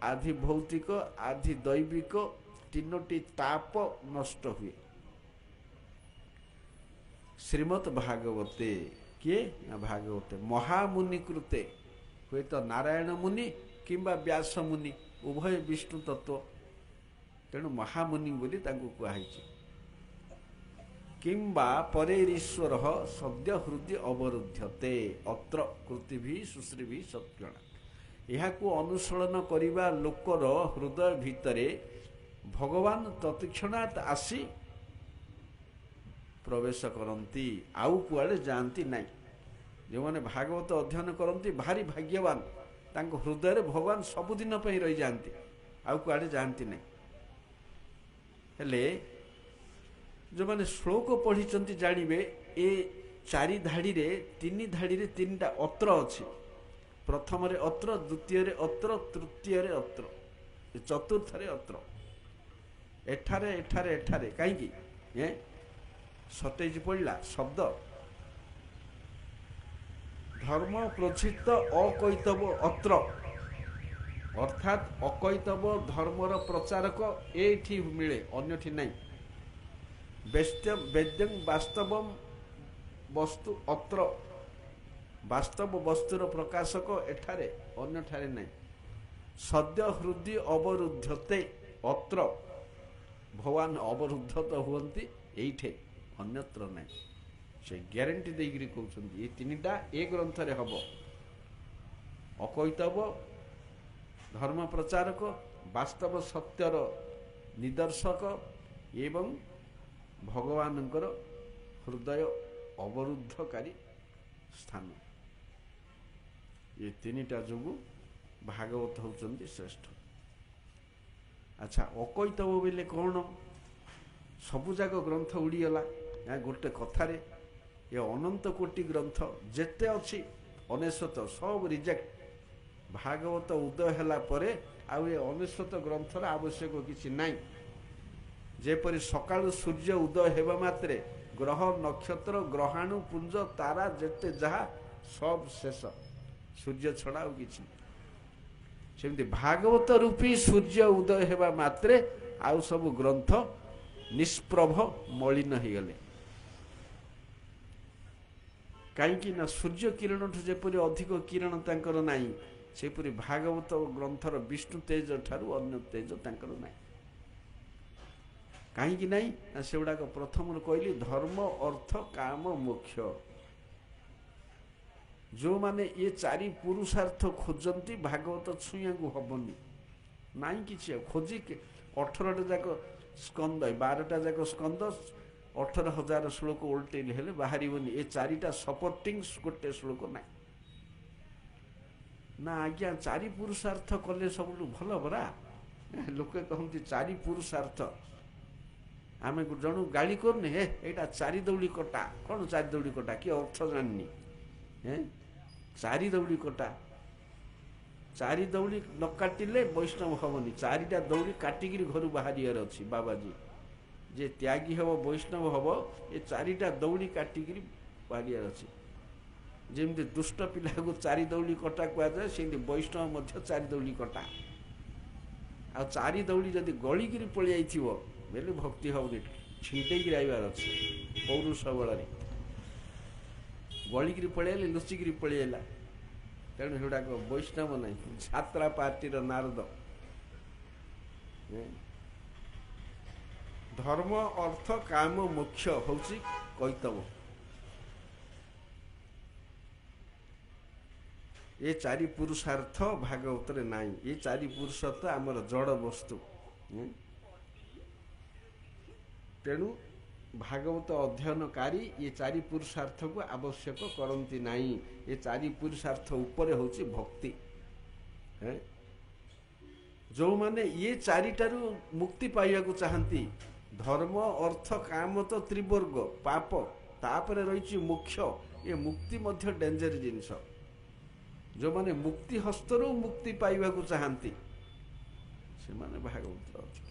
ଆଧି ଭୌତିକ, ଆଧି ଦୈବିକ ତିନୋଟି ତାପ ନଷ୍ଟ ହୁଏ। ଶ୍ରୀମଦ୍ ଭାଗବତେ, କିଏ ନା ଭାଗବତେ, ମହାମୁନି କୃତେ, ହୁଏତ ନାରାୟଣ ମୁନି କିମ୍ବା ବ୍ୟାସ ମୁନି, ଉଭୟ ବିଷ୍ଣୁ ତତ୍ତ୍ୱ, ତେଣୁ ମହାମୁନି ବୋଲି ତାଙ୍କୁ କୁହାଯାଇଛି। କିମ୍ବା ପରେରୀଶ୍ୱର ସଦ୍ୟ ହୃଦୟ ଅବରୁଦ୍ଧ୍ୟତେ ଅତ୍ର କୃତିଭି ସୁଶ୍ରୀଭି ସତ୍ୟଣା। ଏହାକୁ ଅନୁସରଣ କରିବା ଲୋକର ହୃଦୟ ଭିତରେ ଭଗବାନ ତତ୍କ୍ଷଣାତ୍ ଆସି ପ୍ରବେଶ କରନ୍ତି, ଆଉ କୁଆଡ଼େ ଯାଆନ୍ତି ନାହିଁ। ଯେଉଁମାନେ ଭାଗବତ ଅଧ୍ୟୟନ କରନ୍ତି ଭାରି ଭାଗ୍ୟବାନ, ତାଙ୍କ ହୃଦୟରେ ଭଗବାନ ସବୁଦିନ ପାଇଁ ରହିଯାଆନ୍ତି, ଆଉ କୁଆଡ଼େ ଯାଆନ୍ତି ନାହିଁ। ହେଲେ ଯେଉଁମାନେ ଶ୍ଲୋକ ପଢ଼ିଛନ୍ତି ଜାଣିବେ, ଏ 4 ଧାଡ଼ିରେ 3 ଧାଡ଼ିରେ 3ଟା ଅତ୍ର ଅଛି। ପ୍ରଥମରେ ଅତ୍ର, ଦ୍ୱିତୀୟରେ ଅତ୍ର, ତୃତୀୟରେ ଅତ୍ର, ଚତୁର୍ଥରେ ଅତ୍ର। ଏଠାରେ ଏଠାରେ ଏଠାରେ କାହିଁକି? ସତେଜ ପଡ଼ିଲା ଶବ୍ଦ। ଧର୍ମ ପ୍ରୋଚିତ ଅକୈତବ ଅତ୍ର, ଅର୍ଥାତ୍ ଅକୈତବ ଧର୍ମର ପ୍ରଚାରକ ଏଇଠି ମିଳେ, ଅନ୍ୟଠି ନାହିଁ। ବେଦ୍ୟଂ ବାସ୍ତବମ୍ ବସ୍ତୁ ଅତ୍ର, ବାସ୍ତବ ବସ୍ତୁର ପ୍ରକାଶକ ଏଠାରେ, ଅନ୍ୟଠାରେ ନାହିଁ। ସଦ୍ୟ ହୃଦୟ ଅବରୁଦ୍ଧତେ ଅତ୍ର, ଭଗବାନ ଅବରୁଦ୍ଧ ତ ହୁଅନ୍ତି ଏଇଠି, ଅନ୍ୟତ୍ର ନାହିଁ। ସେ ଗ୍ୟାରେଣ୍ଟି ଦେଇକିରି କହୁଛନ୍ତି ଏ 3ଟା ଏ ଗ୍ରନ୍ଥରେ ହବ। ଅକୈତବ ଧର୍ମ ପ୍ରଚାରକ, ବାସ୍ତବ ସତ୍ୟର ନିଦର୍ଶକ ଏବଂ ଭଗବାନଙ୍କର ହୃଦୟ ଅବରୁଦ୍ଧକାରୀ ସ୍ଥାନ। ଏ 3ଟା ଯୋଗୁଁ ଭାଗବତ ହେଉଛନ୍ତି ଶ୍ରେଷ୍ଠ। ଆଚ୍ଛା, ଅକୈତବ ବୋଇଲେ କ'ଣ? ସବୁଯାକ ଗ୍ରନ୍ଥ ଉଡ଼ିଗଲା ଗୋଟେ କଥାରେ। ଏ ଅନନ୍ତ କୋଟି ଗ୍ରନ୍ଥ ଯେତେ ଅଛି 99 ସବୁ ରିଜେକ୍ଟ। ଭାଗବତ ଉଦୟ ହେଲା ପରେ ଆଉ ଏ 99 ଗ୍ରନ୍ଥର ଆବଶ୍ୟକ କିଛି ନାହିଁ। ଯେପରି ସକାଳୁ ସୂର୍ଯ୍ୟ ଉଦୟ ହେବା ମାତ୍ରେ ଗ୍ରହ ନକ୍ଷତ୍ର ଗ୍ରହାଣୁ ପୁଞ୍ଜ ତାରା ଯେତେ ଯାହା ସବୁ ଶେଷ, ସୂର୍ଯ୍ୟ ଛଡ଼ା ଆଉ କିଛି ନାହିଁ। ସେମିତି ଭାଗବତ ରୂପୀ ସୂର୍ଯ୍ୟ ଉଦୟ ହେବା ମାତ୍ରେ ଆଉ ସବୁ ଗ୍ରନ୍ଥ ନିଷ୍ପ୍ରଭ ମଳିନ ହେଇଗଲେ। କାହିଁକି ନା ସୂର୍ଯ୍ୟ କିରଣଠୁ ଯେପରି ଅଧିକ କିରଣ ତାଙ୍କର ନାହିଁ, ସେପରି ଭାଗବତ ଗ୍ରନ୍ଥର ବିଷ୍ଣୁ ତେଜ ଠାରୁ ଅନ୍ୟ ତେଜ ତାଙ୍କର ନାହିଁ। କାହିଁକି ନାହିଁ ନା ସେଗୁଡ଼ାକ ପ୍ରଥମରୁ କହିଲି ଧର୍ମ ଅର୍ଥ କାମ ମୋକ୍ଷ। ଯେଉଁମାନେ ଏ 4 ପୁରୁଷାର୍ଥ ଖୋଜନ୍ତି ଭାଗବତ ଛୁଇଁବାକୁ ହବନି, ନାହିଁ କିଛି। ଆଉ ଖୋଜି 18ଟା ଯାକ ସ୍କନ୍ଦ, 12ଟା ଯାକ ସ୍କନ୍ଦ, 18,000 ଶ୍ଲୋକ ଓଲଟେଇଲେ ହେଲେ ବାହାରିବନି। ଏ 4ଟା ସପୋର୍ଟିଂ ଗୋଟେ ଶ୍ଲୋକ ନାହିଁ। ନା ଆଜ୍ଞା 4 ପୁରୁଷାର୍ଥ କଲେ ସବୁଠୁ ଭଲ ପରା। ଲୋକେ କହନ୍ତି 4 ପୁରୁଷାର୍ଥ। ଆମେ ଜଣୁ ଗାଳି କରୁନି, ହେ ଏଇଟା 4 ଦଉଡ଼ି କଟା। କ'ଣ 4 ଦଉଡ଼ି କଟା? କିଏ ଅର୍ଥ ଜାଣିନି। 4 ଦଉଡ଼ି କଟା, 4 ଦଉଡ଼ି ନ କାଟିଲେ ବୈଷ୍ଣବ ହବନି। 4ଟା ଦଉଡ଼ି କାଟିକିରି ଘରୁ ବାହାରିବାର ଅଛି। ବାବାଜୀ ଯେ ତ୍ୟାଗୀ ହେବ, ବୈଷ୍ଣବ ହେବ, ଏ 4ଟା ଦଉଡ଼ି କାଟିକିରି ବାହାରିବାର ଅଛି। ଯେମିତି ଦୁଷ୍ଟ ପିଲାକୁ 4 ଦଉଡ଼ି କଟା କୁହାଯାଏ, ସେମିତି ବୈଷ୍ଣବ ମଧ୍ୟ 4 ଦଉଡ଼ି କଟା। ଆଉ 4 ଦଉଡ଼ି ଯଦି ଗଳିକିରି ପଳେଇ ଯାଇଥିବ ବେଲେ ଭକ୍ତି ହବନି, ଛିଣ୍ଡେଇକିରି ଆଇବାର ଅଛି ପୌରୁଷ ବଳରେ। ଗଳିକିରି ପଳେଇଲେ, ଲୁଚିକିରି ପଳେଇଲା, ତେଣୁ ସେଗୁଡ଼ାକ ବୈଷ୍ଣବ ନାହିଁ, ଯାତ୍ରା ପାର୍ଟିର ନାରଦ। ଧର୍ମ ଅର୍ଥ କାମ ମୋକ୍ଷ ହେଉଛି କୈତବ। ଏ 4 ପୁରୁଷାର୍ଥ ଭାଗବତରେ ନାହିଁ। ଏ 4 ପୁରୁଷାର୍ଥ ଆମର ଜଡ଼ ବସ୍ତୁ। ତେଣୁ ଭାଗବତ ଅଧ୍ୟୟନକାରୀ ଏ 4 ପୁରୁଷାର୍ଥକୁ ଆବଶ୍ୟକ କରନ୍ତି ନାହିଁ। ଏ 4 ପୁରୁଷାର୍ଥ ଉପରେ ହେଉଛି ଭକ୍ତି। जो माने ये चारिटारू मुक्ति पाइबाकू चाहती धर्म अर्थ काम तो त्रिवर्ग पाप तापर रही मोक्ष ये मुक्ति मध्य डेंजर जिनस जो माने मुक्ति हस्तरू मुक्ति पाइबाकू चाहती से माने भागवत अच्छे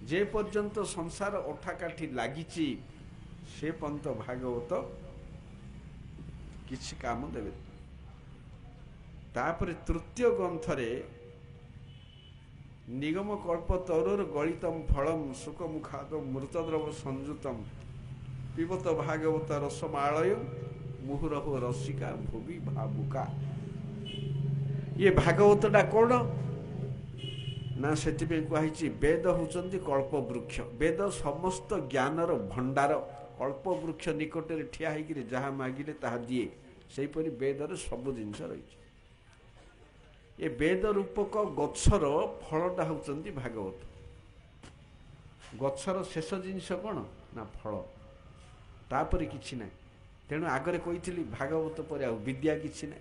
जे पर्यंत संसार अठाकाठी लागिची से पर्यंत भागवत किसी काम देवे तापर तृतीय ग्रंथरे निगम कल्प तरोर गलितम फलम सुख मुखाद मृतद्रव संयुतम पिबत भागवत रसमालय मुहुरहो रसिका भुवि भावुका ये भागवतटा कौन ना से कही वेद होचंती कल्प वृक्ष वेद समस्त ज्ञानर भंडार कल्प वृक्ष निकट में ठिया होकर जहाँ मागिले ताहा दिए सेहीपरि वेदर सब जिनस रही ये वेद रूपक गछर फलटा होचंती भागवत गछर शेष जिनस कौन ना फल तापर किछि ना तेणु आगरे कही भागवत पर आ विद्या किछि ना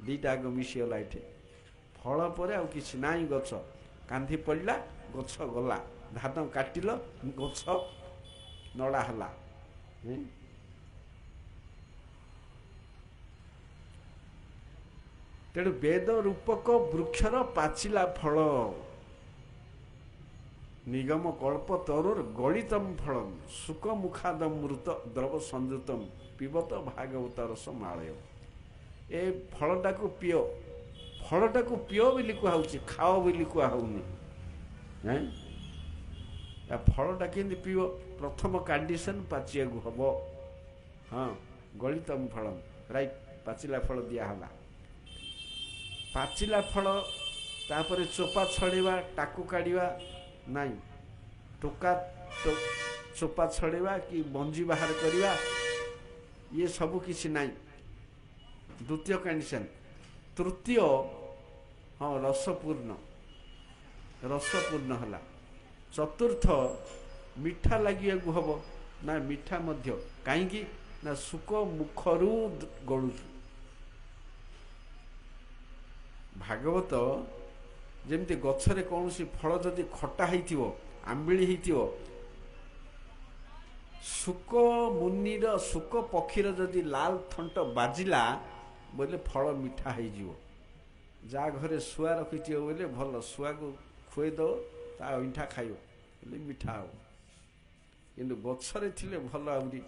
दीटा आग मिशीगला ये फल पर आ किछि ना गछ कांधी पड़ा गछ गला धान काटिल गछ नड़ा हला तेणु वेद रूपक वृक्षर पाचिला फल निगम कल्प तरोर गलितम फलम सुख मुखादम मृत द्रव संयुतम पिबत भागवत रसमालय ए फलटा को पियो फलटा को पियो बोली कहुची खाओ बोली कहउनी फलटा केमती पियो प्रथम कंडीशन पाचिया हम हाँ गलितम फलम राइट पाचिला फल दिहला पाचिला फल तापर चोपा छड़ेवा टाकू काढ़ा नाई टोका चोपा छड़ेवा कि मंजी बाहर करवा ये सब किसी नाई द्वितीय कंडीशन तृतीय हाँ रसपूर्ण है चतुर्थ मीठा लगे हम ना मीठा मध्य कहीं ना सुख मुखरू गड़ुचु भागवत जमती गछरे कौन सी फल जदि खटा हो आंबिली हो सुक मुनिर सुक पक्षीर जदि लाल थंट बाजिला बोले फल मीठा हो जा घरे शुआ रखी बोले भल शुआ को खुए दो ता अइठा खाइब बोले मीठा हो किंतु गछरे थिले भल आउरी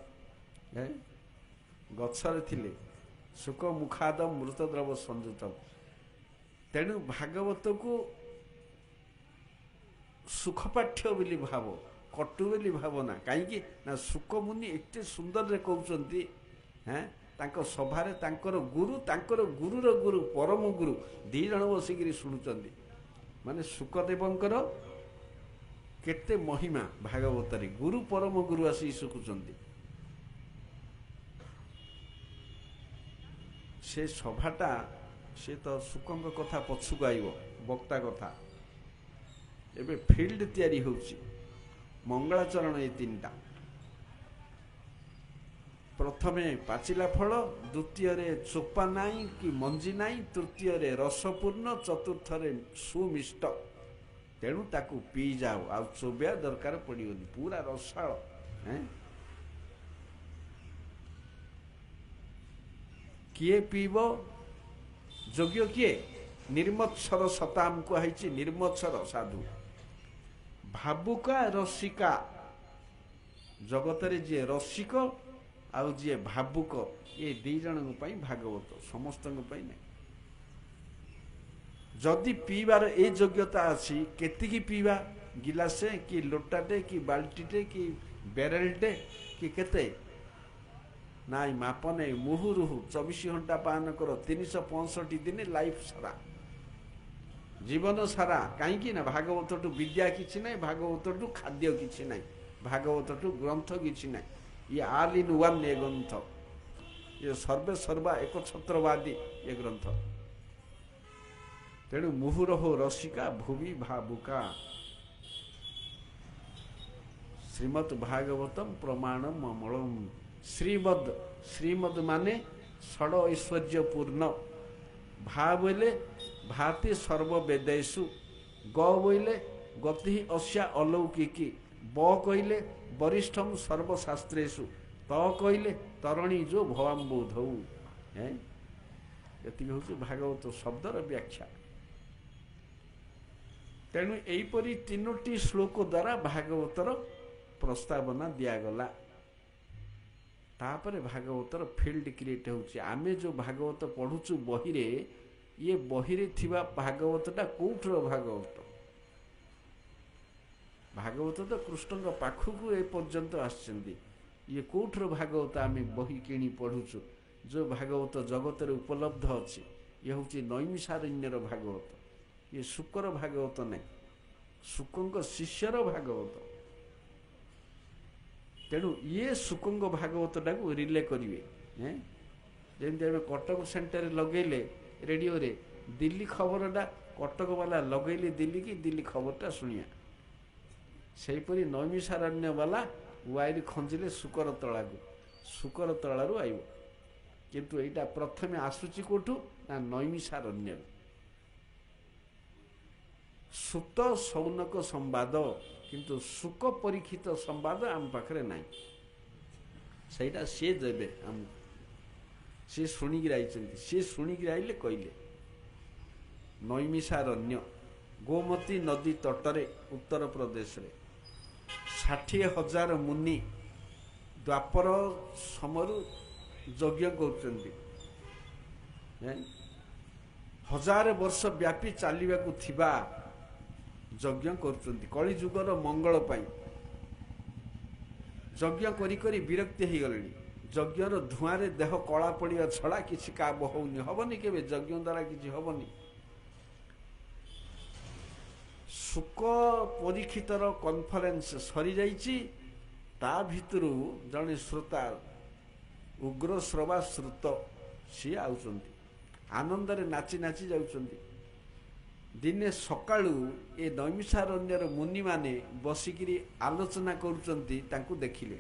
गछरे थिले सुक मुखादम मृतद्रव संयुतम तेणु भागवत को सुखपाठ्य बोली भाव कटु बोली भावना कहीं ना सुकमुनि एते सुंदर रे कहउचंती हैं तांको सभारे तांकर गुरुर गुरु परम गुरु दी जण बसिकी शुणुचंती माने सुखदेवंकर केते महिमा भागवत रे गुरु परम गुरु आसी शुकुचंती से सभाटा से तो सुखंग कथा पछुक आइब वक्ता कथा एबे फील्ड तैयारी होउची मंगलाचरण ये तीन टा प्रथमे पाचिला फल द्वितीय रे चोपा नाई कि मंजी नाई तृतीय रे रसपूर्ण चतुर्थ रे सुमिष्ट तेणु ताकू पी जाओ आ चोबिया दरकार पड़ियोनी पूरा रसाल हैं किए पीब योग्य किए निर्मत्सर सताम कही निर्मत्सर साधु भावुका रसिका जगत रे जी रसिक आउ जी भावुक ये दी जन भागवत समस्त नहीं जदि पीबार ए योग्यता अच्छी केतिकी पीवा गिलासे कि लोटाटे कि बाल्टीटे कि बेरेलटे कि केते नाई माप नहीं मुहुरुहु 24 घंटा पान कर 365 दिन लाइफ सारा जीवन सारा कहीं ना भागवत टू विद्या किसी ना भागवत टू खाद्य किसी ना भागवत टू ग्रंथ किसी ना ये ऑल इन वन ये ग्रंथ ये सर्वे सर्वा एक छत्रवादी ये ग्रंथ तेणु मुहुरहो रसिका भुवि भावुका श्रीमद् भागवतम प्रमाणम अमलम श्रीमद माने षड ऐश्वर्य पूर्ण भाव बोले ଭାତି ସର୍ବବେଦେଷୁ। ଗ ବୋଇଲେ ଗତି ଅସ୍ୟା ଅଲୌକିକି। ବ କହିଲେ ବରିଷ୍ଠମ୍ ସର୍ବଶାସ୍ତ୍ରେଷୁ। ତ କହିଲେ ତରଣୀ ଯୋ ଭବାମ୍ବୁଧୌ। ଏତିକି ହେଉଛି ଭାଗବତ ଶବ୍ଦର ବ୍ୟାଖ୍ୟା। ତେଣୁ ଏହିପରି 3ଟି ଶ୍ଲୋକ ଦ୍ୱାରା ଭାଗବତର ପ୍ରସ୍ତାବନା ଦିଆଗଲା। ତାପରେ ଭାଗବତର ଫିଲ୍ଡ କ୍ରିଏଟ୍ ହେଉଛି। ଆମେ ଯେଉଁ ଭାଗବତ ପଢ଼ୁଛୁ ବହିରେ, ଇଏ ବହିରେ ଥିବା ଭାଗବତଟା କେଉଁଠିର ଭାଗବତ? ଭାଗବତ ତ କୃଷ୍ଣଙ୍କ ପାଖକୁ ଏ ପର୍ଯ୍ୟନ୍ତ ଆସିଛନ୍ତି। ଇଏ କେଉଁଠିର ଭାଗବତ ଆମେ ବହି କିଣି ପଢ଼ୁଛୁ? ଯେଉଁ ଭାଗବତ ଜଗତରେ ଉପଲବ୍ଧ ଅଛି, ଇଏ ହେଉଛି ନୈମିଷାରଣ୍ୟର ଭାଗବତ। ଇଏ ଶୁକର ଭାଗବତ ନାହିଁ, ଶୁକଙ୍କ ଶିଷ୍ୟର ଭାଗବତ। ତେଣୁ ଇଏ ଶୁକଙ୍କ ଭାଗବତଟାକୁ ରିଲେ କରିବେ। ଯେମିତି ଆମେ କଟକ ସେଣ୍ଟରରେ ଲଗେଇଲେ ରେଡ଼ିଓରେ ଦିଲ୍ଲୀ ଖବରଟା କଟକ ବାଲା ଲଗେଇଲେ ଦିଲ୍ଲୀ, କି ଦିଲ୍ଲୀ ଖବରଟା ଶୁଣିବା। ସେହିପରି ନୈମିଷାରଣ୍ୟ ବାଲା ୱାଇର ଖଞ୍ଜିଲେ ଶୁକର ତଳାକୁ, ଶୁକର ତଳାରୁ ଆଇବ। କିନ୍ତୁ ଏଇଟା ପ୍ରଥମେ ଆସୁଛି କେଉଁଠୁ? ନା ନୈମିଷାରଣ୍ୟରୁ। ସୁତ ସୌନକ ସମ୍ବାଦ, କିନ୍ତୁ ଶୁକ ପରୀକ୍ଷିତ ସମ୍ବାଦ ଆମ ପାଖରେ ନାହିଁ। ସେଇଟା ସିଏ ଦେବେ ଆମକୁ। ସିଏ ଶୁଣିକି ଆଇଛନ୍ତି, ସିଏ ଶୁଣିକି ଆଇଲେ କହିଲେ। ନୈମିଷାରଣ୍ୟ ଗୋମତୀ ନଦୀ ତଟରେ ଉତ୍ତରପ୍ରଦେଶରେ 60,000 ମୁନି ଦ୍ୱାପର ସମୟରୁ ଯଜ୍ଞ କରୁଛନ୍ତି। 1000 ବର୍ଷ ବ୍ୟାପୀ ଚାଲିବାକୁ ଥିବା ଯଜ୍ଞ କରୁଛନ୍ତି କଳିଯୁଗର ମଙ୍ଗଳ ପାଇଁ। ଯଜ୍ଞ କରି କରି ବିରକ୍ତି ହେଇଗଲେଣି। ଯଜ୍ଞର ଧୂଆଁରେ ଦେହ କଳା ପଡ଼ିବା ଛଡ଼ା କିଛି କାମ ହଉନି, ହବନି କେବେ, ଯଜ୍ଞ ଦ୍ୱାରା କିଛି ହବନି। ଶୁକ ପରୀକ୍ଷିତର କନଫରେନ୍ସ ସରିଯାଇଛି। ତା ଭିତରୁ ଜଣେ ଶ୍ରୋତା ଉଗ୍ର ଶ୍ରବା ଶ୍ରୁତ, ସିଏ ଆଉଛନ୍ତି, ଆନନ୍ଦରେ ନାଚି ନାଚି ଯାଉଛନ୍ତି। ଦିନେ ସକାଳୁ ଏ ନୈମିଷାରଣ୍ୟର ମୁନିମାନେ ବସିକିରି ଆଲୋଚନା କରୁଛନ୍ତି, ତାଙ୍କୁ ଦେଖିଲେ।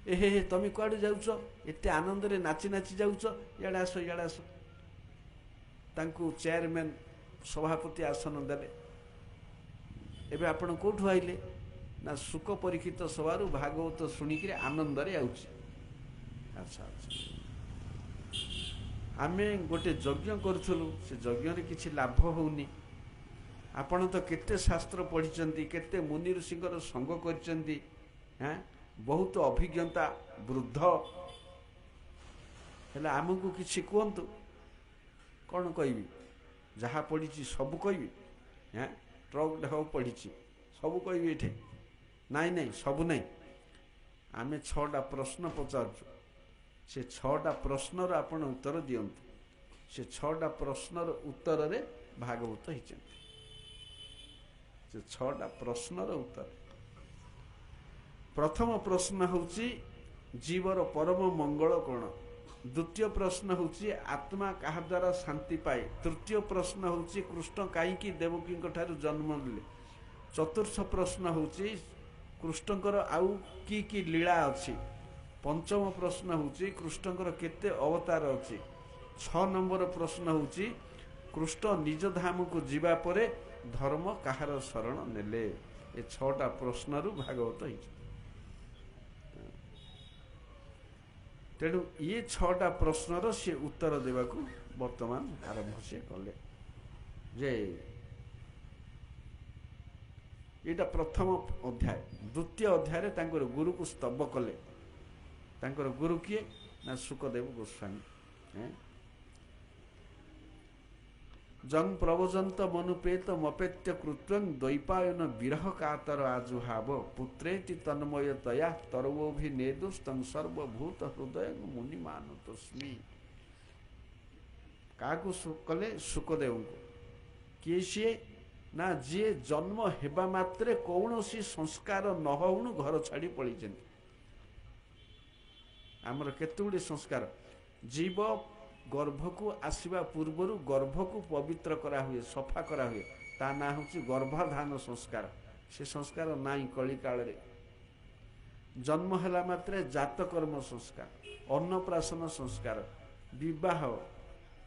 ହେ ତମେ କୁଆଡ଼େ ଯାଉଛ? ଏତେ ଆନନ୍ଦରେ ନାଚି ନାଚି ଯାଉଛ, ଇଆଡ଼େ ଆସ, ଇଆଡ଼େ ଆସ। ତାଙ୍କୁ ଚେୟାରମ୍ୟାନ୍ ସଭାପତି ଆସନ ଦେଲେ। ଏବେ ଆପଣ କେଉଁଠୁ ଆଇଲେ? ନା ଶୁକ ପରୀକ୍ଷିତ ସଭାରୁ ଭାଗବତ ଶୁଣିକିରି ଆନନ୍ଦରେ ଆଉଛି। ଆଚ୍ଛା ଆଚ୍ଛା, ଆମେ ଗୋଟେ ଯଜ୍ଞ କରୁଥିଲୁ, ସେ ଯଜ୍ଞରେ କିଛି ଲାଭ ହେଉନି। ଆପଣ ତ କେତେ ଶାସ୍ତ୍ର ପଢ଼ିଛନ୍ତି, କେତେ ମୁନି ଋଷିଙ୍କର ସଙ୍ଗ କରିଛନ୍ତି, ବହୁତ ଅଭିଜ୍ଞତା ବୃଦ୍ଧ, ହେଲେ ଆମକୁ କିଛି କୁହନ୍ତୁ। କ'ଣ କହିବି? ଯାହା ପଢ଼ିଛି ସବୁ କହିବି? ଟ୍ରକ୍ ଢେଉ ପଢ଼ିଛି ସବୁ କହିବି ଏଠି? ନାଇଁ ନାଇଁ, ସବୁ ନାହିଁ। ଆମେ 6ଟା ପ୍ରଶ୍ନ ପଚାରୁଛୁ, ସେ 6ଟା ପ୍ରଶ୍ନର ଆପଣ ଉତ୍ତର ଦିଅନ୍ତୁ। ସେ 6ଟା ପ୍ରଶ୍ନର ଉତ୍ତରରେ ଭାଗବତ ହେଇଛନ୍ତି। ସେ 6ଟା ପ୍ରଶ୍ନର ଉତ୍ତର। ପ୍ରଥମ ପ୍ରଶ୍ନ ହେଉଛି ଜୀବର ପରମ ମଙ୍ଗଳ କ'ଣ? ଦ୍ୱିତୀୟ ପ୍ରଶ୍ନ ହେଉଛି ଆତ୍ମା କାହା ଦ୍ୱାରା ଶାନ୍ତି ପାଏ? ତୃତୀୟ ପ୍ରଶ୍ନ ହେଉଛି କୃଷ୍ଣ କାହିଁକି ଦେବକୀଙ୍କ ଠାରୁ ଜନ୍ମ ନେଲେ? ଚତୁର୍ଥ ପ୍ରଶ୍ନ ହେଉଛି କୃଷ୍ଣଙ୍କର ଆଉ କି କି ଲୀଳା ଅଛି? ପଞ୍ଚମ ପ୍ରଶ୍ନ ହେଉଛି କୃଷ୍ଣଙ୍କର କେତେ ଅବତାର ଅଛି? 6 ନମ୍ବର ପ୍ରଶ୍ନ ହେଉଛି କୃଷ୍ଣ ନିଜ ଧାମକୁ ଯିବା ପରେ ଧର୍ମ କାହାର ଶରଣ ନେଲେ? ଏ 6ଟା ପ୍ରଶ୍ନରୁ ଭାଗବତ ହେଇଛି। ତେଣୁ ଇଏ 6ଟା ପ୍ରଶ୍ନର ସେ ଉତ୍ତର ଦେବାକୁ ବର୍ତ୍ତମାନ ଆରମ୍ଭ ସେ କଲେ। ଯେ ଏଇଟା ପ୍ରଥମ ଅଧ୍ୟାୟ। ଦ୍ୱିତୀୟ ଅଧ୍ୟାୟରେ ତାଙ୍କର ଗୁରୁକୁ ସ୍ତବ କଲେ। ତାଙ୍କର ଗୁରୁ କିଏ? ନା ଶୁକଦେବ ଗୋସ୍ୱାମୀ। ଜଂ ପ୍ରବଜନ୍ତ ମନୁପେତ ମପେତ୍ୟ କୃତ୍ୱଂ ଦ୍ୱୈପାୟନ ବିରହ କାତର ଆଜୁହାବ ପୁତ୍ରେତି ତନ୍ମୟତୟା ତର୍ୱୋଭିନେଦୁ ସ୍ତଂ ସର୍ବଭୂତ ହୃଦୟ ମୁନିମାନ ତସ୍ମି। କାହାକୁ କଲେ? ଶୁକଦେବଙ୍କୁ। କିଏ ସିଏ? ନା ଯିଏ ଜନ୍ମ ହେବା ମାତ୍ରେ କୌଣସି ସଂସ୍କାର ନ ହଉଣୁ ଘର ଛାଡ଼ି ପଳେଇଛନ୍ତି। ଆମର କେତେ ଗୁଡ଼ିଏ ସଂସ୍କାର। ଜୀବ ଗର୍ଭକୁ ଆସିବା ପୂର୍ବରୁ ଗର୍ଭକୁ ପବିତ୍ର କରାହୁଏ, ସଫା କରାହୁଏ। ତା ନାଁ ହେଉଛି ଗର୍ଭାଧାନ ସଂସ୍କାର। ସେ ସଂସ୍କାର ନାହିଁ କଳିକାଳରେ। ଜନ୍ମ ହେଲା ମାତ୍ରେ ଜାତକର୍ମ ସଂସ୍କାର, ଅନ୍ନପ୍ରାଶନ ସଂସ୍କାର, ବିବାହ,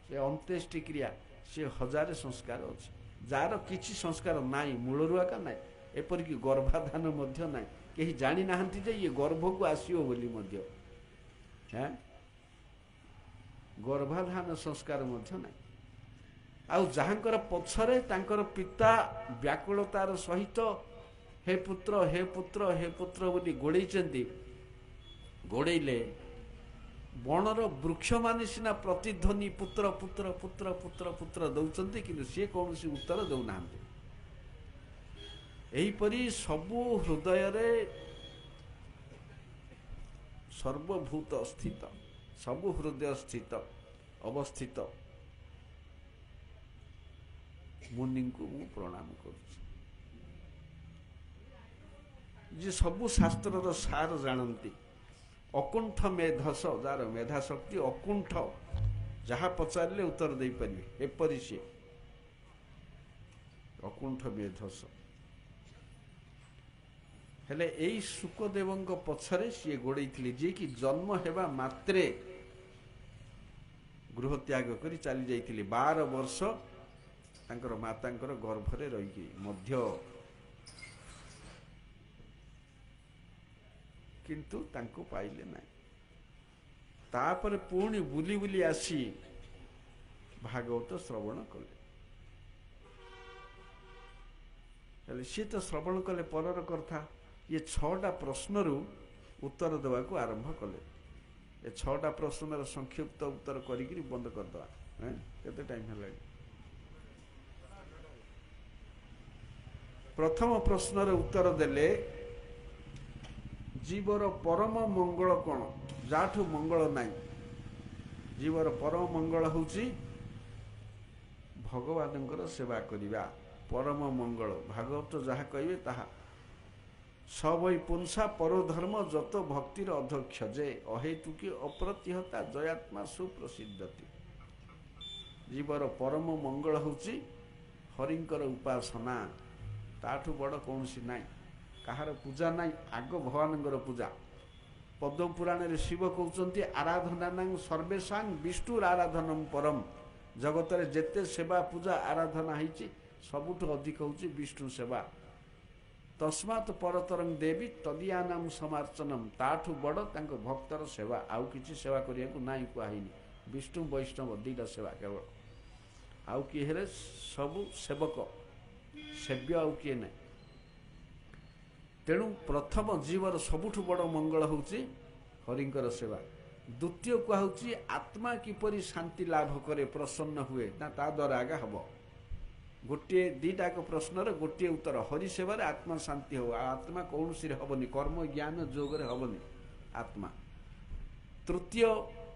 ସେ ଅନ୍त्यେଷ୍ଟି କ୍ରିୟା, ସେ ହଜାରେ ସଂସ୍କାର ଅଛି। ଯାହାର କିଛି ସଂସ୍କାର ନାହିଁ, ମୂଳରୁ ଏକା ନାହିଁ, ଏପରିକି ଗର୍ଭାଧାନ ମଧ୍ୟ ନାହିଁ, କେହି ଜାଣିନାହାନ୍ତି ଯେ ଇଏ ଗର୍ଭକୁ ଆସିବ ବୋଲି ମଧ୍ୟ। ଗର୍ଭାଧାନ ସଂସ୍କାର ମଧ୍ୟ ନାହିଁ। ଆଉ ଯାହାଙ୍କର ପଛରେ ତାଙ୍କର ପିତା ବ୍ୟାକୁଳତାର ସହିତ ହେ ପୁତ୍ର ହେ ପୁତ୍ର ହେ ପୁତ୍ର ବୋଲି ଗୋଡ଼େଇଛନ୍ତି, ଗୋଡ଼େଇଲେ ବଣର ବୃକ୍ଷମାନେ ସିନା ପ୍ରତିଧ୍ୱନି ପୁତ୍ର ପୁତ୍ର ପୁତ୍ର ପୁତ୍ର ପୁତ୍ର ଦେଉଛନ୍ତି, କିନ୍ତୁ ସିଏ କୌଣସି ଉତ୍ତର ଦେଉନାହାନ୍ତି। ଏହିପରି ସବୁ ହୃଦୟରେ ସର୍ବଭୂତ ସ୍ଥିତ, ସବୁ ହୃଦୟ ସ୍ଥିତ ଅବସ୍ଥିତ ମୁନିଙ୍କୁ ମୁଁ ପ୍ରଣାମ କରୁଛି, ଯେ ସବୁ ଶାସ୍ତ୍ରର ସାର ଜାଣନ୍ତି। ଅକୁଣ୍ଠ ମେଧସ, ଯାହାର ମେଧା ଶକ୍ତି ଅକୁଣ୍ଠ, ଯାହା ପଚାରିଲେ ଉତ୍ତର ଦେଇପାରିବେ, ଏପରି ସିଏ ଅକୁଣ୍ଠ ମେଧସ। ହେଲେ ଏଇ ଶୁକଦେବଙ୍କ ପଛରେ ସିଏ ଗୋଡ଼େଇଥିଲେ, ଯିଏକି ଜନ୍ମ ହେବା ମାତ୍ରେ ଗୃହ ତ୍ୟାଗ କରି ଚାଲି ଯାଇଥିଲେ। 12 ବର୍ଷ ତାଙ୍କର ମାତାଙ୍କର ଗର୍ଭରେ ରହିକି ମଧ୍ୟ, କିନ୍ତୁ ତାଙ୍କୁ ପାଇଲେ ନାହିଁ। ତାପରେ ପୁଣି ବୁଲି ବୁଲି ଆସି ଭାଗବତ ଶ୍ରବଣ କଲେ। ହେଲେ ସିଏ ତ ଶ୍ରବଣ କଲେ ପରର କଥା, ଇଏ 6ଟା ପ୍ରଶ୍ନରୁ ଉତ୍ତର ଦେବାକୁ ଆରମ୍ଭ କଲେ। ଏ 6ଟା ପ୍ରଶ୍ନର ସଂକ୍ଷିପ୍ତ ଉତ୍ତର କରିକିରି ବନ୍ଦ କରିଦେବା। କେତେ ଟାଇମ୍ ହେଲାଣି? ପ୍ରଥମ ପ୍ରଶ୍ନର ଉତ୍ତର ଦେଲେ, ଜୀବର ପରମ ମଙ୍ଗଳ କ'ଣ? ଯାଠୁ ମଙ୍ଗଳ ନାହିଁ। ଜୀବର ପରମ ମଙ୍ଗଳ ହେଉଛି ଭଗବାନଙ୍କର ସେବା କରିବା, ପରମ ମଙ୍ଗଳ। ଭାଗବତ ଯାହା କହିବେ ତାହା। ସବୈ ପୁଂସା ପରୋଧର୍ମ ଯତ ଭକ୍ତିର ଅଧ୍ୟକ୍ଷ, ଯେ ଅହେତୁକି ଅପ୍ରତିହତା ଜୟାତ୍ମା ସୁପ୍ରସିଦ୍ଧତି। ଜୀବର ପରମ ମଙ୍ଗଳ ହେଉଛି ହରିଙ୍କର ଉପାସନା, ତାଠୁ ବଡ଼ କୌଣସି ନାହିଁ। କାହାର ପୂଜା ନାହିଁ, ଆଗ ଭଗବାନଙ୍କର ପୂଜା। ପଦ୍ମ ପୁରାଣରେ ଶିବ କହୁଛନ୍ତି, ଆରାଧନାନାଂ ସର୍ବେଷାଂ ବିଷ୍ଣୁର ଆରାଧନଂ ପରମ। ଜଗତରେ ଯେତେ ସେବା ପୂଜା ଆରାଧନା ହେଇଛି, ସବୁଠୁ ଅଧିକ ହେଉଛି ବିଷ୍ଣୁ ସେବା। ତସ୍ମାତ୍ ପରତରଂ ଦେବୀ ତଦିୟାନାଂ ସମାର୍ଚ୍ଚନମ୍, ତାଠୁ ବଡ଼ ତାଙ୍କ ଭକ୍ତର ସେବା। ଆଉ କିଛି ସେବା କରିବାକୁ ନାହିଁ, କୁହାହେଇନି। ବିଷ୍ଣୁ ବୈଷ୍ଣବ ଦୁଇଟା ସେବା କେବଳ। ଆଉ କିଏ ହେଲେ ସବୁ ସେବକ, ସେବ୍ୟ ଆଉ କିଏ ନାହିଁ। ତେଣୁ ପ୍ରଥମ ଜୀବର ସବୁଠୁ ବଡ଼ ମଙ୍ଗଳ ହେଉଛି ହରିଙ୍କର ସେବା। ଦ୍ୱିତୀୟ କୁହାହେଉଛି ଆତ୍ମା କିପରି ଶାନ୍ତି ଲାଭ କରେ, ପ୍ରସନ୍ନ ହୁଏ, ନା ତା ଦ୍ୱାରା ଆଗା ହେବ। ଗୋଟିଏ ଦିଟାକ ପ୍ରଶ୍ନର ଗୋଟିଏ ଉତ୍ତର, ହରି ସେବାରେ ଆତ୍ମା ଶାନ୍ତି ହେବ। ଆଉ ଆତ୍ମା କୌଣସିରେ ହେବନି, କର୍ମ ଜ୍ଞାନ ଯୋଗରେ ହେବନି ଆତ୍ମା। ତୃତୀୟ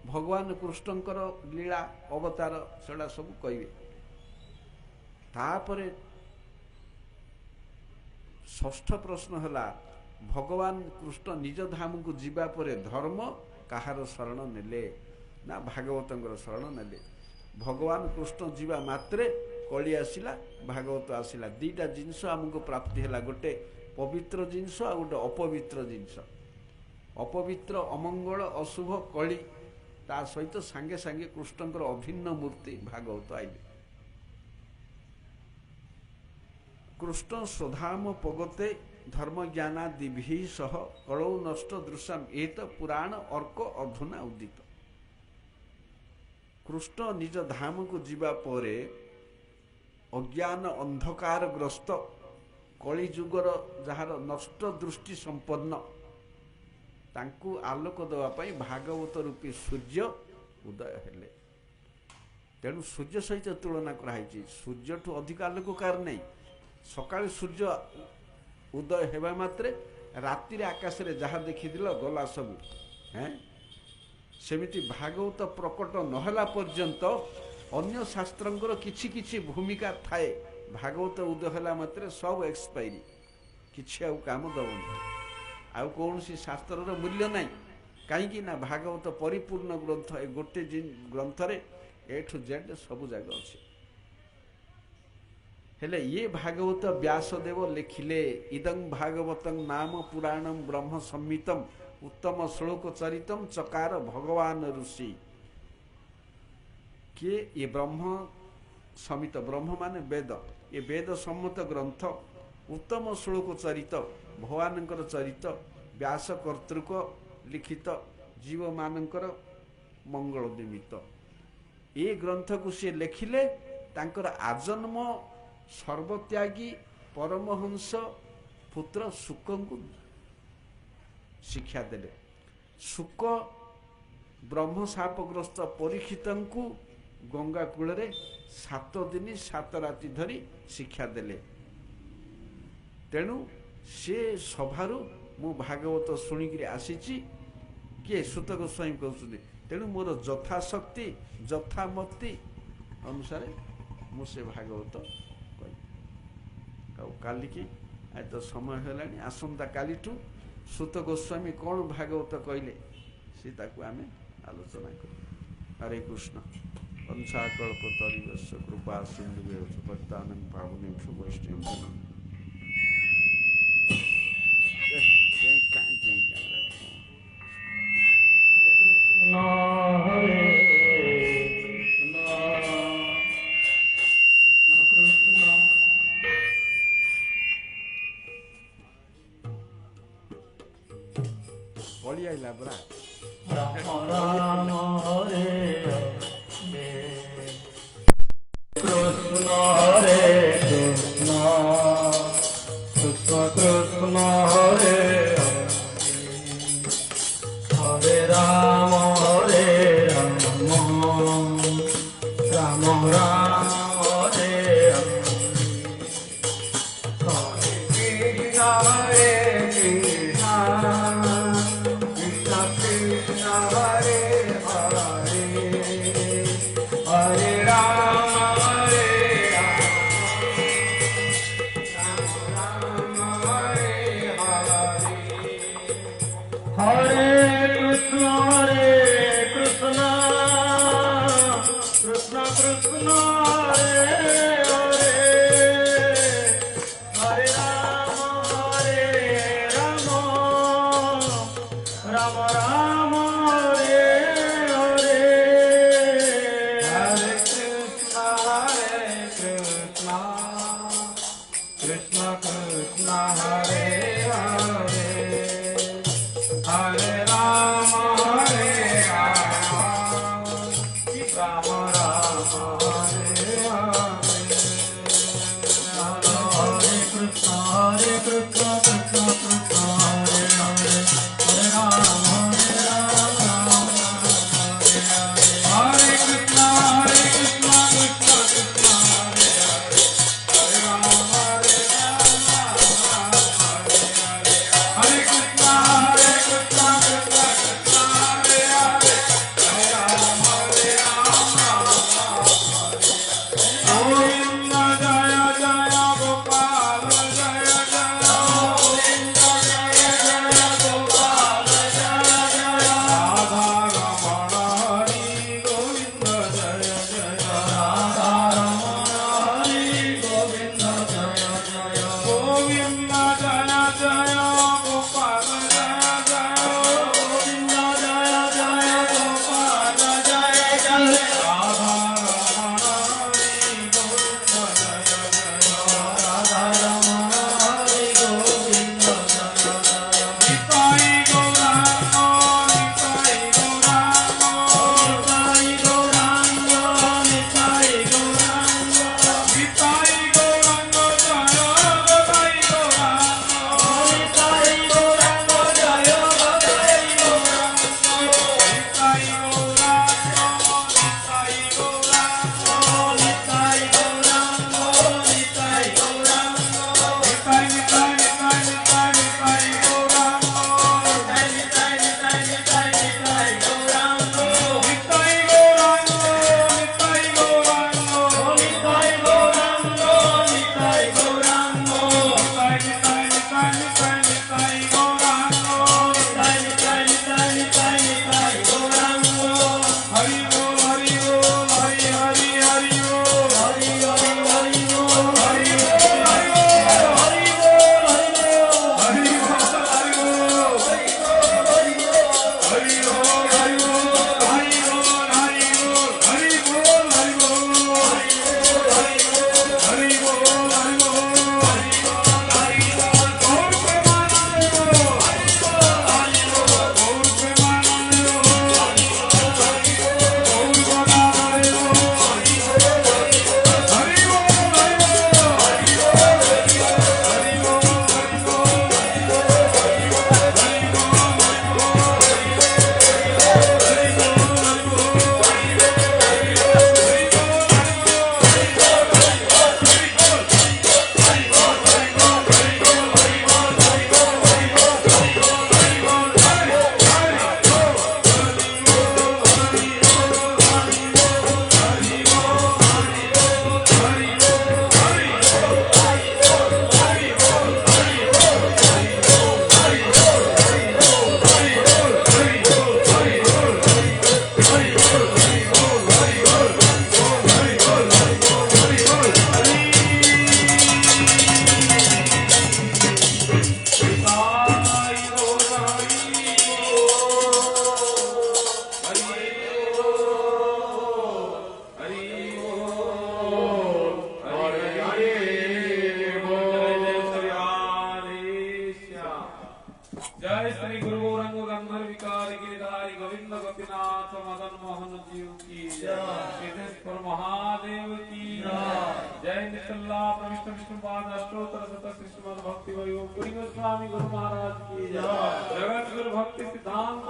ଭଗବାନ କୃଷ୍ଣଙ୍କର ଲୀଳା ଅବତାର, ସେଗୁଡ଼ା ସବୁ କହିବେ। ତାପରେ ଷଷ୍ଠ ପ୍ରଶ୍ନ ହେଲା, ଭଗବାନ କୃଷ୍ଣ ନିଜ ଧାମକୁ ଯିବା ପରେ ଧର୍ମ କାହାର ଶରଣ ନେଲେ, ନା ଭାଗବତଙ୍କର ଶରଣ ନେଲେ। ଭଗବାନ କୃଷ୍ଣ ଯିବା ମାତ୍ରେ କଳି ଆସିଲା, ଭାଗବତ ଆସିଲା। ଦୁଇଟା ଜିନିଷ ଆମକୁ ପ୍ରାପ୍ତି ହେଲା, ଗୋଟେ ପବିତ୍ର ଜିନିଷ ଆଉ ଗୋଟେ ଅପବିତ୍ର ଜିନିଷ। ଅପବିତ୍ର, ଅମଙ୍ଗଳ, ଅଶୁଭ, କଳି, ତା ସହିତ ସାଙ୍ଗେ ସାଙ୍ଗେ କୃଷ୍ଣଙ୍କର ଅଭିନ୍ନ ମୂର୍ତ୍ତି ଭାଗବତ ଆଇଲେ। କୃଷ୍ଣ ସ୍ୱଧାମ ପଗତେ ଧର୍ମଜ୍ଞାନାଦିଭି ସହ କଳୌ ନଷ୍ଟ ଦୃଶ୍ୟମ୍ ଏତ ପୁରାଣ ଅର୍କ ଅଧୁନା ଉଦିତ। କୃଷ୍ଣ ନିଜ ଧାମକୁ ଯିବା ପରେ ଅଜ୍ଞାନ ଅନ୍ଧକାରଗ୍ରସ୍ତ କଳିଯୁଗର ଯାହାର ନଷ୍ଟ ଦୃଷ୍ଟି ସମ୍ପନ୍ନ, ତାଙ୍କୁ ଆଲୋକ ଦେବା ପାଇଁ ଭାଗବତ ରୂପୀ ସୂର୍ଯ୍ୟ ଉଦୟ ହେଲେ। ତେଣୁ ସୂର୍ଯ୍ୟ ସହିତ ତୁଳନା କରାହେଇଛି। ସୂର୍ଯ୍ୟଠୁ ଅଧିକ ଆଲୋକ କାହାର ନାହିଁ। ସକାଳେ ସୂର୍ଯ୍ୟ ଉଦୟ ହେବା ମାତ୍ରେ ରାତିରେ ଆକାଶରେ ଯାହା ଦେଖିଥିଲ ଗଲା ସବୁ। ସେମିତି ଭାଗବତ ପ୍ରକଟ ନହେଲା ପର୍ଯ୍ୟନ୍ତ ଅନ୍ୟ ଶାସ୍ତ୍ରଙ୍କର କିଛି କିଛି ଭୂମିକା ଥାଏ। ଭାଗବତ ଉଦୟ ହେଲା ମାତ୍ରେ ସବୁ ଏକ୍ସପାଇରି, କିଛି ଆଉ କାମ ଦେବନି। ଆଉ କୌଣସି ଶାସ୍ତ୍ରର ମୂଲ୍ୟ ନାହିଁ। କାହିଁକି ନା ଭାଗବତ ପରିପୂର୍ଣ୍ଣ ଗ୍ରନ୍ଥ। ଏ ଗୋଟେ ଗ୍ରନ୍ଥରେ A to Z ସବୁ ଜାଗା ଅଛି। ହେଲେ ଇଏ ଭାଗବତ ବ୍ୟାସଦେବ ଲେଖିଲେ। ଇଦଂ ଭାଗବତଂ ନାମ ପୁରାଣଂ ବ୍ରହ୍ମ ସମ୍ମିତମ୍ ଉତ୍ତମ ଶ୍ଳୋକ ଚରିତମ୍ ଚକାର ଭଗବାନ ଋଷି। କିଏ? ଏ ବ୍ରହ୍ମ ସମିତ ବ୍ରହ୍ମ ମାନେ ବେଦ, ଏ ବେଦ ସମ୍ମତ ଗ୍ରନ୍ଥ ଉତ୍ତମ ଶ୍ଳୋକ ଚରିତ ଭଗବାନଙ୍କର ଚରିତ ବ୍ୟାସ କର୍ତ୍ତୃକ ଲିଖିତ ଜୀବମାନଙ୍କର ମଙ୍ଗଳ ନିମିତ୍ତ। ଏ ଗ୍ରନ୍ଥକୁ ସେ ଲେଖିଲେ ତାଙ୍କର ଆଜନ୍ମ ସର୍ବତ୍ୟାଗୀ ପରମହଂସ ପୁତ୍ର ଶୁକଙ୍କୁ ଶିକ୍ଷା ଦେଲେ। ଶୁକ ବ୍ରହ୍ମଶାପଗ୍ରସ୍ତ ପରୀକ୍ଷିତଙ୍କୁ ଗଙ୍ଗା କୂଳରେ 7 ଦିନ 7 ରାତି ଧରି ଶିକ୍ଷା ଦେଲେ। ତେଣୁ ସେ ସଭାରୁ ମୁଁ ଭାଗବତ ଶୁଣିକିରି ଆସିଛି। କିଏ? ସୁତ ଗୋସ୍ୱାମୀ କହୁଛନ୍ତି। ତେଣୁ ମୋର ଯଥାଶକ୍ତି ଯଥାମତି ଅନୁସାରେ ମୁଁ ସେ ଭାଗବତ କହିବି। ଆଉ କାଲିକି ଆଜି ତ ସମୟ ହେଲାଣି, ଆସନ୍ତା କାଲିଠୁ ସୁତ ଗୋସ୍ୱାମୀ କ'ଣ ଭାଗବତ କହିଲେ ସେ ତାକୁ ଆମେ ଆଲୋଚନା କରିବୁ। ହରେ କୃଷ୍ଣ। वंशाकल्पतरुश्च कृपा सिन्धुभ्यो पतितानां पावनेभ्यो वैष्णवेभ्यो पड़ी आइला बरा राम राम हरे कृष्ण हरे कृष्ण कृष्ण कृष्ण हरे हरे राम राम राम हरे हरे कृष्ण कृष्ण कृष्ण हरे हरे हरे राम हरे कृष्ण कृष्ण कृष्ण हरे हरे हरे राम राम राम हरे हरे हरे कृष्ण कृष्ण कृष्ण हरे हरे हरे राम राम राम हरे गोपीनाथ मदन मोहन जीव की सिद्धेश्वर महादेव की जय निकल्ला प्रविष्ट विष्णुपाद अष्टोत्तर शत श्रीमद् भक्ति वैभव पुरी गोस्वामी गुरु महाराज की जय जगत गुरु भक्ति सिद्धांत